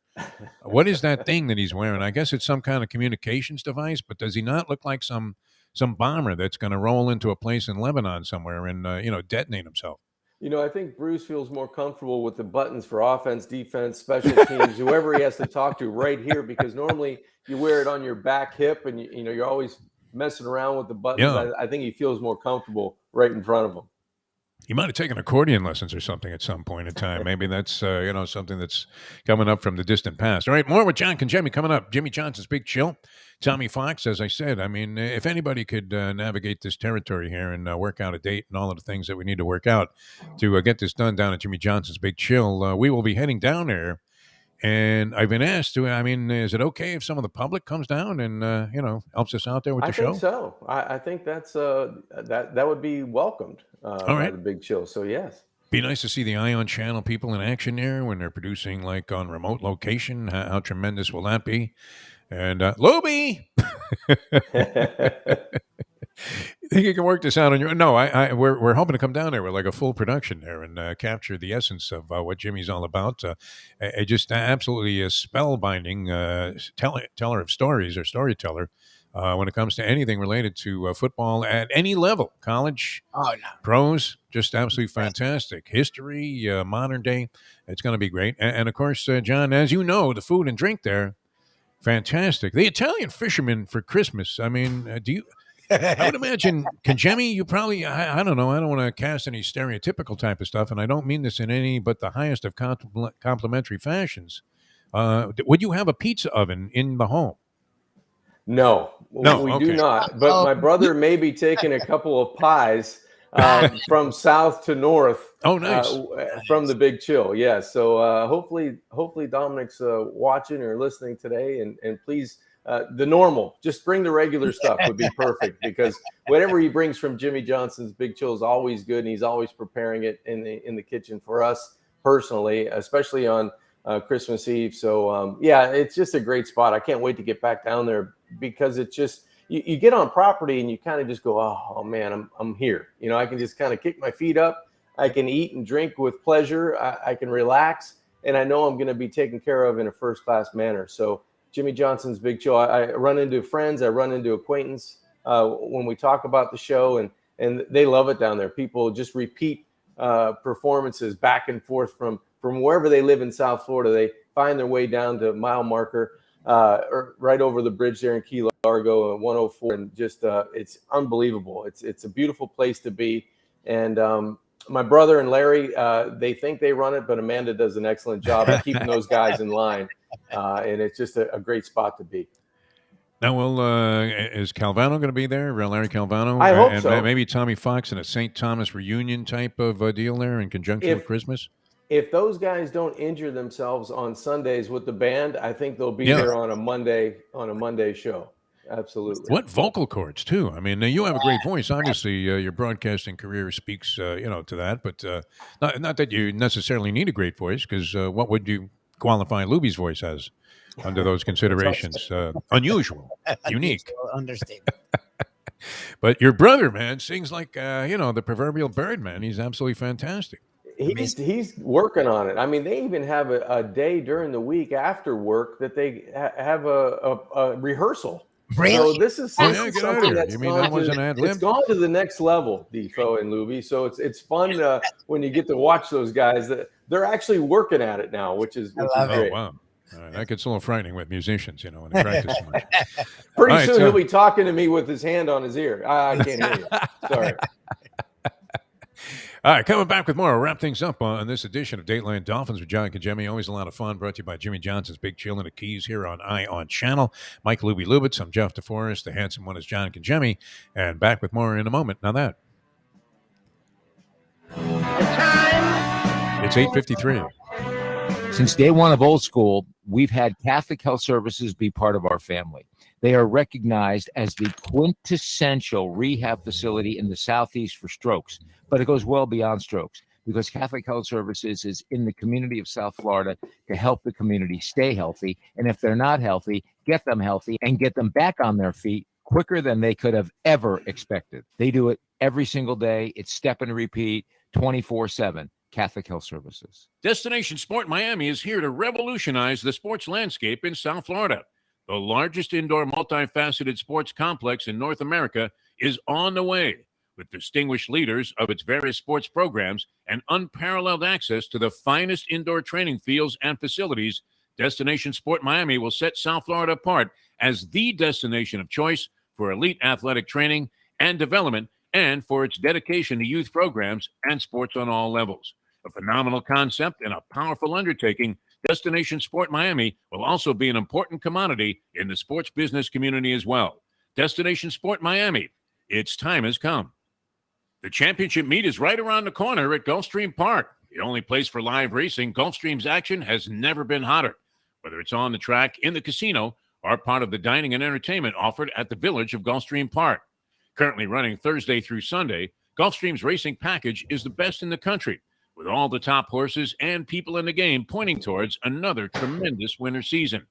What is that thing that he's wearing? I guess it's some kind of communications device, but does he not look like some bomber that's going to roll into a place in Lebanon somewhere and detonate himself? I think Bruce feels more comfortable with the buttons for offense, defense, special teams, whoever he has to talk to right here, because normally you wear it on your back hip and you're always messing around with the buttons. Yeah. I think he feels more comfortable right in front of him. He might have taken accordion lessons or something at some point in time. Maybe that's something that's coming up from the distant past. All right, more with John Congemi coming up. Jimmy Johnson's Big Chill. Tommy Fox, as I said, I mean, if anybody could navigate this territory here and work out a date and all of the things that we need to work out to get this done down at Jimmy Johnson's Big Chill, we will be heading down there. And I've been asked to, is it okay if some of the public comes down and, helps us out there with the show? I think so. I think that's that would be welcomed by the Big Chill. So, yes. Be nice to see the Ion Channel people in action there when they're producing like on remote location. How tremendous will that be? And Lubie, think you can work this out on your? No, we're hoping to come down there with like a full production there and capture the essence of what Jimmy's all about. Just absolutely a spellbinding teller of stories or storyteller when it comes to anything related to football at any level, college, pros, just absolutely fantastic. History, modern day, it's going to be great. And of course, John, as you know, the food and drink there, fantastic. The Italian fisherman for Christmas. I mean, do you? I would imagine, Congemi, you probably, I don't know, I don't want to cast any stereotypical type of stuff, and I don't mean this in any but the highest of complimentary fashions. Would you have a pizza oven in the home? No, we do not. But my brother may be taking a couple of pies from south to north. Oh, nice. From the Big Chill, yeah. So hopefully Dominic's watching or listening today, and please, the normal, just bring the regular stuff would be perfect, because whatever he brings from Jimmy Johnson's Big Chill is always good, and he's always preparing it in the kitchen for us personally, especially on Christmas Eve. So it's just a great spot. I can't wait to get back down there, because it's just you get on property and you kind of just go, oh man, I'm here. I can just kind of kick my feet up. I can eat and drink with pleasure. I can relax, and I know I'm going to be taken care of in a first-class manner. So Jimmy Johnson's Big Chill. I run into friends. I run into acquaintance when we talk about the show, and they love it down there. People just repeat performances back and forth from wherever they live in South Florida. They find their way down to mile marker or right over the bridge there in Key Largo, 104, and just it's unbelievable. It's a beautiful place to be, and my brother and Larry, they think they run it, but Amanda does an excellent job of keeping those guys in line. And it's just a great spot to be. Now, is Calvano going to be there? Larry Calvano? I hope and so. Maybe Tommy Fox in a St. Thomas reunion type of deal there in conjunction with Christmas? If those guys don't injure themselves on Sundays with the band, I think they'll be there on a Monday show. Absolutely. What vocal cords too? I mean, you have a great voice. Obviously, your broadcasting career speaks, to that. But not that you necessarily need a great voice, because what would you qualify Lubie's voice as under those considerations? Unusual, unique, understatement. But your brother, man, sings like the proverbial bird, man. He's absolutely fantastic. He's working on it. I mean, they even have a day during the week after work that they have a rehearsal. Really? So this is something that's you mean that was an ad lib? It's gone to the next level, Defo and Lubie. So it's fun when you get to watch those guys that they're actually working at it now, which is great. Wow. That gets a little frightening with musicians, when they practice so much. Pretty All right, soon so- he'll be talking to me with his hand on his ear. I can't hear you. Sorry. All right, coming back with more. We'll wrap things up on this edition of Dateline Dolphins with John Kajemi. Always a lot of fun. Brought to you by Jimmy Johnson's Big Chill in the Keys here on Eye on Channel. Mike Lubie Lubitz. I'm Jeff Deforrest. The handsome one is John Kajemi. And back with more in a moment. Now that. It's 8:53. Since day one of old school, we've had Catholic Health Services be part of our family. They are recognized as the quintessential rehab facility in the Southeast for strokes, but it goes well beyond strokes because Catholic Health Services is in the community of South Florida to help the community stay healthy. And if they're not healthy, get them healthy and get them back on their feet quicker than they could have ever expected. They do it every single day. It's step and repeat 24/7. Catholic Health Services. Destination Sport Miami is here to revolutionize the sports landscape in South Florida. The largest indoor multifaceted sports complex in North America is on the way, with distinguished leaders of its various sports programs and unparalleled access to the finest indoor training fields and facilities. Destination Sport Miami will set South Florida apart as the destination of choice for elite athletic training and development and for its dedication to youth programs and sports on all levels. A phenomenal concept and a powerful undertaking, Destination Sport Miami will also be an important commodity in the sports business community as well. Destination Sport Miami, its time has come. The championship meet is right around the corner at Gulfstream Park. The only place for live racing, Gulfstream's action has never been hotter. Whether it's on the track, in the casino, or part of the dining and entertainment offered at the Village of Gulfstream Park. Currently running Thursday through Sunday, Gulfstream's racing package is the best in the country, with all the top horses and people in the game pointing towards another tremendous winter season.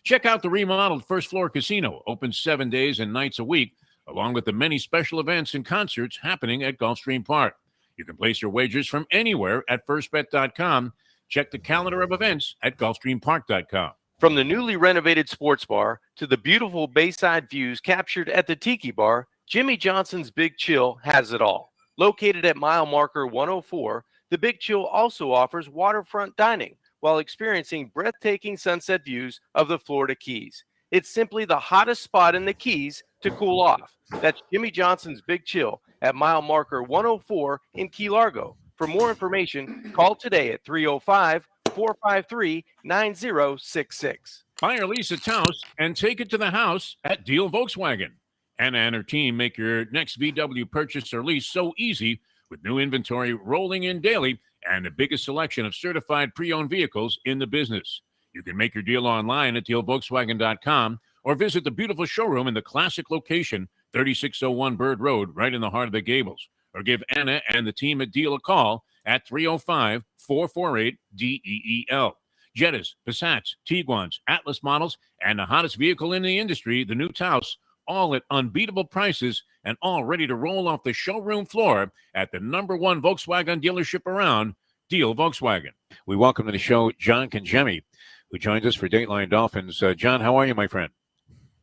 Check out the remodeled first floor casino, open 7 days and nights a week, along with the many special events and concerts happening at Gulfstream Park. You can place your wagers from anywhere at firstbet.com. Check the calendar of events at gulfstreampark.com. From the newly renovated sports bar to the beautiful bayside views captured at the Tiki Bar, Jimmy Johnson's Big Chill has it all. Located at mile marker 104, the Big Chill also offers waterfront dining while experiencing breathtaking sunset views of the Florida Keys. It's simply the hottest spot in the Keys to cool off. That's Jimmy Johnson's Big Chill at mile marker 104 in Key Largo. For more information, call today at 305-453-9066. Buy or lease a Taos and take it to the house at Deal Volkswagen. Anna and her team make your next VW purchase or lease so easy with new inventory rolling in daily and the biggest selection of certified pre-owned vehicles in the business. You can make your deal online at dealvolkswagen.com or visit the beautiful showroom in the classic location, 3601 Bird Road, right in the heart of the Gables. Or give Anna and the team at Deal a call at 305-448-DEEL. Jettas, Passats, Tiguans, Atlas models, and the hottest vehicle in the industry, the new Taos, all at unbeatable prices and all ready to roll off the showroom floor at the #1 Volkswagen dealership around, Deal Volkswagen. We welcome to the show John Kajemi, who joins us for Dateline Dolphins. John, how are you, my friend?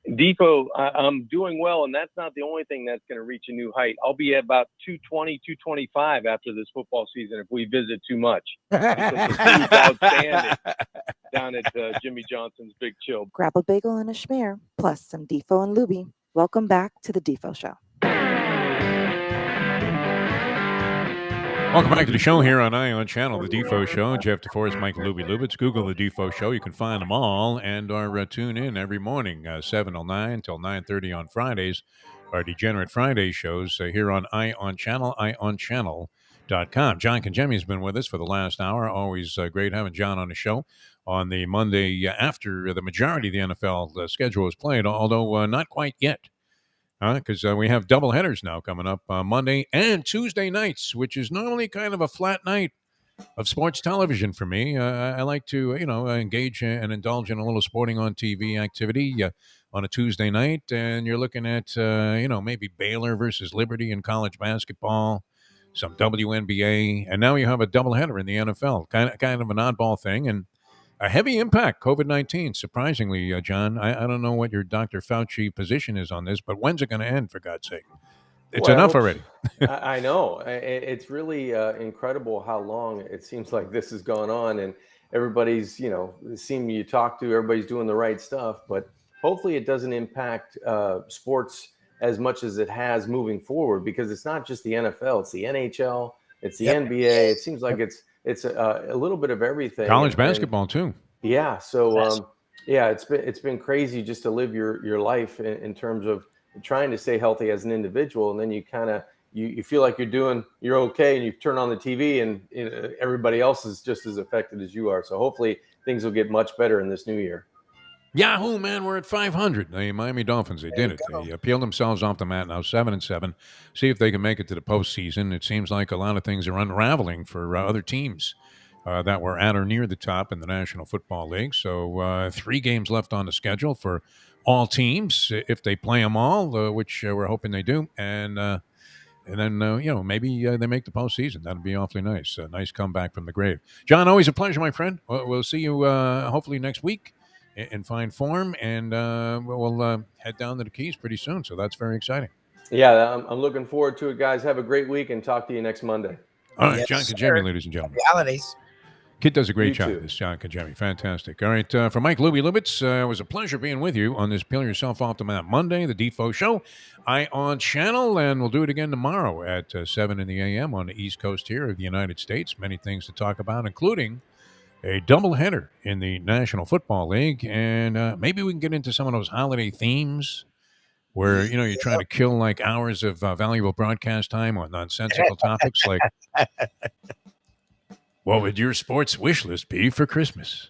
Defo, I'm doing well, and that's not the only thing that's going to reach a new height. I'll be at about 220, 225 after this football season if we visit too much. Because the food's outstanding down at Jimmy Johnson's Big Chill. Grab a bagel and a schmear, plus some Defo and Lubie. Welcome back to the Defo Show. Welcome back to the show here on Eye on Channel, the Defo Show. Jeff Deforrest, Mike Lubie Lubitz. Google the Defo Show. You can find them all and or tune in every morning, 7 till 9 till 9:30 on Fridays. Our Degenerate Friday shows here on Eye on Channel, eyeonchannel.com. John Kajemi has been with us for the last hour. Always great having John on the show on the Monday after the majority of the NFL schedule is played, although not quite yet. Because we have double headers now coming up Monday and Tuesday nights, which is normally kind of a flat night of sports television for me. I like to, engage and indulge in a little sporting on TV activity on a Tuesday night. And you're looking at, maybe Baylor versus Liberty in college basketball, some WNBA. And now you have a double header in the NFL, kind of an oddball thing. And a heavy impact, COVID-19, surprisingly, John. I don't know what your Dr. Fauci position is on this, but when's it going to end, for God's sake? It's enough already. I know. It's really incredible how long it seems like this has gone on. And everybody's, seem you talk to, everybody's doing the right stuff. But hopefully it doesn't impact sports as much as it has moving forward, because it's not just the NFL, it's the NHL, it's the NBA. It seems like it's a little bit of everything. College basketball too. Yeah. So it's been crazy just to live your life in terms of trying to stay healthy as an individual, and then you kind of you feel like you're okay, and you turn on the TV and everybody else is just as affected as you are. So hopefully things will get much better in this new year. Yahoo, man, we're at 500. The Miami Dolphins, they did it. They peeled themselves off the mat, now 7-7. See if they can make it to the postseason. It seems like a lot of things are unraveling for other teams that were at or near the top in the National Football League. So 3 games left on the schedule for all teams, if they play them all, which we're hoping they do. And then, maybe they make the postseason. That'd be awfully nice. A nice comeback from the grave. John, always a pleasure, my friend. We'll see you hopefully next week in fine form, and we'll head down to the Keys pretty soon. So that's very exciting. Yeah, I'm looking forward to it, guys. Have a great week, and talk to you next Monday. All right, John Kajemi, ladies and gentlemen. Happy holidays. Kid does a great You job too. with this, John Kajemi. Fantastic. All right, for Mike Lubitz, it was a pleasure being with you on this Peel Yourself Off the Mat Monday, the Defo Show, on channel, and we'll do it again tomorrow at 7 in the a.m. on the East Coast here of the United States. Many things to talk about, including a doubleheader in the National Football League, and maybe we can get into some of those holiday themes where, you're trying to kill like hours of valuable broadcast time on nonsensical topics like, what would your sports wish list be for Christmas?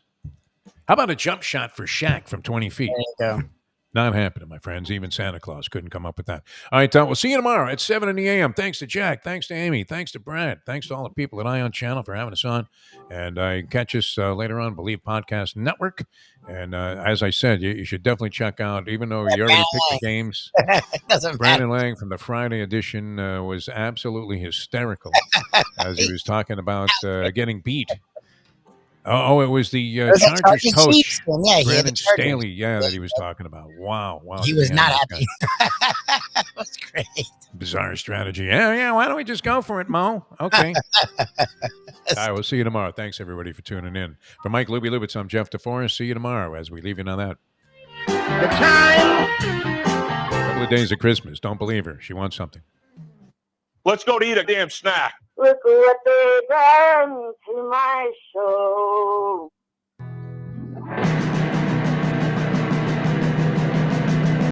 How about a jump shot for Shaq from 20 feet? There you go. Not happening, my friends. Even Santa Claus couldn't come up with that. All right, we'll see you tomorrow at 7 in the a.m. Thanks to Jack. Thanks to Amy. Thanks to Brad. Thanks to all the people at Ion Channel for having us on. And catch us later on, Believe Podcast Network. And as I said, you should definitely check out, even though you already picked the games, Brandon Lang from the Friday edition was absolutely hysterical as he was talking about getting beat. Oh, it was the Chargers coach, Brandon Staley, that he was talking about. Wow. He was not happy. That was great. Bizarre strategy. Yeah, why don't we just go for it, Mo? Okay. All right, we'll see you tomorrow. Thanks, everybody, for tuning in. For Mike Lubitz, I'm Jeff Deforrest. See you tomorrow as we leave you on that. The time. A couple of days of Christmas. Don't believe her. She wants something. Let's go to eat a damn snack. Look what they done to my soul.